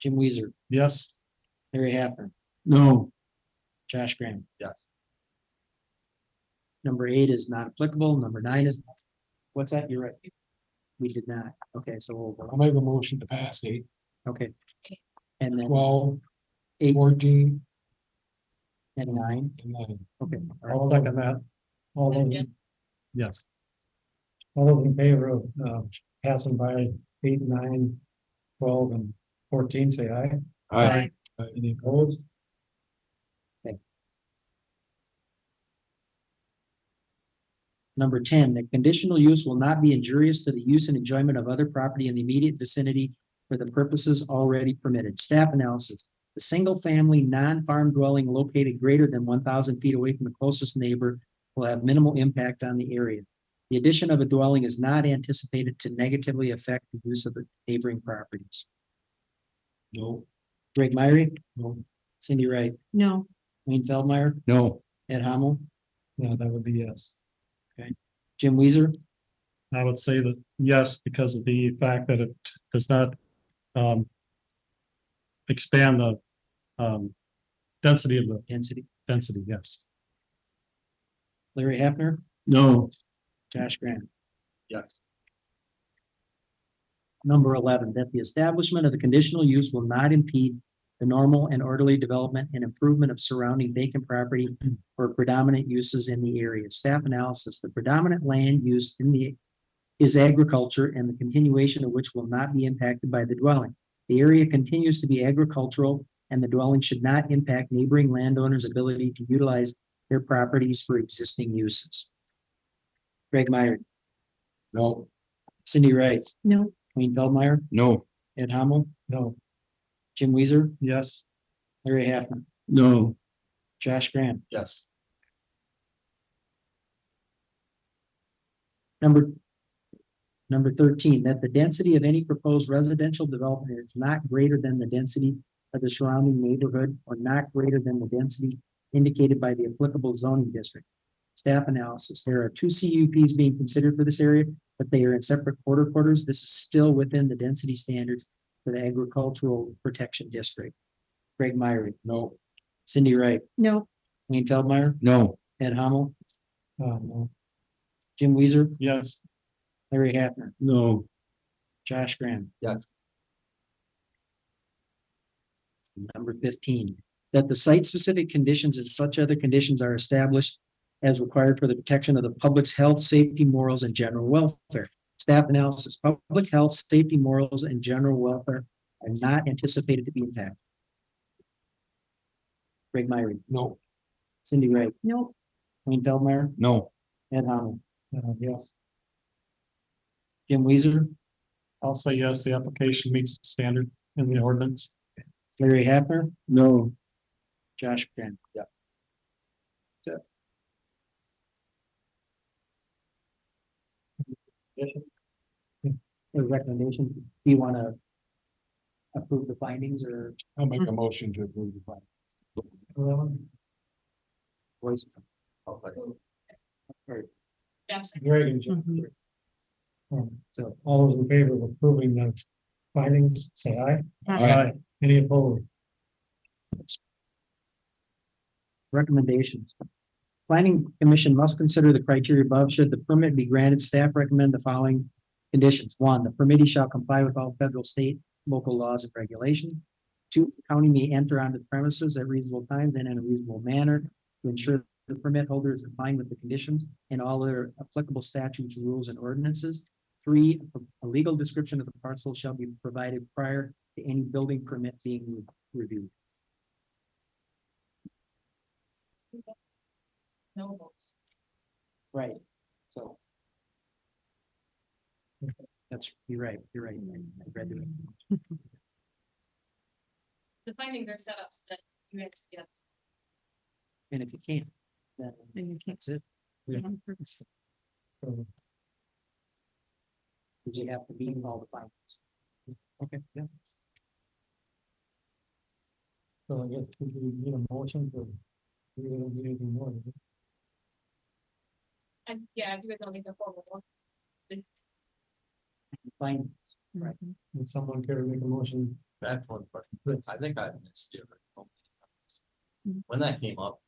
[SPEAKER 1] Jim Weezer,
[SPEAKER 14] yes,
[SPEAKER 1] Larry Haffner,
[SPEAKER 17] no,
[SPEAKER 1] Josh Graham.
[SPEAKER 13] Yes.
[SPEAKER 1] Number 8 is not applicable. Number 9 is, what's that? You're right. We did not. Okay, so we'll,
[SPEAKER 8] I'll make a motion to pass 8,
[SPEAKER 1] okay. And then
[SPEAKER 8] 12,
[SPEAKER 1] 8
[SPEAKER 8] 14,
[SPEAKER 1] and 9.
[SPEAKER 8] and 9.
[SPEAKER 1] Okay. all right.
[SPEAKER 3] I'll second that. All those,
[SPEAKER 14] yes.
[SPEAKER 3] all those in favor of passing by 8, 9, 12, and 14, say aye.
[SPEAKER 12] Aye.
[SPEAKER 3] Any opposed?
[SPEAKER 1] Number 10, the conditional use will not be injurious to the use and enjoyment of other property in the immediate vicinity for the purposes already permitted. Staff analysis. The single-family, non-farm dwelling located greater than 1,000 feet away from the closest neighbor will have minimal impact on the area. The addition of a dwelling is not anticipated to negatively affect the use of the neighboring properties.
[SPEAKER 3] No.
[SPEAKER 1] Greg Myrie,
[SPEAKER 3] No.
[SPEAKER 1] Cindy Wright,
[SPEAKER 2] No,
[SPEAKER 1] Wayne Feldmeyer,
[SPEAKER 11] No.
[SPEAKER 1] Ed Hamel,
[SPEAKER 14] Yeah, that would be yes.
[SPEAKER 1] Jim Weezer,
[SPEAKER 14] I would say that yes, because of the fact that it does not expand the density of the density, yes.
[SPEAKER 1] Larry Hapner,
[SPEAKER 17] No.
[SPEAKER 1] Josh Grant.
[SPEAKER 17] Yes.
[SPEAKER 1] Number 11, that the establishment of the conditional use will not impede the normal and orderly development and improvement of surrounding vacant property or predominant uses in the area. Staff analysis, the predominant land use in the is agriculture and the continuation of which will not be impacted by the dwelling. The area continues to be agricultural and the dwelling should not impact neighboring landowners' ability to utilize their properties for existing uses. Greg Meyer,
[SPEAKER 11] No.
[SPEAKER 1] Cindy Wright,
[SPEAKER 2] no,
[SPEAKER 1] Wayne Feldmeyer,
[SPEAKER 11] No.
[SPEAKER 1] Ed Hamel,
[SPEAKER 14] No.
[SPEAKER 1] Jim Weezer,
[SPEAKER 14] Yes.
[SPEAKER 1] Larry Hapner,
[SPEAKER 17] No.
[SPEAKER 1] Josh Grant.
[SPEAKER 13] Yes.
[SPEAKER 1] Number 13, that the density of any proposed residential development is not greater than the density of the surrounding neighborhood or not greater than the density indicated by the applicable zoning district. Staff analysis, there are 2 CUPs being considered for this area, but they are in separate quarters. This is still within the density standards for the agricultural protection district. Greg Myrie.
[SPEAKER 11] No.
[SPEAKER 1] Cindy Wright,
[SPEAKER 2] no,
[SPEAKER 1] Wayne Feldmeyer,
[SPEAKER 11] No.
[SPEAKER 1] Ed Hamel,
[SPEAKER 14] No.
[SPEAKER 1] Jim Weezer,
[SPEAKER 14] Yes.
[SPEAKER 1] Larry Hapner,
[SPEAKER 17] No.
[SPEAKER 1] Josh Graham.
[SPEAKER 11] Yes.
[SPEAKER 1] Number 15, that the site-specific conditions and such other conditions are established as required for the protection of the public's health, safety, morals, and general welfare. Staff analysis, public health, safety, morals, and general welfare are not anticipated to be impacted. Greg Myrie.
[SPEAKER 11] No.
[SPEAKER 1] Cindy Wright,
[SPEAKER 2] no,
[SPEAKER 1] Wayne Feldmeyer,
[SPEAKER 11] No.
[SPEAKER 1] Ed Hamel,
[SPEAKER 14] Yes.
[SPEAKER 1] Jim Weezer,
[SPEAKER 14] I'll say yes, the application meets the standard in the ordinance.
[SPEAKER 1] Larry Hapner,
[SPEAKER 17] No.
[SPEAKER 1] Josh Grant. Yeah. A recommendation, do you want to approve the findings or?
[SPEAKER 8] I'll make a motion to approve the plan.
[SPEAKER 1] Voice.
[SPEAKER 19] Yes.
[SPEAKER 3] Greg and Jeff.
[SPEAKER 2] Mhm.
[SPEAKER 3] So all those in favor of approving the findings, say aye.
[SPEAKER 2] Aye.
[SPEAKER 3] Any opposed?
[SPEAKER 1] Recommendations. Planning Commission must consider the criteria above. Should the permit be granted, staff recommend the following conditions. 1, the permittee shall comply with all federal, state, local laws and regulations. 2, the county may enter onto the premises at reasonable times and in a reasonable manner to ensure the permit holder is complying with the conditions and all other applicable statutes, rules, and ordinances. 3, a legal description of the parcel shall be provided prior to any building permit being reviewed.
[SPEAKER 19] No votes.
[SPEAKER 1] Right, so. You're right, I read it.
[SPEAKER 19] The findings are set up so that you have to get.
[SPEAKER 1] And if you can't, then
[SPEAKER 2] then you can't.
[SPEAKER 1] that's it. You have to meet all the findings. Okay, yeah.
[SPEAKER 3] So I guess we need a motion to. We don't need anything more.
[SPEAKER 19] And yeah, if you guys don't make a formal one.
[SPEAKER 1] Findings, right.
[SPEAKER 3] Would someone care to make a motion?
[SPEAKER 13] That's one question.
[SPEAKER 3] Yes.
[SPEAKER 13] I think I missed the original. When that came up,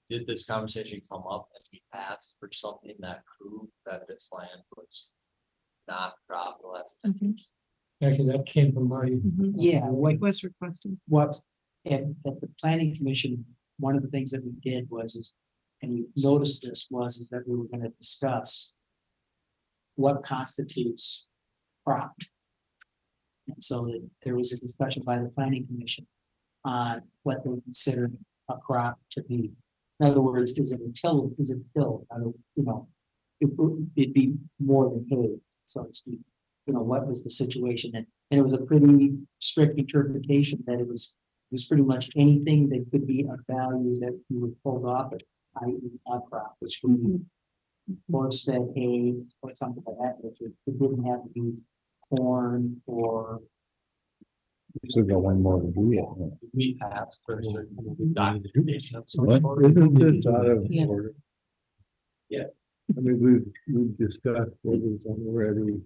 [SPEAKER 13] did this conversation come up and we asked for something that proved that this land was not profitable? That's
[SPEAKER 3] Actually, that came from Marty.
[SPEAKER 1] Yeah, what
[SPEAKER 2] Was requested.
[SPEAKER 1] what at the planning commission, one of the things that we did was and you noticed this is that we were going to discuss what constitutes crop. And so that there was a discussion by the planning commission on what they consider a crop to be. In other words, is it tilled? I don't, it'd be more than paid, so to speak. You know, what was the situation, and it was a pretty strict interpretation that it was pretty much anything that could be of value that you would pull off it, i.e. a crop, which would be force-fed hay or something like that, which it didn't have to be corn or.
[SPEAKER 11] So got one more to do yet.
[SPEAKER 14] We asked for documentation of some
[SPEAKER 17] What,
[SPEAKER 14] sort.
[SPEAKER 17] isn't this out of
[SPEAKER 2] Yeah.
[SPEAKER 17] order?
[SPEAKER 14] Yeah.
[SPEAKER 17] I mean, we've discussed what is already.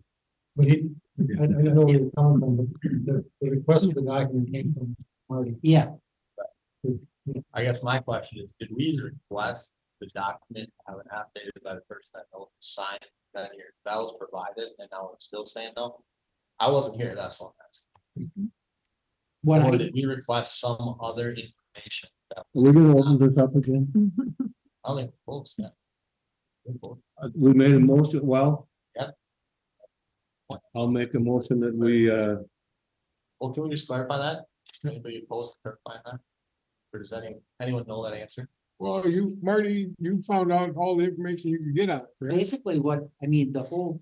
[SPEAKER 3] But I know where you're coming from, but the request for the document came from Marty.
[SPEAKER 1] Yeah,
[SPEAKER 14] I guess my question is, did we request the document have an affidavit by the person that knows to sign that here? That was provided and now we're still saying no? I wasn't here, that's what I'm asking.
[SPEAKER 1] what
[SPEAKER 14] Or
[SPEAKER 1] I,
[SPEAKER 14] did we request some other information?
[SPEAKER 17] Are we gonna open this up again?
[SPEAKER 14] I don't think we're close yet.
[SPEAKER 17] We made a motion, well.
[SPEAKER 14] Yep.
[SPEAKER 17] I'll make a motion that we,
[SPEAKER 14] Well, can we just clarify that? Anybody opposed to clarifying that? Or does anyone know that answer?
[SPEAKER 8] Well, Marty, you found out all the information you could get on it, correct?
[SPEAKER 1] basically what, I mean, the whole,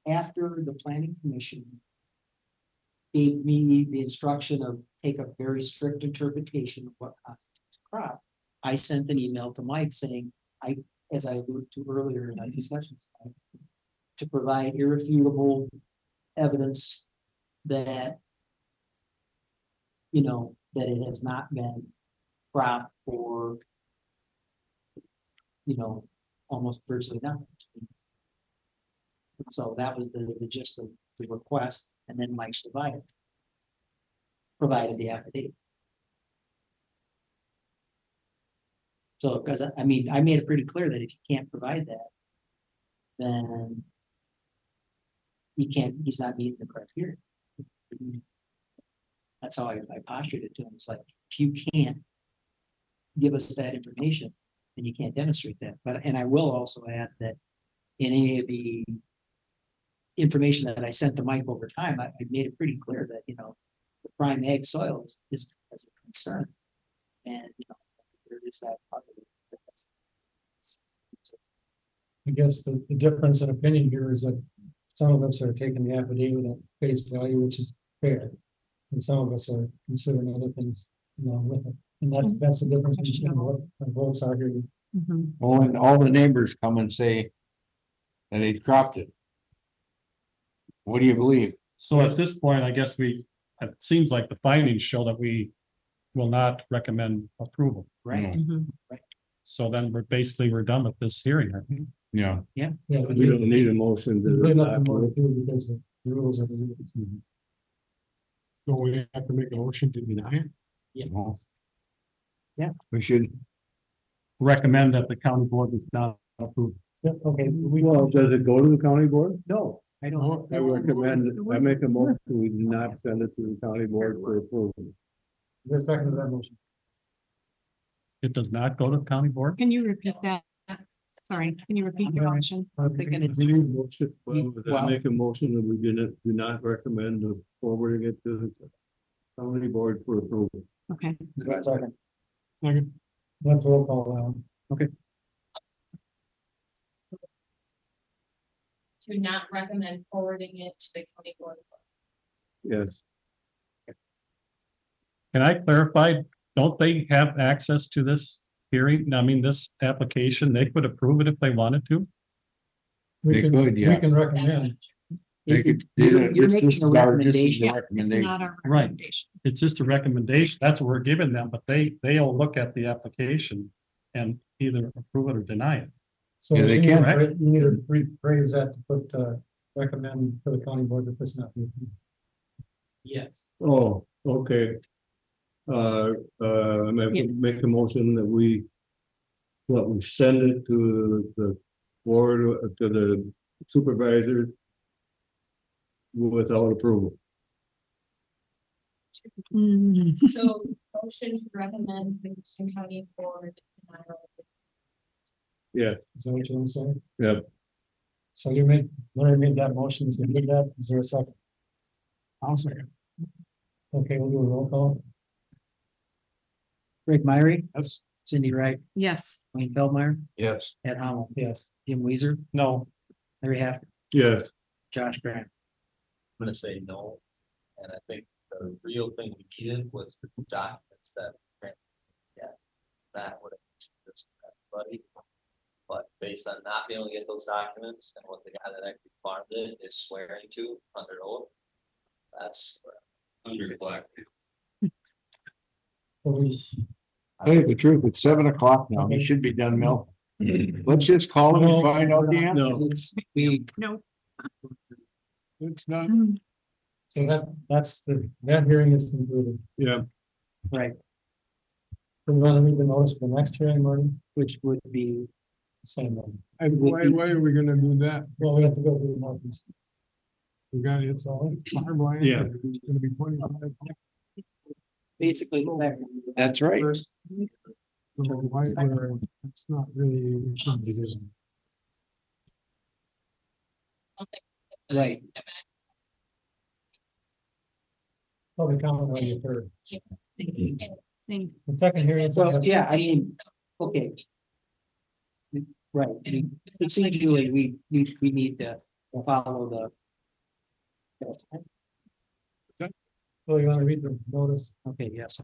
[SPEAKER 1] after the planning commission gave me the instruction of take a very strict interpretation of what constitutes a crop. I sent an email to Mike saying, as I alluded to earlier in our discussion, to provide irrefutable evidence that, you know, that it has not been cropped for, you know, almost virtually nothing. So that was the gist of the request, and then Mike's provided the affidavit. So, because I mean, I made it pretty clear that if you can't provide that, then he's not meeting the criteria. That's how I postured it to him. It's like, if you can't give us that information, then you can't demonstrate that. But, and I will also add that in any of the information that I sent to Mike over time, I made it pretty clear that, you know, the prime ag soil is a concern. And, you know, there is that part of it.
[SPEAKER 3] I guess the difference in opinion here is that some of us are taking the affidavit at face value, which is fair. And some of us are considering other things along with it. And that's the difference between what our votes are here.
[SPEAKER 11] Oh, and all the neighbors come and say that they cropped it. What do you believe?
[SPEAKER 14] So at this point, I guess it seems like the findings show that we will not recommend approval.
[SPEAKER 1] Right.
[SPEAKER 14] So then we're done with this hearing, I think.
[SPEAKER 11] Yeah.
[SPEAKER 3] Yeah.
[SPEAKER 17] we don't need a motion
[SPEAKER 3] There's really nothing
[SPEAKER 17] to.
[SPEAKER 3] more to do because the rules are the rules.
[SPEAKER 8] So we have to make a motion to deny it?
[SPEAKER 1] Yeah.
[SPEAKER 11] We should.
[SPEAKER 14] Recommend that the county board does not approve.
[SPEAKER 3] Yeah, okay,
[SPEAKER 17] Well, does it go to the county board?
[SPEAKER 1] No, I don't.
[SPEAKER 17] I recommend, I make a motion, we do not send it to the county board for approval.
[SPEAKER 3] There's a second to that motion.
[SPEAKER 14] It does not go to the county board?
[SPEAKER 2] Can you repeat that? Sorry, can you repeat your motion?
[SPEAKER 1] I'm thinking it's.
[SPEAKER 17] Well, I make a motion that we do not recommend forwarding it to the county board for approval.
[SPEAKER 2] Okay.
[SPEAKER 3] Second. Let's roll call now.
[SPEAKER 19] To not recommend forwarding it to the county board.
[SPEAKER 17] Yes.
[SPEAKER 14] Can I clarify, don't they have access to this hearing? I mean, this application, they could approve it if they wanted to?
[SPEAKER 11] They could, yeah.
[SPEAKER 3] We can recommend.
[SPEAKER 11] They could.
[SPEAKER 1] You're making a recommendation.
[SPEAKER 2] It's
[SPEAKER 11] Recommendation.
[SPEAKER 2] not our
[SPEAKER 14] Right.
[SPEAKER 2] recommendation.
[SPEAKER 14] It's just a recommendation. That's what we're giving them, but they'll look at the application and either approve it or deny it.
[SPEAKER 3] So
[SPEAKER 11] Yeah,
[SPEAKER 3] you
[SPEAKER 11] they
[SPEAKER 3] need
[SPEAKER 11] can.
[SPEAKER 3] to you need to rephrase that to put, recommend for the county board that this not be.
[SPEAKER 15] Yes.
[SPEAKER 17] Oh, okay. Make a motion that we send it to the board, to the supervisor without approval.
[SPEAKER 19] So motion to recommend to the Houston County Board.
[SPEAKER 17] Yeah.
[SPEAKER 3] Is that what you want to say?
[SPEAKER 17] Yep.
[SPEAKER 3] So Larry made that motion, is there that, is there a second? I'll second. Okay, we'll do a roll call.
[SPEAKER 1] Greg Myrie,
[SPEAKER 3] Yes.
[SPEAKER 1] Cindy Wright,
[SPEAKER 2] Yes.
[SPEAKER 1] Wayne Feldmeyer,
[SPEAKER 11] Yes.
[SPEAKER 1] Ed Hamel,
[SPEAKER 3] Yes.
[SPEAKER 1] Jim Weezer,
[SPEAKER 14] No,
[SPEAKER 1] Larry Haffner,
[SPEAKER 17] Yes.
[SPEAKER 1] Josh Grant.
[SPEAKER 13] I'm gonna say no. And I think the real thing we needed was the documents that. Yeah. That would have just everybody. But based on not being able to get those documents and what the guy that actually farmed it is swearing to under oath. That's.
[SPEAKER 4] Under black.
[SPEAKER 11] Tell you the truth, it's 7 o'clock now. He should be done, Mel. Let's just call him and find out the answer.
[SPEAKER 1] No, it's, we,
[SPEAKER 2] No.
[SPEAKER 8] It's done.
[SPEAKER 3] So that hearing is concluded.
[SPEAKER 17] Yeah.
[SPEAKER 1] right,
[SPEAKER 3] Do we want to read the notice for the next hearing, Marty?
[SPEAKER 1] which would be,
[SPEAKER 3] Same one.
[SPEAKER 8] Why are we gonna do that?
[SPEAKER 3] Well, we have to go through the motions.
[SPEAKER 8] We got it all. Farmland,
[SPEAKER 17] Yeah.
[SPEAKER 8] it's gonna be 25.
[SPEAKER 1] basically.
[SPEAKER 11] That's right.
[SPEAKER 1] First,
[SPEAKER 8] So why we're- it's not really a subdivision.
[SPEAKER 1] right,
[SPEAKER 3] Public comment on your third.
[SPEAKER 2] Same.
[SPEAKER 3] The second hearing.
[SPEAKER 1] well, yeah, I mean, okay. Right, I mean, procedurally, we need to follow the.
[SPEAKER 3] So you want to read the notice?
[SPEAKER 1] Okay, yes.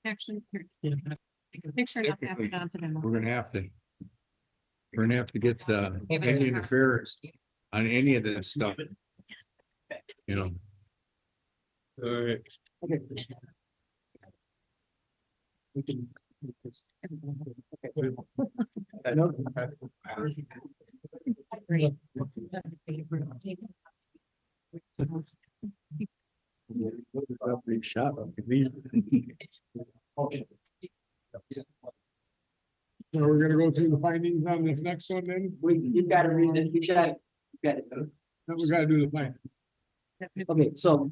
[SPEAKER 2] Actually, here. Make sure not to have it onto them.
[SPEAKER 11] We're gonna have to. We're gonna have to get any interference on any of this stuff. You know.
[SPEAKER 17] All right.
[SPEAKER 1] Okay. We can. make this- okay. No.
[SPEAKER 11] Shot.
[SPEAKER 8] So we're gonna go through the findings on this next one then?
[SPEAKER 1] You've got to read it, you've got it.
[SPEAKER 8] Then we gotta do the findings.
[SPEAKER 1] Okay, so,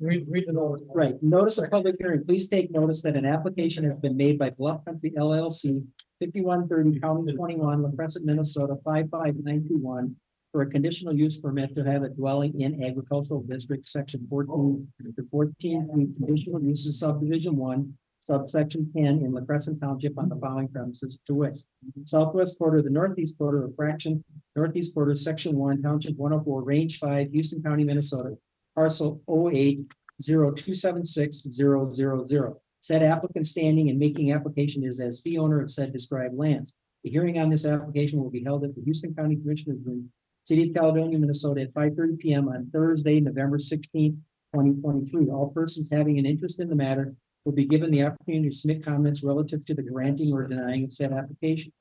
[SPEAKER 3] Read the notice.
[SPEAKER 1] right, notice of public hearing, please take notice that an application has been made by Bluff Country LLC. 5130 County 21, La Crescent, Minnesota 55921. For a conditional use permit to have a dwelling in agricultural district, section 14 to 14, conditional uses subdivision 1. Subsection 10 in La Crescent Township on the following premises to wit. Southwest quarter, the northeast quarter of fraction, northeast quarter, section 1, township 104, range 5, Houston County, Minnesota. Parcel 0802760000. Said applicant standing and making application is as fee owner of said described lands. The hearing on this application will be held at the Houston County Commissioners Room, City of Caledonia, Minnesota at 5:30 p.m. on Thursday, November 16th, 2023. All persons having an interest in the matter will be given the opportunity to submit comments relative to the granting or denying of said application.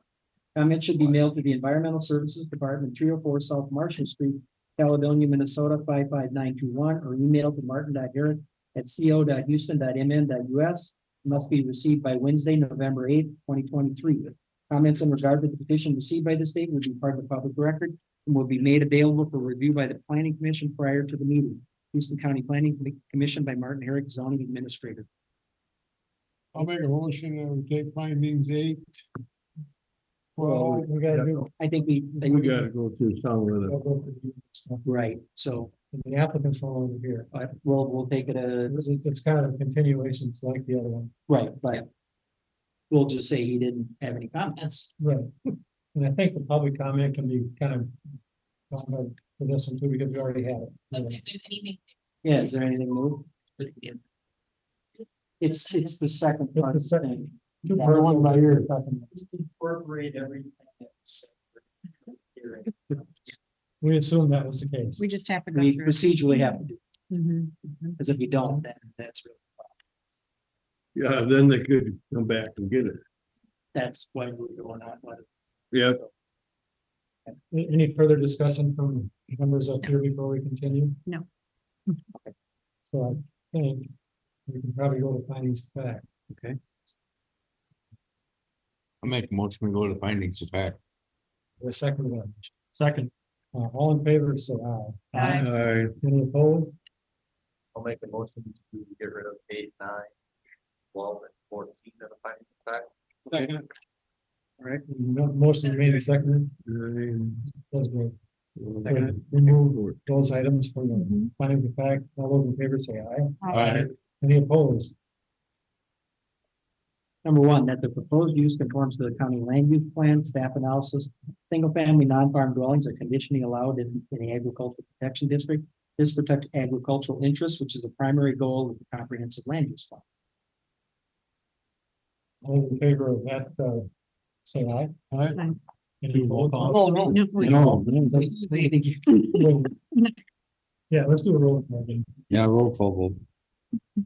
[SPEAKER 1] Comments should be mailed to the Environmental Services Department, 304 South Marshall Street, Caledonia, Minnesota 55921, or email to martin.garrett@co.houston.mn.us. Must be received by Wednesday, November 8th, 2023. Comments in regard to the petition received by the state will be part of the public record and will be made available for review by the Planning Commission prior to the meeting. Houston County Planning Commission by Martin Herrick, zoning administrator.
[SPEAKER 8] I'll make a motion that we take findings 8.
[SPEAKER 3] Well, we gotta do.
[SPEAKER 1] I think
[SPEAKER 17] We gotta go through some of it.
[SPEAKER 1] right, so,
[SPEAKER 3] The applicant's no longer here.
[SPEAKER 1] we'll take it
[SPEAKER 3] It's kind of a continuation, it's like the other one.
[SPEAKER 1] right, but we'll just say he didn't have any comments.
[SPEAKER 3] Right. And I think the public comment can be kind of. For this one too, because we already have it.
[SPEAKER 1] Yeah, is there anything new? It's the second
[SPEAKER 3] It's
[SPEAKER 1] part.
[SPEAKER 3] the
[SPEAKER 1] of the
[SPEAKER 3] second.
[SPEAKER 1] thing.
[SPEAKER 3] Two parcels by year.
[SPEAKER 1] Just incorporate everything that's.
[SPEAKER 3] We assumed that was the case.
[SPEAKER 2] We just have to go
[SPEAKER 1] We
[SPEAKER 2] through.
[SPEAKER 1] procedurally have to do,
[SPEAKER 2] Mhm.
[SPEAKER 1] because if we don't, then that's really,
[SPEAKER 17] Yeah, then they could come back and get it.
[SPEAKER 1] that's why we're doing that.
[SPEAKER 17] Yeah.
[SPEAKER 3] Any further discussion from members up here before we continue?
[SPEAKER 2] No.
[SPEAKER 3] So I think we can probably go to findings of fact.
[SPEAKER 1] Okay.
[SPEAKER 11] I'll make a motion, we go to findings of fact.
[SPEAKER 3] Or second one. Second. All in favor, say aye.
[SPEAKER 2] Aye.
[SPEAKER 3] Any opposed?
[SPEAKER 11] I'll make a motion to get rid of 8, 9, 12, and 14 of the findings of fact.
[SPEAKER 3] Second. All right, motion made and seconded. Second, remove those items from the finding of fact. All those in favor say aye.
[SPEAKER 7] Aye.
[SPEAKER 3] Any opposed?
[SPEAKER 1] Number one, that the proposed use conforms to the county land use plan, staff analysis. Single-family non-farm dwellings are conditionally allowed in the agricultural protection district. This protects agricultural interests, which is the primary goal of the comprehensive land use plan.
[SPEAKER 3] All in favor of that, say aye.
[SPEAKER 2] Aye.
[SPEAKER 3] Any opposed?
[SPEAKER 2] No, we-
[SPEAKER 3] Yeah, let's do a roll call again.
[SPEAKER 11] Yeah, roll call vote.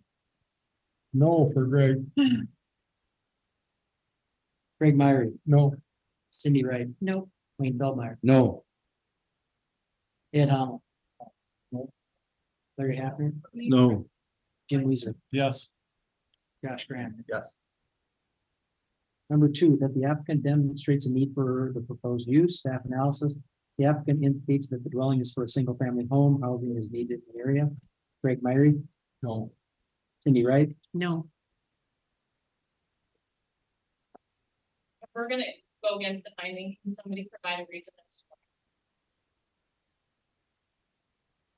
[SPEAKER 3] No for Greg.
[SPEAKER 1] Greg Myrie,
[SPEAKER 3] No.
[SPEAKER 1] Cindy Wright,
[SPEAKER 2] Nope.
[SPEAKER 1] Wayne Feldmeyer,
[SPEAKER 11] No.
[SPEAKER 1] Ed Hamel. No. Larry Haffner,
[SPEAKER 17] No.
[SPEAKER 1] Jim Weezer,
[SPEAKER 3] Yes.
[SPEAKER 1] Josh Graham.
[SPEAKER 11] Yes.
[SPEAKER 1] Number two, that the applicant demonstrates a need for the proposed use, staff analysis. The applicant indicates that the dwelling is for a single-family home, housing is needed in the area. Greg Myrie,
[SPEAKER 3] No.
[SPEAKER 1] Cindy Wright,
[SPEAKER 2] No,
[SPEAKER 19] If we're gonna go against the finding, can somebody provide a reason as to why?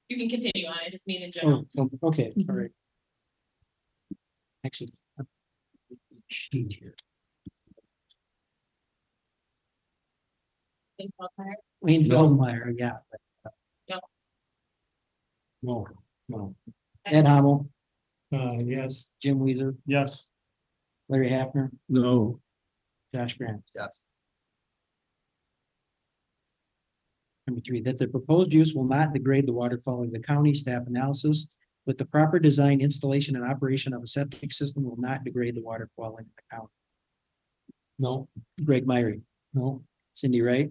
[SPEAKER 19] You can continue on, I just mean in general.
[SPEAKER 1] okay, all right. Actually. Sheet here.
[SPEAKER 19] Think about that.
[SPEAKER 1] Wayne Feldmeyer, yeah.
[SPEAKER 3] No. No.
[SPEAKER 1] Ed Hamel,
[SPEAKER 3] Yes.
[SPEAKER 1] Jim Weezer,
[SPEAKER 3] Yes.
[SPEAKER 1] Larry Haffner,
[SPEAKER 17] No.
[SPEAKER 1] Josh Grant.
[SPEAKER 11] Yes.
[SPEAKER 1] Number three, that the proposed use will not degrade the water following the county staff analysis. With the proper design, installation, and operation of a septic system will not degrade the water quality in the county.
[SPEAKER 3] No.
[SPEAKER 1] Greg Myrie,
[SPEAKER 3] No.
[SPEAKER 1] Cindy Wright,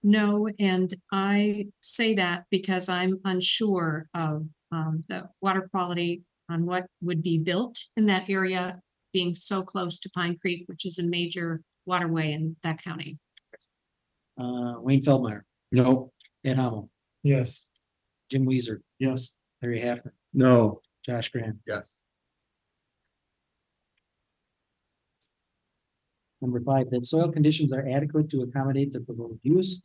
[SPEAKER 2] no, and I say that because I'm unsure of the water quality on what would be built in that area, being so close to Pine Creek, which is a major waterway in that county.
[SPEAKER 1] Wayne Feldmeyer,
[SPEAKER 11] No.
[SPEAKER 1] Ed Hamel,
[SPEAKER 3] Yes.
[SPEAKER 1] Jim Weezer,
[SPEAKER 3] Yes.
[SPEAKER 1] Larry Haffner,
[SPEAKER 17] No.
[SPEAKER 1] Josh Grant.
[SPEAKER 11] Yes.
[SPEAKER 1] Number five, that soil conditions are adequate to accommodate the proposed use.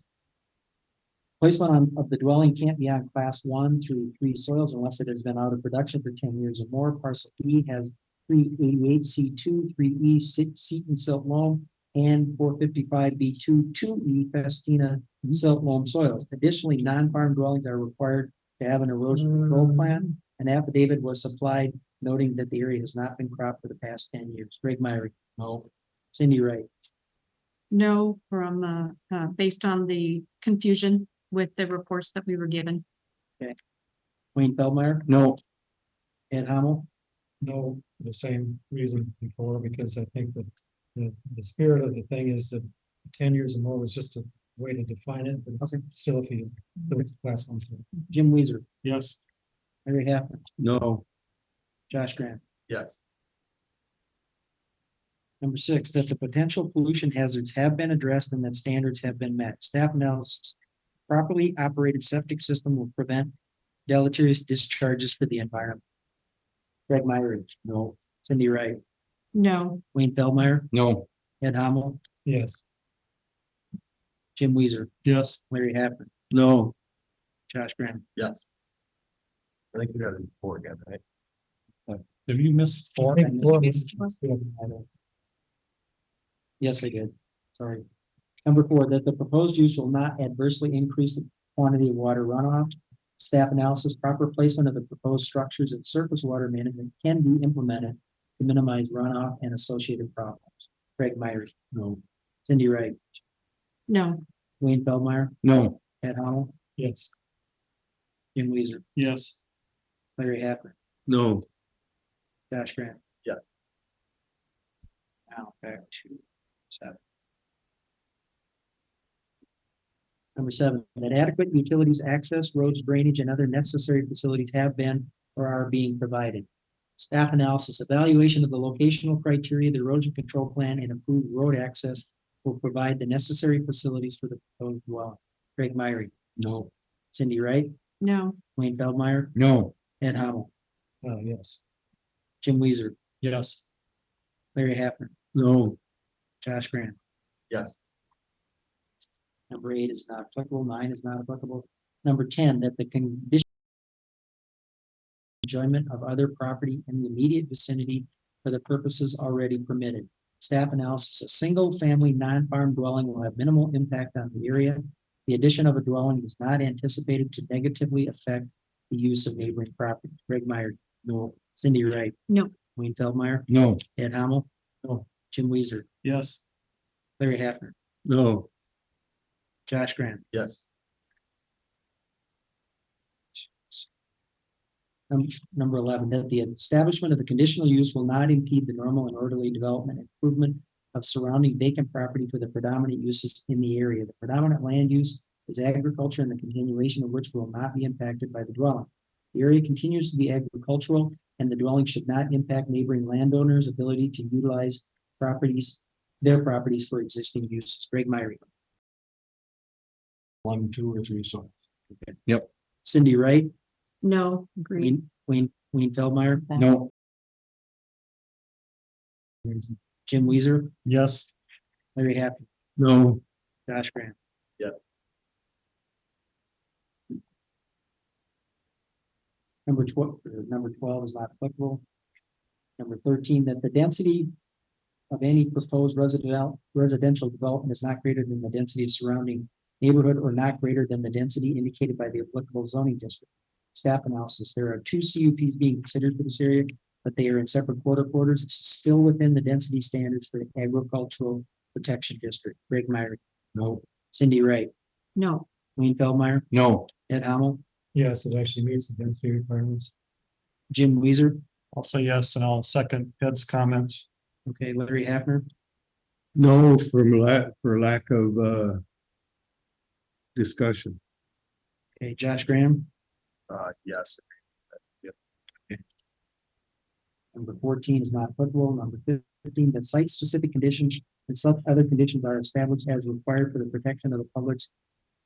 [SPEAKER 1] Placement of the dwelling can't be on class 1 through 3 soils unless it has been out of production for 10 years or more. Parcel E has 388C2, 3E seat and silt loam, and 455B2, 2E Festina silt loam soils. Additionally, non-farm dwellings are required to have an erosion control plan. An affidavit was supplied noting that the area has not been cropped for the past 10 years. Greg Myrie.
[SPEAKER 3] No.
[SPEAKER 1] Cindy Wright.
[SPEAKER 2] No, from based on the confusion with the reports that we were given.
[SPEAKER 1] Wayne Feldmeyer.
[SPEAKER 11] No.
[SPEAKER 1] Ed Hamel.
[SPEAKER 3] No, the same reason before, because I think that the spirit of the thing is that 10 years or more was just a way to define it, but still if you, it's class 1.
[SPEAKER 1] Jim Weezer.
[SPEAKER 3] Yes.
[SPEAKER 1] Larry Haffner.
[SPEAKER 17] No.
[SPEAKER 1] Josh Grant.
[SPEAKER 11] Yes.
[SPEAKER 1] Number six, that the potential pollution hazards have been addressed and that standards have been met. Staff analysis. Properly operated septic system will prevent deleterious discharges to the environment. Greg Myrie. No. Cindy Wright.
[SPEAKER 2] No,
[SPEAKER 1] Wayne Feldmeyer.
[SPEAKER 11] No.
[SPEAKER 1] Ed Hamel.
[SPEAKER 3] Yes.
[SPEAKER 1] Jim Weezer.
[SPEAKER 3] Yes.
[SPEAKER 1] Larry Haffner.
[SPEAKER 17] No.
[SPEAKER 1] Josh Grant.
[SPEAKER 11] Yes. I think we got it before again, right?
[SPEAKER 3] Have you missed four?
[SPEAKER 1] Yes, I did. Sorry. Number four, that the proposed use will not adversely increase the quantity of water runoff. Staff analysis, proper placement of the proposed structures and surface water management can be implemented to minimize runoff and associated problems. Greg Myrie. No. Cindy Wright.
[SPEAKER 2] no,
[SPEAKER 1] Wayne Feldmeyer.
[SPEAKER 11] No.
[SPEAKER 1] Ed Hamel.
[SPEAKER 3] Yes.
[SPEAKER 1] Jim Weezer.
[SPEAKER 3] Yes.
[SPEAKER 1] Larry Haffner.
[SPEAKER 17] No.
[SPEAKER 1] Josh Grant.
[SPEAKER 11] Yeah.
[SPEAKER 1] Now back to 7. Number 7, that adequate utilities, access, roads, drainage, and other necessary facilities have been or are being provided. Staff analysis, evaluation of the locational criteria, the erosion control plan, and improved road access will provide the necessary facilities for the proposed dwelling. Greg Myrie. No. Cindy Wright.
[SPEAKER 2] no,
[SPEAKER 1] Wayne Feldmeyer.
[SPEAKER 11] No.
[SPEAKER 1] Ed Hamel,
[SPEAKER 3] Yes.
[SPEAKER 1] Jim Weezer,
[SPEAKER 3] Yes.
[SPEAKER 1] Larry Haffner,
[SPEAKER 17] No,
[SPEAKER 1] Josh Grant.
[SPEAKER 13] Yes.
[SPEAKER 1] Number 8 is not applicable, 9 is not applicable. Number 10, that the condition enjoyment of other property in the immediate vicinity for the purposes already permitted. Staff analysis, a single-family non-farm dwelling will have minimal impact on the area. The addition of a dwelling is not anticipated to negatively affect the use of neighboring property. Greg Meyer. No. Cindy Wright.
[SPEAKER 2] No.
[SPEAKER 1] Wayne Feldmeyer.
[SPEAKER 11] No.
[SPEAKER 1] Ed Hamel.
[SPEAKER 3] No.
[SPEAKER 1] Jim Weezer.
[SPEAKER 3] Yes.
[SPEAKER 1] Larry Haffner.
[SPEAKER 17] no,
[SPEAKER 1] Josh Grant.
[SPEAKER 13] Yes.
[SPEAKER 1] Number 11, that the establishment of the conditional use will not impede the normal and orderly development and improvement of surrounding vacant property for the predominant uses in the area. The predominant land use is agriculture, and the continuation of which will not be impacted by the dwelling. The area continues to be agricultural, and the dwelling should not impact neighboring landowners' ability to utilize their properties for existing uses. Greg Myrie.
[SPEAKER 3] 1, 2, or 3, so.
[SPEAKER 11] Yep.
[SPEAKER 1] Cindy Wright.
[SPEAKER 2] No, agreed.
[SPEAKER 1] Wayne Feldmeyer.
[SPEAKER 11] No.
[SPEAKER 1] Jim Weezer.
[SPEAKER 3] Yes.
[SPEAKER 1] Larry Haffner.
[SPEAKER 17] no,
[SPEAKER 1] Josh Grant.
[SPEAKER 13] Yes.
[SPEAKER 1] Number 12 is not applicable. Number 13, that the density of any proposed residential development is not greater than the density of surrounding neighborhood or not greater than the density indicated by the applicable zoning district. Staff analysis, there are 2 CUPs being considered for this area, but they are in separate quarters. It's still within the density standards for the agricultural protection district. Greg Meyer.
[SPEAKER 3] No.
[SPEAKER 1] Cindy Wright.
[SPEAKER 2] No.
[SPEAKER 1] Wayne Feldmeyer.
[SPEAKER 11] No.
[SPEAKER 1] Ed Hamel.
[SPEAKER 3] Yes, it actually meets the density requirements.
[SPEAKER 1] Jim Weezer.
[SPEAKER 14] I'll say yes, and I'll second Ed's comments.
[SPEAKER 1] Okay, Larry Haffner.
[SPEAKER 17] no, for lack of discussion.
[SPEAKER 1] Okay, Josh Graham.
[SPEAKER 13] Yes.
[SPEAKER 1] Number 14 is not applicable. Number 15, that site-specific conditions and such other conditions are established as required for the protection of the public's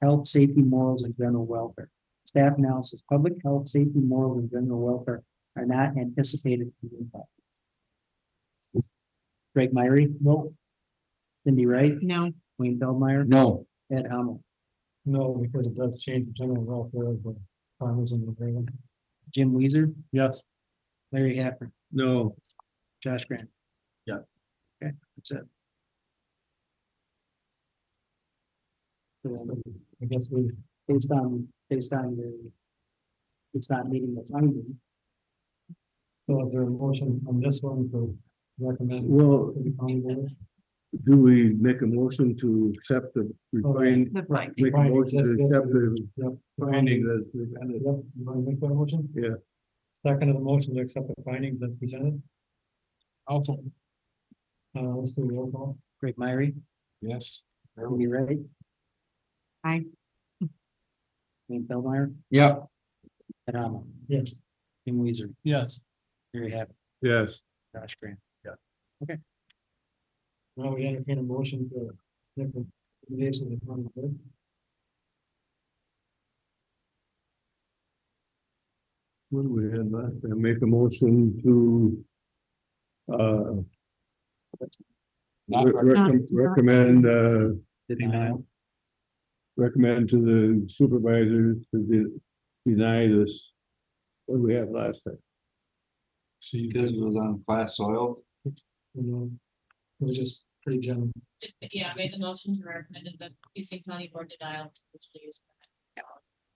[SPEAKER 1] health, safety, morals, and general welfare. Staff analysis, public health, safety, morals, and general welfare are not anticipated to be impacted. Greg Myrie. No. Cindy Wright.
[SPEAKER 2] No.
[SPEAKER 1] Wayne Feldmeyer.
[SPEAKER 11] No.
[SPEAKER 1] Ed Hamel.
[SPEAKER 3] No, because it does change the general welfare of the farmers in the area.
[SPEAKER 1] Jim Weezer.
[SPEAKER 3] Yes.
[SPEAKER 1] Larry Haffner.
[SPEAKER 17] No,
[SPEAKER 1] Josh Grant.
[SPEAKER 13] Yes.
[SPEAKER 1] Okay, that's it.
[SPEAKER 3] I guess we,
[SPEAKER 1] Based on the, it's not meeting the findings.
[SPEAKER 3] so is there a motion on this one to recommend?
[SPEAKER 17] well,
[SPEAKER 3] to the county board?
[SPEAKER 17] do we make a motion to accept the refrain?
[SPEAKER 2] The right.
[SPEAKER 17] Make a motion to accept the
[SPEAKER 3] Yep.
[SPEAKER 17] finding that,
[SPEAKER 3] Yep, you want to make that motion?
[SPEAKER 17] yeah,
[SPEAKER 3] Second of the motion to accept the findings as presented. Also. Let's do a roll call.
[SPEAKER 1] Greg Myrie.
[SPEAKER 11] Yes.
[SPEAKER 1] Cindy Wright.
[SPEAKER 2] Aye.
[SPEAKER 1] Wayne Feldmeyer.
[SPEAKER 11] Yep.
[SPEAKER 1] Ed Hamel.
[SPEAKER 3] Yes.
[SPEAKER 1] Jim Weezer.
[SPEAKER 3] Yes.
[SPEAKER 1] Larry Haffner.
[SPEAKER 17] yes,
[SPEAKER 1] Josh Grant.
[SPEAKER 3] Now we entertain a motion to make the recommendation of the county board.
[SPEAKER 17] what do we have last? Make a motion to recommend,
[SPEAKER 1] Denial.
[SPEAKER 17] recommend to the supervisors to deny this. What do we have last time?
[SPEAKER 11] So because it was on class soil?
[SPEAKER 3] You know, it was just pretty general.
[SPEAKER 19] Yeah, I made the motion to recommend the Houston County Board denial.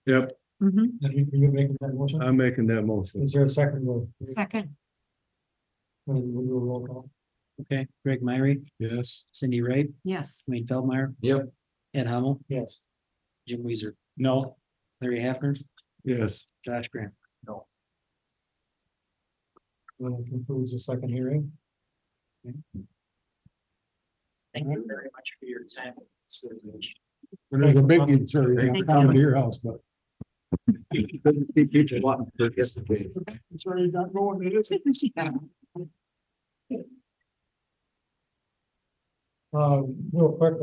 [SPEAKER 17] Yep,
[SPEAKER 2] Mhm.
[SPEAKER 3] Are you making that motion?
[SPEAKER 17] I'm making that motion.
[SPEAKER 3] Is there a second vote?
[SPEAKER 2] Second.
[SPEAKER 3] We'll do a roll call.
[SPEAKER 1] Okay, Greg Myrie.
[SPEAKER 11] Yes.
[SPEAKER 1] Cindy Wright.
[SPEAKER 2] Yes.
[SPEAKER 1] Wayne Feldmeyer.
[SPEAKER 11] Yep.
[SPEAKER 1] Ed Hamel.
[SPEAKER 3] Yes.
[SPEAKER 1] Jim Weezer.
[SPEAKER 3] No.
[SPEAKER 1] Larry Haffner.
[SPEAKER 17] Yes,
[SPEAKER 1] Josh Grant.
[SPEAKER 3] That concludes the second hearing.
[SPEAKER 1] Thank you very much for your time.
[SPEAKER 3] There's a big, sorry,
[SPEAKER 2] Thank you.
[SPEAKER 3] down to your house, but.
[SPEAKER 1] Sorry, not going to this.
[SPEAKER 3] Real quick,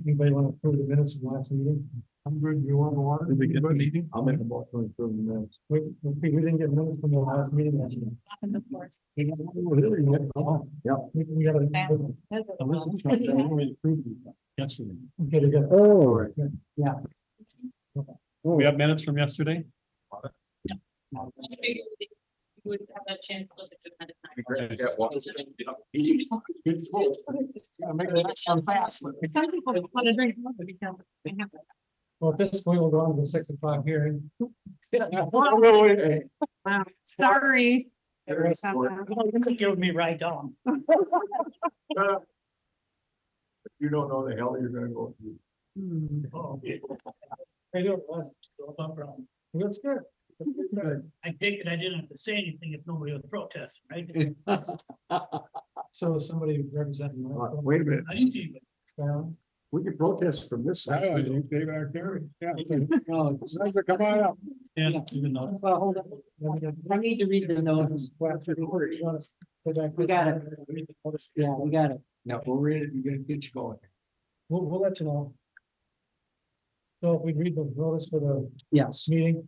[SPEAKER 3] anybody want to approve the minutes from last meeting? I'm good, you want water? Did we get the meeting? I'll make a motion to approve the minutes. We didn't get minutes from the last meeting.
[SPEAKER 2] Of course.
[SPEAKER 3] Yeah. We gotta. Yesterday. Okay, we got.
[SPEAKER 1] Oh,
[SPEAKER 3] Yeah.
[SPEAKER 14] We have minutes from yesterday?
[SPEAKER 19] You would have a chance to look at them at
[SPEAKER 2] Some people want to drink. water because they have it.
[SPEAKER 3] Well, at this point, we'll go on to the 6 o'clock hearing.
[SPEAKER 2] Wow, sorry.
[SPEAKER 7] Give me right on.
[SPEAKER 11] You don't know the hell you're gonna go through.
[SPEAKER 3] I don't, that's good. That's good.
[SPEAKER 7] I take it I didn't have to say anything if nobody would protest, right?
[SPEAKER 3] So somebody representing.
[SPEAKER 11] Wait a minute,
[SPEAKER 7] I didn't see it.
[SPEAKER 11] we can protest from this side. I think they are there. Yeah. Come on up.
[SPEAKER 14] Yeah, even though.
[SPEAKER 1] hold on. I need to read the notice. We got it. Yeah, we got it.
[SPEAKER 11] Now, we're ready, we're gonna get you going.
[SPEAKER 3] We'll let you know. So if we read the notice for the
[SPEAKER 1] Yes.
[SPEAKER 3] meeting.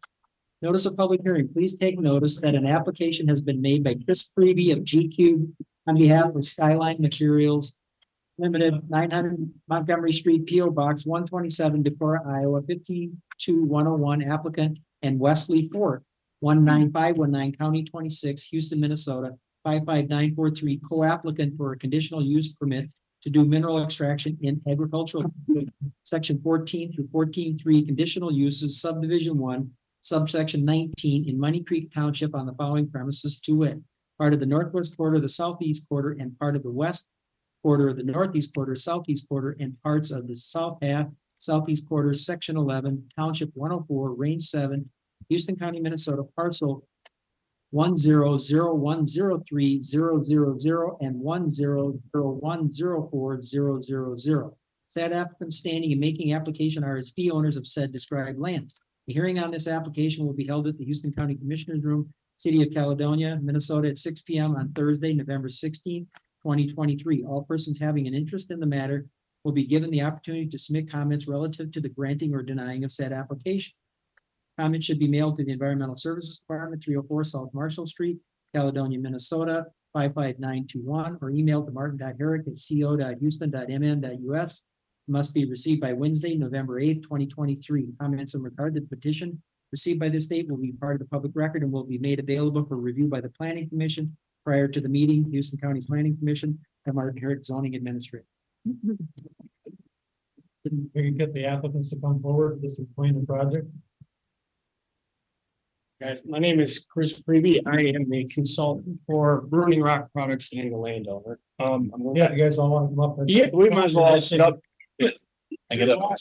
[SPEAKER 1] Notice of public hearing, please take notice that an application has been made by Chris Freebie of GQ on behalf of Skyline Materials Limited, 900 Montgomery Street, P O Box 127, Decorah, Iowa 52101, applicant, and Wesley Ford 19519, County 26, Houston, Minnesota 55943, co-applicant for a conditional use permit to do mineral extraction in agricultural section 14 through 14.3, conditional uses, subdivision 1, subsection 19 in Money Creek Township on the following premises, to wit, part of the northwest quarter, the southeast quarter, and part of the west quarter, the northeast quarter, southeast quarter, and parts of the south half, southeast quarter, section 11, township 104, range 7, Houston County, Minnesota, parcel 100103000 and 100104000. Said applicant standing and making application are as fee owners of said described lands. The hearing on this application will be held at the Houston County Commissioners Room, City of Caledonia, Minnesota, at 6 p.m. on Thursday, November 16, 2023. All persons having an interest in the matter will be given the opportunity to submit comments relative to the granting or denying of said application. Comments should be mailed to the Environmental Services Department, 304 South Marshall Street, Caledonia, Minnesota, 55921, or emailed to martin.herrick@co.houston.mn.us. Must be received by Wednesday, November 8th, 2023. Comments in regard to the petition received by this date will be part of the public record and will be made available for review by the Planning Commission prior to the meeting, Houston County Planning Commission, and Martin Herrick Zoning Administrator.
[SPEAKER 3] We can get the applicants to come forward, just explain the project.
[SPEAKER 20] Guys, my name is Chris Freebie. I am a consultant for Burning Rock Products and the landowner.
[SPEAKER 3] Yeah, you guys all want to come up?
[SPEAKER 20] Yeah, we might as well sit up.
[SPEAKER 11] I get up.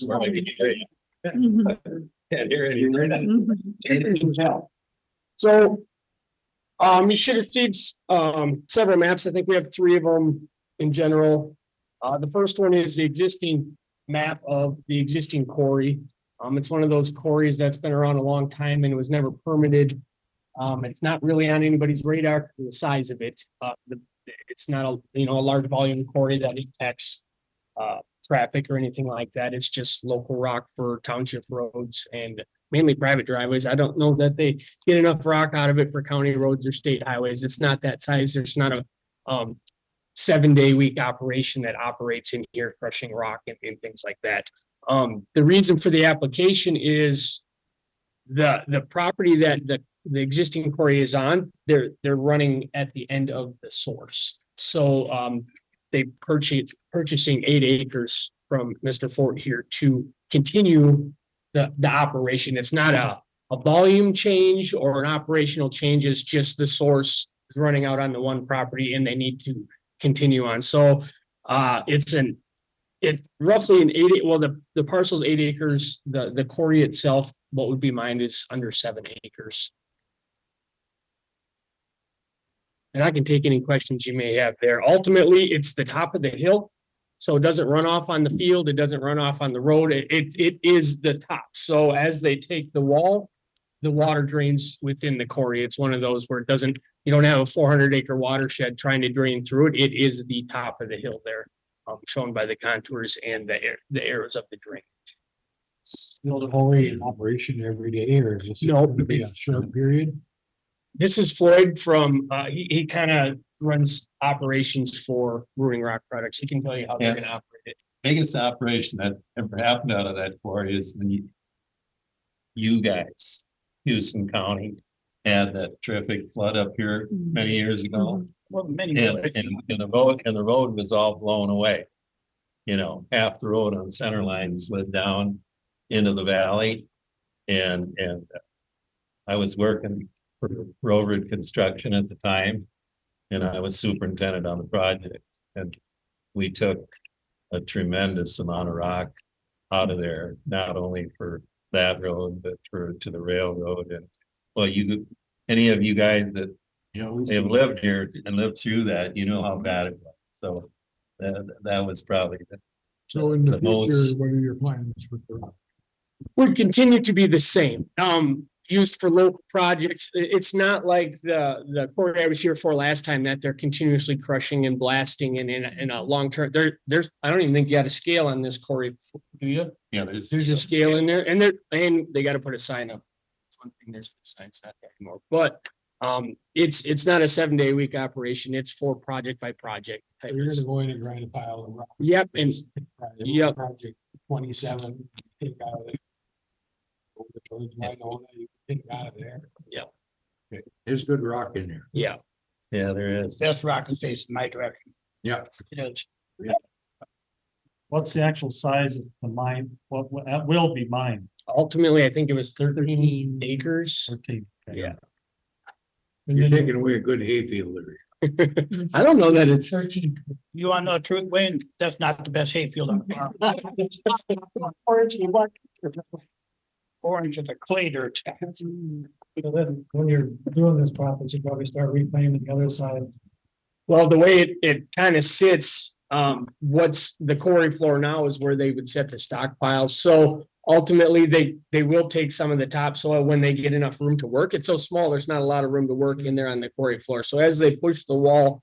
[SPEAKER 20] So, you should have seen, several maps. I think we have 3 of them in general. The first one is the existing map of the existing quarry. It's one of those quarries that's been around a long time and was never permitted. It's not really on anybody's radar because of the size of it. It's not a large volume quarry that impacts traffic or anything like that. It's just local rock for township roads and mainly private driveways. I don't know that they get enough rock out of it for county roads or state highways. It's not that size. There's not a 7-day-week operation that operates in here crushing rock and things like that. The reason for the application is the property that the existing quarry is on, they're running at the end of the source. So they purchasing 8 acres from Mr. Fort here to continue the operation. It's not a volume change or an operational change. It's just the source is running out on the one property and they need to continue on. So it's roughly an 8, well, the parcel's 8 acres. The quarry itself, what would be mined, is under 7 acres. And I can take any questions you may have there. Ultimately, it's the top of the hill. So it doesn't run off on the field. It doesn't run off on the road. It is the top. So as they take the wall, the water drains within the quarry. It's one of those where you don't have a 400-acre watershed trying to drain through it. It is the top of the hill there. shown by the contours and the arrows of the drain.
[SPEAKER 8] Still the whole in operation every day, or is this?
[SPEAKER 20] No.
[SPEAKER 8] gonna be a short period?
[SPEAKER 20] This is Floyd from, he kind of runs operations for Roaring Rock Products. He can tell you how they're gonna operate it.
[SPEAKER 21] Biggest operation that ever happened out of that quarry is when you guys, Houston County, had that terrific flood up here many years ago.
[SPEAKER 5] Well, many.
[SPEAKER 21] And the road was all blown away. You know, half the road on center line slid down into the valley. And I was working for Road Construction at the time. And I was superintendent on the project, and we took a tremendous amount of rock out of there, not only for that road, but to the railroad. And well, any of you guys that have lived here and lived through that, you know how bad it was. So that was probably
[SPEAKER 8] So in the
[SPEAKER 21] most.
[SPEAKER 8] future, what are your plans with the rock?
[SPEAKER 20] Would continue to be the same, used for local projects. It's not like the quarry I was here for last time that they're continuously crushing and blasting and in a long term, there's, I don't even think you got a scale on this quarry, do you?
[SPEAKER 21] Yeah,
[SPEAKER 20] There's a scale in there and they gotta put a sign up. That's one thing, there's a sign's not there anymore, but it's not a 7-day week operation. It's for project by project. type
[SPEAKER 8] You're
[SPEAKER 20] of-
[SPEAKER 8] gonna go in and grind a pile of rock.
[SPEAKER 20] Yep, and Yep.
[SPEAKER 8] Project 27, take out of it. Over towards Winona, you take out of there.
[SPEAKER 20] Yep.
[SPEAKER 11] Okay, there's good rock in there.
[SPEAKER 20] Yeah.
[SPEAKER 21] Yeah, there is.
[SPEAKER 5] That's rock and face in my direction.
[SPEAKER 11] Yeah.
[SPEAKER 14] What's the actual size of the mine? What will be mined?
[SPEAKER 20] Ultimately, I think it was 13 acres.
[SPEAKER 14] 13.
[SPEAKER 20] Yeah.
[SPEAKER 11] You're taking away a good hayfield there.
[SPEAKER 20] I don't know that it's
[SPEAKER 5] 13. You want to know the truth, Wayne? That's not the best hayfield on the farm. Orange is a clay dirt.
[SPEAKER 3] So then, when you're doing this process, you probably start reclaiming the other side.
[SPEAKER 20] Well, the way it kind of sits, what's the quarry floor now is where they would set the stockpiles. So ultimately, they will take some of the topsoil when they get enough room to work. It's so small, there's not a lot of room to work in there on the quarry floor. So as they push the wall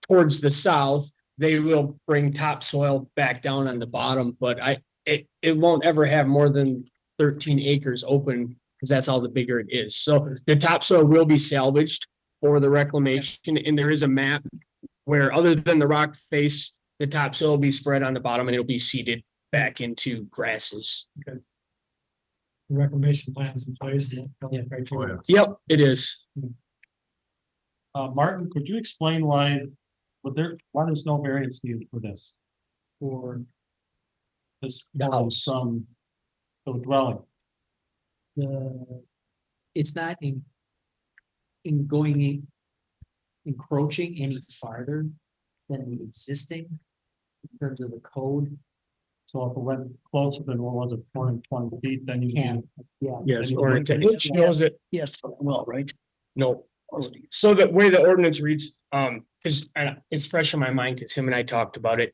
[SPEAKER 20] towards the south, they will bring topsoil back down on the bottom, but it won't ever have more than 13 acres open because that's all the bigger it is. So the topsoil will be salvaged for the reclamation, and there is a map where other than the rock face, the topsoil will be spread on the bottom and it'll be seeded back into grasses.
[SPEAKER 3] Reclamation plans in place. And the criteria.
[SPEAKER 20] Yep, it is.
[SPEAKER 14] Martin, could you explain why there's no variance needed for this? For this house from the dwelling?
[SPEAKER 1] It's not encroaching any farther than the existing in terms of the code.
[SPEAKER 14] So if it went closer than what was it, 420 feet, then you
[SPEAKER 1] Can, yeah.
[SPEAKER 20] Yes, or it shows it.
[SPEAKER 5] Yes, well, right.
[SPEAKER 20] No. So the way the ordinance reads, because it's fresh in my mind because him and I talked about it.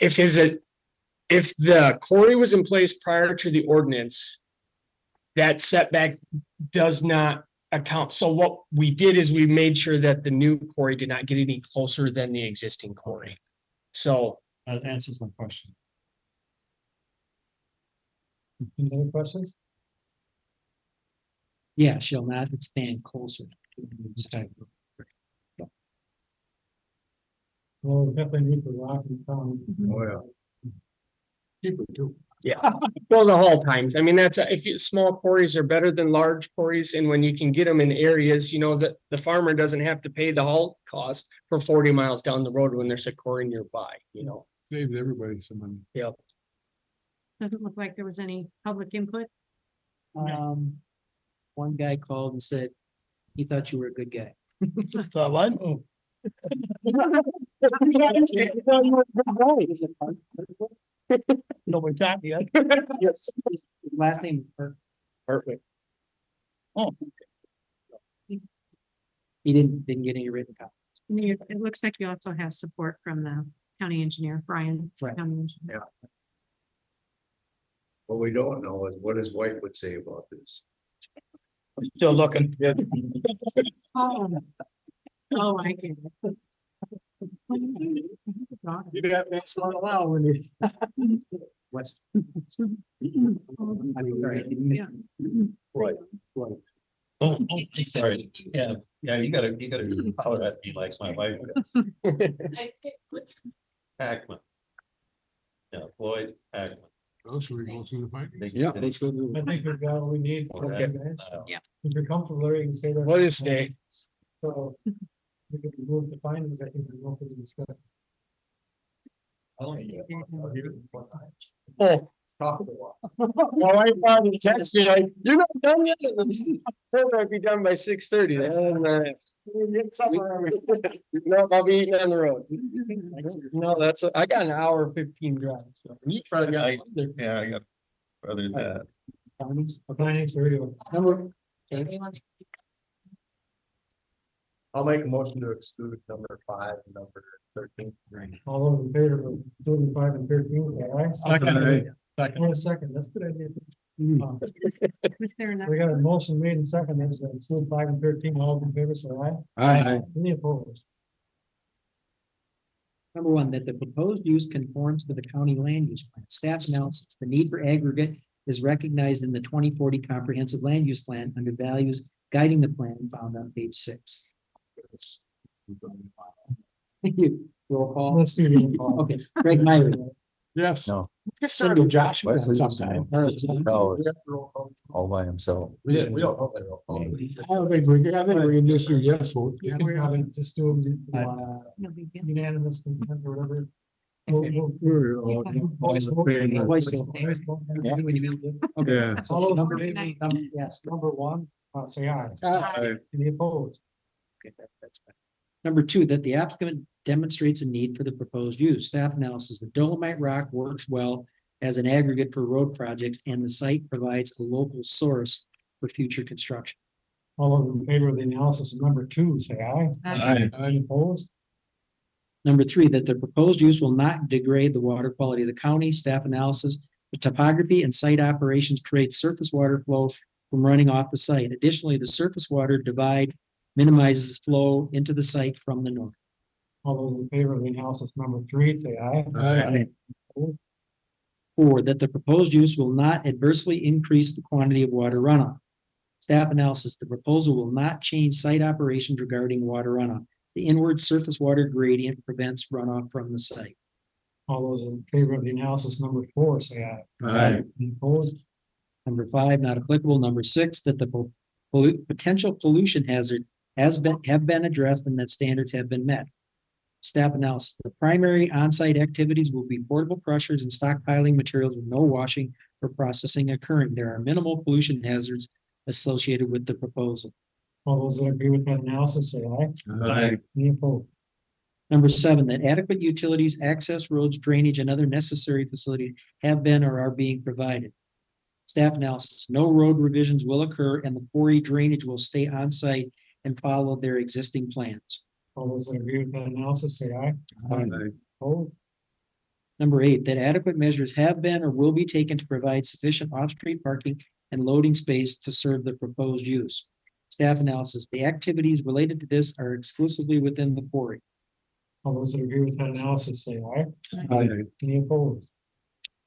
[SPEAKER 20] If the quarry was in place prior to the ordinance, that setback does not account. So what we did is we made sure that the new quarry did not get any closer than the existing quarry. So
[SPEAKER 14] that answers my question.
[SPEAKER 3] Any other questions?
[SPEAKER 1] Yeah, shall not expand closer.
[SPEAKER 3] Well, definitely need the rock and found.
[SPEAKER 11] Oh, yeah.
[SPEAKER 3] People do.
[SPEAKER 20] yeah, well, the whole times. I mean, small quarries are better than large quarries, and when you can get them in areas, you know, that the farmer doesn't have to pay the haul cost for 40 miles down the road when there's a quarry nearby, you know.
[SPEAKER 8] Saves everybody some money.
[SPEAKER 20] Yep.
[SPEAKER 2] Doesn't look like there was any public input.
[SPEAKER 1] One guy called and said he thought you were a good guy.
[SPEAKER 5] So what? Nobody got yet.
[SPEAKER 1] Yes. Last name.
[SPEAKER 20] Perfect.
[SPEAKER 5] Oh,
[SPEAKER 1] He didn't get any written copy.
[SPEAKER 2] It looks like you also have support from the county engineer, Brian.
[SPEAKER 1] Right.
[SPEAKER 2] County engineer.
[SPEAKER 11] What we don't know is what his wife would say about this.
[SPEAKER 5] still looking.
[SPEAKER 2] Oh, I get it.
[SPEAKER 20] You got that sort of loud when you.
[SPEAKER 1] West.
[SPEAKER 2] Yeah.
[SPEAKER 21] Right. Oh, I'm sorry. Yeah, you gotta holler at me like my wife does. Ackman. Yeah, Floyd Ackman.
[SPEAKER 8] Oh, should we go through the fight?
[SPEAKER 3] Yeah, let's go. I think we've got what we need.
[SPEAKER 21] Okay.
[SPEAKER 2] Yeah.
[SPEAKER 3] If you're comfortable, Larry, you can say that.
[SPEAKER 20] What is stay?
[SPEAKER 3] So. We can remove the findings, I think we go for the discussion.
[SPEAKER 20] Oh,
[SPEAKER 3] Talk about what.
[SPEAKER 20] my wife probably texted me like, you're not done yet. Told her I'd be done by 6:30. No, I'll be eating on the road. No, I got an hour 15 drive. So you probably got.
[SPEAKER 21] Yeah, I got further that.
[SPEAKER 3] Findings, there we go. Number,
[SPEAKER 13] I'll make a motion to exclude number 5 and number 13.
[SPEAKER 3] all those in favor of excluding 5 and 13, say aye.
[SPEAKER 20] Second.
[SPEAKER 3] Wait a second, that's a good idea.
[SPEAKER 2] Was there enough?
[SPEAKER 3] So we got a motion made and second, then to exclude 5 and 13, all those in favor, say aye.
[SPEAKER 5] Aye.
[SPEAKER 3] Any opposed?
[SPEAKER 1] Number one, that the proposed use conforms to the county land use plan. Staff analysis, the need for aggregate is recognized in the 2040 comprehensive land use plan under values guiding the plan found on page 6. Thank you. Roll call.
[SPEAKER 3] Let's do the roll call.
[SPEAKER 1] Okay, Greg Myrie.
[SPEAKER 8] Yes.
[SPEAKER 11] No.
[SPEAKER 1] Cindy Joshua.
[SPEAKER 11] All by himself.
[SPEAKER 13] We don't.
[SPEAKER 8] I don't think we can just do yes vote.
[SPEAKER 3] You can probably just do
[SPEAKER 2] No big deal.
[SPEAKER 3] unanimous consent or whatever.
[SPEAKER 1] Voice vote.
[SPEAKER 5] Yeah.
[SPEAKER 3] All those
[SPEAKER 1] Number-
[SPEAKER 3] in favor,
[SPEAKER 1] Yes.
[SPEAKER 3] number 1, say aye.
[SPEAKER 8] Aye.
[SPEAKER 3] Any opposed?
[SPEAKER 1] Okay, that's fine. Number two, that the applicant demonstrates a need for the proposed use. Staff analysis, the Dolomite rock works well as an aggregate for road projects and the site provides a local source for future construction.
[SPEAKER 3] All those in favor of the analysis of number 2, say aye.
[SPEAKER 8] Aye.
[SPEAKER 3] Any opposed?
[SPEAKER 1] Number three, that the proposed use will not degrade the water quality of the county. Staff analysis, the topography and site operations create surface water flow from running off the site. Additionally, the surface water divide minimizes flow into the site from the north.
[SPEAKER 3] All those in favor of the analysis number 3, say aye.
[SPEAKER 8] Aye.
[SPEAKER 1] Four, that the proposed use will not adversely increase the quantity of water runoff. Staff analysis, the proposal will not change site operations regarding water runoff. The inward surface water gradient prevents runoff from the site.
[SPEAKER 3] All those in favor of the analysis number 4, say aye.
[SPEAKER 8] Aye.
[SPEAKER 3] Any opposed?
[SPEAKER 1] Number five, not applicable. Number six, that the potential pollution hazard have been addressed and that standards have been met. Staff analysis, the primary on-site activities will be portable crushers and stockpiling materials with no washing or processing occurring. There are minimal pollution hazards associated with the proposal.
[SPEAKER 3] All those that agree with that analysis, say aye.
[SPEAKER 8] Aye.
[SPEAKER 3] Any opposed?
[SPEAKER 1] Number seven, that adequate utilities, access roads, drainage, and other necessary facilities have been or are being provided. Staff analysis, no road revisions will occur and the quarry drainage will stay on site and follow their existing plans.
[SPEAKER 3] All those that agree with that analysis, say aye. Opposed?
[SPEAKER 1] Number eight, that adequate measures have been or will be taken to provide sufficient off-street parking and loading space to serve the proposed use. Staff analysis, the activities related to this are exclusively within the quarry.
[SPEAKER 3] All those that agree with that analysis, say aye.
[SPEAKER 8] Aye.
[SPEAKER 3] Any opposed?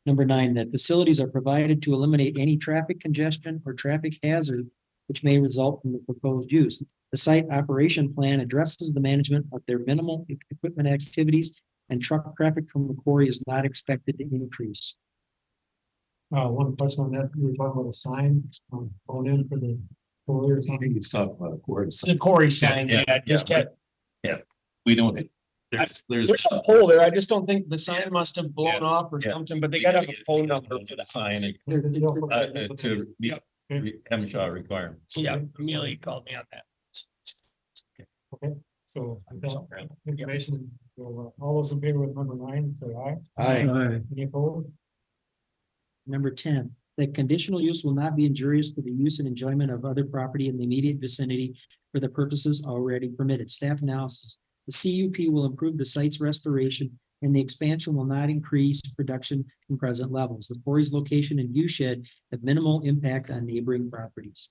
[SPEAKER 1] Number nine, that facilities are provided to eliminate any traffic congestion or traffic hazard which may result from the proposed use. The site operation plan addresses the management of their minimal equipment activities and truck traffic from the quarry is not expected to increase.
[SPEAKER 3] One question on that, we were talking about a sign, going in for the quarry or something.
[SPEAKER 21] He's talking about a quarry.
[SPEAKER 20] The Corey sign,
[SPEAKER 21] Yeah,
[SPEAKER 20] yeah, just
[SPEAKER 21] yeah.
[SPEAKER 20] had,
[SPEAKER 21] We don't, there's,
[SPEAKER 20] there's a pole there. I just don't think the sign must have blown
[SPEAKER 21] Yeah.
[SPEAKER 20] off or
[SPEAKER 21] Yeah.
[SPEAKER 20] something, but they gotta have a phone number for the sign.
[SPEAKER 21] sign to meet MSHA requirements.
[SPEAKER 20] Yeah, Amelia called me on that.
[SPEAKER 3] Okay, so I've got information, so, all those in favor with number 9, say aye.
[SPEAKER 8] Aye.
[SPEAKER 3] Any opposed?
[SPEAKER 1] Number 10, that conditional use will not be injurious to the use and enjoyment of other property in the immediate vicinity for the purposes already permitted. Staff analysis, the CUP will improve the site's restoration and the expansion will not increase production from present levels. The quarry's location and view shed have minimal impact on neighboring properties.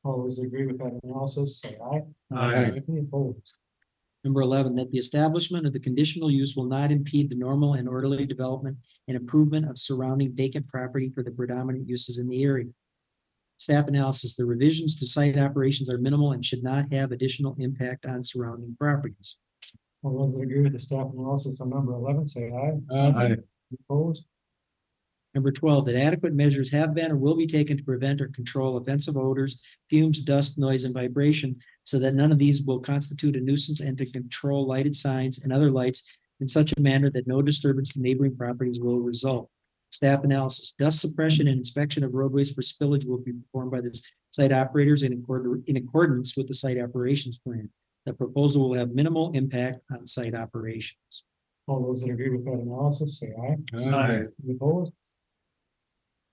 [SPEAKER 3] All those that agree with that analysis, say aye.
[SPEAKER 8] Aye.
[SPEAKER 3] Any opposed?
[SPEAKER 1] Number 11, that the establishment of the conditional use will not impede the normal and orderly development and improvement of surrounding vacant property for the predominant uses in the area. Staff analysis, the revisions to site operations are minimal and should not have additional impact on surrounding properties.
[SPEAKER 3] All those that agree with the staff analysis on number 11, say aye.
[SPEAKER 11] Aye.
[SPEAKER 3] Opposed?
[SPEAKER 1] Number 12, that adequate measures have been or will be taken to prevent or control offensive odors, fumes, dust, noise, and vibration, so that none of these will constitute a nuisance, and to control lighted signs and other lights in such a manner that no disturbance to neighboring properties will result. Staff analysis, dust suppression and inspection of roadways for spillage will be performed by the site operators in accordance with the site operations plan. The proposal will have minimal impact on site operations.
[SPEAKER 3] All those that agree with that analysis, say aye.
[SPEAKER 11] Aye.
[SPEAKER 3] Opposed?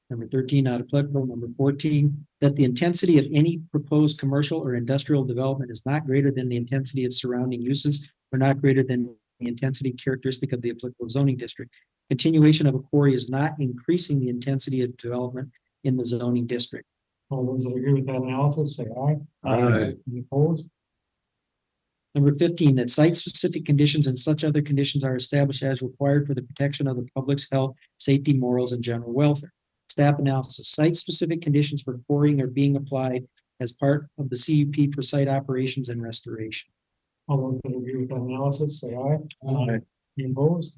[SPEAKER 1] Number 13, not applicable. Number 14, that the intensity of any proposed commercial or industrial development is not greater than the intensity of surrounding uses, or not greater than the intensity characteristic of the applicable zoning district. Continuation of a quarry is not increasing the intensity of development in the zoning district.
[SPEAKER 3] All those that agree with that analysis, say aye.
[SPEAKER 11] Aye.
[SPEAKER 3] Any opposed?
[SPEAKER 1] Number 15, that site-specific conditions and such other conditions are established as required for the protection of the public's health, safety, morals, and general welfare. Staff analysis, site-specific conditions for quarrying are being applied as part of the CUP for site operations and restoration.
[SPEAKER 3] All those that agree with that analysis, say aye. Any opposed?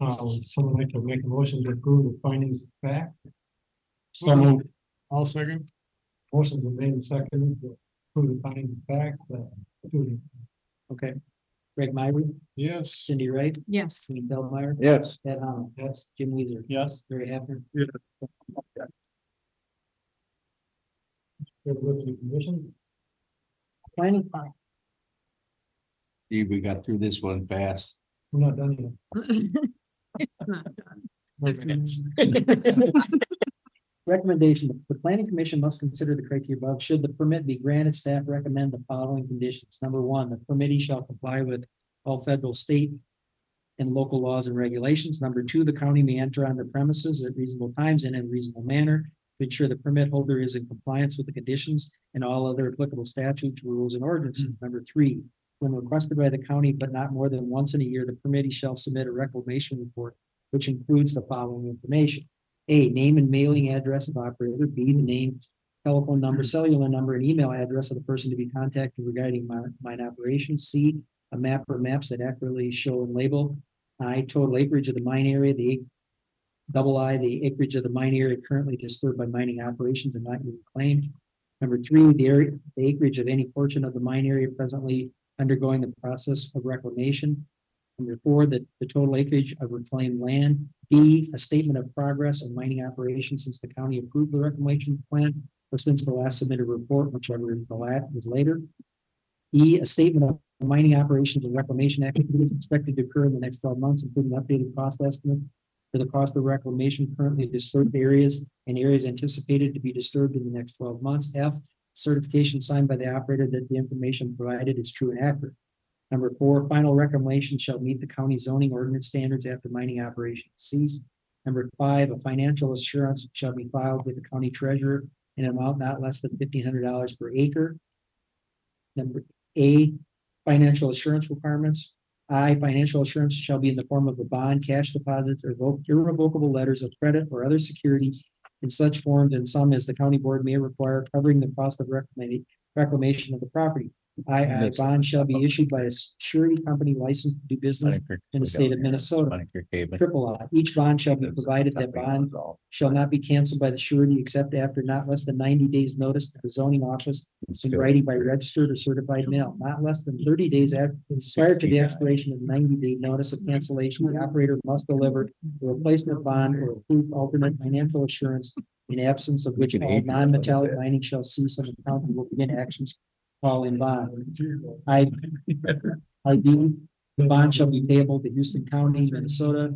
[SPEAKER 3] Someone like to make a motion to approve the findings of fact?
[SPEAKER 5] So moved.
[SPEAKER 3] I'll second. Motion's been made and seconded to approve the findings of fact.
[SPEAKER 1] Okay. Greg Myrie,
[SPEAKER 3] Yes.
[SPEAKER 1] Cindy Wright,
[SPEAKER 2] Yes.
[SPEAKER 1] Ian Feldmeyer,
[SPEAKER 11] Yes.
[SPEAKER 1] Ed Hamel,
[SPEAKER 3] Yes.
[SPEAKER 1] Jim Weezer,
[SPEAKER 3] Yes.
[SPEAKER 1] Larry Haffner.
[SPEAKER 3] Conditions?
[SPEAKER 1] Planning.
[SPEAKER 11] Steve, we got through this one fast.
[SPEAKER 3] We're not done yet.
[SPEAKER 1] Recommendation, the planning commission must consider the criteria above. Should the permit be granted, staff recommend the following conditions. Number 1, the permittee shall comply with all federal, state, and local laws and regulations. Number 2, the county may enter on the premises at reasonable times and in a reasonable manner to ensure the permit holder is in compliance with the conditions and all other applicable statutes, rules, and ordinances. Number 3, when requested by the county, but not more than once in a year, the permittee shall submit a reclamation report, which includes the following information. A, name and mailing address of operator. B, the name, telephone number, cellular number, and email address of the person to be contacted regarding mine operations. C, a map or maps that accurately show and label. I, total acreage of the mine area. The the acreage of the mine area currently disturbed by mining operations and not yet claimed. Number 3, the acreage of any portion of the mine area presently undergoing the process of reclamation. Number 4, the total acreage of reclaimed land. B, a statement of progress of mining operations since the county approved the reclamation plan, or since the last submitted report, whichever is later. E, a statement of mining operations and reclamation activities expected to occur in the next 12 months, including updated cost estimates for the cost of reclamation currently disturbed areas and areas anticipated to be disturbed in the next 12 months. F, certification signed by the operator that the information provided is true and accurate. Number 4, final reclamation shall meet the county zoning ordinance standards after mining operations cease. Number 5, a financial assurance shall be filed with the county treasurer in an amount not less than $1,500 per acre. Number A, financial assurance requirements. I, financial assurance shall be in the form of a bond, cash deposits, or irrevocable letters of credit or other securities in such forms and sum as the county board may require, covering the cost of reclamation of the property. I, bond shall be issued by a surety company licensed to do business in the state of Minnesota. Triple I, each bond shall be provided that bond shall not be canceled by the surety except after not less than 90 days notice to the zoning office in writing by registered or certified mail. Not less than 30 days prior to the expiration of 90-day notice of cancellation, the operator must deliver a replacement bond or approved alternate financial assurance, in absence of which all non-metallic mining shall cease and the county will begin actions calling bond. I D, the bond shall be payable to Houston County, Minnesota.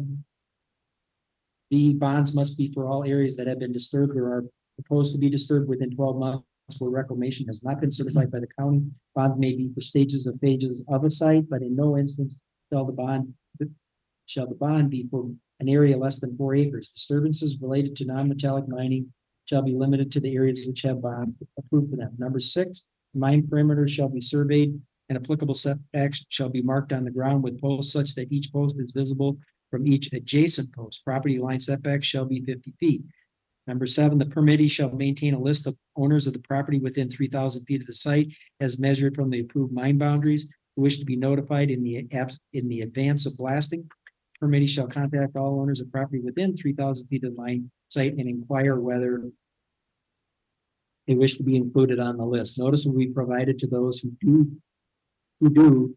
[SPEAKER 1] The bonds must be for all areas that have been disturbed or are proposed to be disturbed within 12 months where reclamation has not been certified by the county. Bond may be for stages of phases of a site, but in no instance shall the bond be for an area less than 4 acres. Disturbances related to non-metallic mining shall be limited to the areas which have bond approved for them. Number 6, Mine perimeter shall be surveyed and applicable setbacks shall be marked on the ground with posts such that each post is visible from each adjacent post. Property line setback shall be 50 feet. Number 7, the permittee shall maintain a list of owners of the property within 3,000 feet of the site as measured from the approved mine boundaries who wish to be notified in the advance of blasting. Permittee shall contact all owners of property within 3,000 feet of the mine site and inquire whether they wish to be included on the list. Notice will be provided to those who do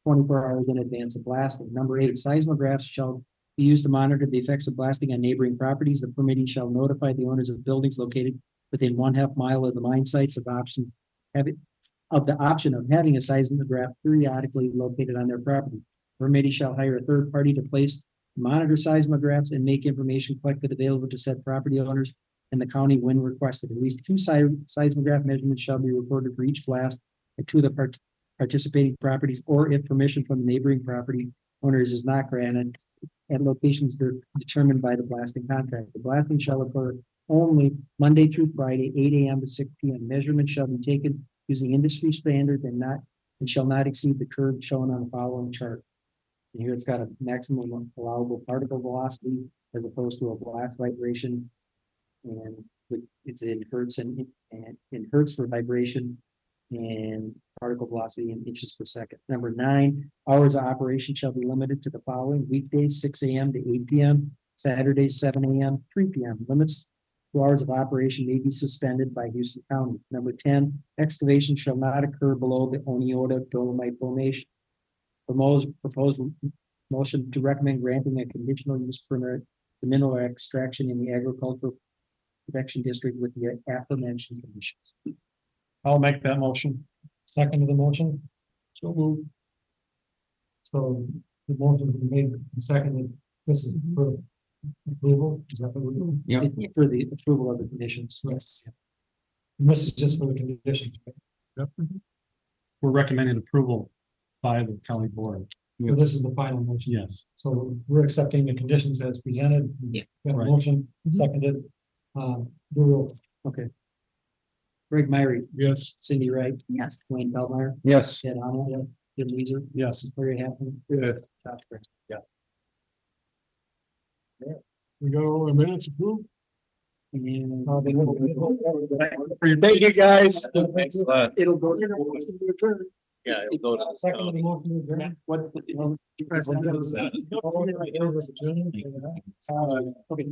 [SPEAKER 1] 24 hours in advance of blasting. Number 8, seismographs shall be used to monitor the effects of blasting on neighboring properties. The permittee shall notify the owners of buildings located within 1/2 mile of the mine sites of the option of having a seismograph periodically located on their property. Permittee shall hire a third party to place monitor seismographs and make information collected available to said property owners in the county when requested. At least 2 seismograph measurements shall be recorded for each blast at 2 of the participating properties, or if permission from the neighboring property owners is not granted at locations determined by the blasting contract. The blasting shall occur only Monday through Friday, 8 AM to 6 PM. Measurements shall be taken using industry standards and shall not exceed the curve shown on the following chart. And here it's got a maximum allowable particle velocity as opposed to a blast vibration. And it's in hertz and in hertz for vibration and particle velocity in inches per second. Number 9, hours of operation shall be limited to the following: weekdays 6 AM to 8 PM, Saturdays 7 AM, 3 PM. Limits to hours of operation may be suspended by Houston County. Number 10, excavation shall not occur below the Oneota Dolomite Formation. Proposed motion to recommend granting a conditional use permit for mineral extraction in the agricultural protection district with the aforementioned conditions.
[SPEAKER 3] I'll make that motion. Second to the motion. So moved. So the motion has been made and seconded. This is for approval. Is that what we're doing?
[SPEAKER 11] Yeah.
[SPEAKER 1] For the approval of the conditions.
[SPEAKER 3] Yes. And this is just for the conditions. Right?
[SPEAKER 14] We're recommending approval by the county board.
[SPEAKER 3] So this is the final motion.
[SPEAKER 14] Yes.
[SPEAKER 3] So we're accepting the conditions as presented.
[SPEAKER 2] Yeah.
[SPEAKER 3] Got a
[SPEAKER 14] Right.
[SPEAKER 3] motion, seconded. Do roll.
[SPEAKER 1] Okay. Greg Myrie,
[SPEAKER 8] Yes.
[SPEAKER 1] Cindy Wright,
[SPEAKER 2] Yes.
[SPEAKER 1] Wayne Bellmeyer,
[SPEAKER 11] Yes.
[SPEAKER 1] Ed Hamel, Jim Weezer,
[SPEAKER 14] Yes.
[SPEAKER 1] Larry Haffner,
[SPEAKER 8] Good.
[SPEAKER 1] Josh Graham.
[SPEAKER 8] We got all the minutes approved?
[SPEAKER 1] And
[SPEAKER 20] Thank you, guys.
[SPEAKER 14] Thanks a lot.
[SPEAKER 1] it'll go.
[SPEAKER 14] Yeah, it'll go to the
[SPEAKER 3] Second to the motion. adjourn.
[SPEAKER 1] What's the?
[SPEAKER 3] Okay.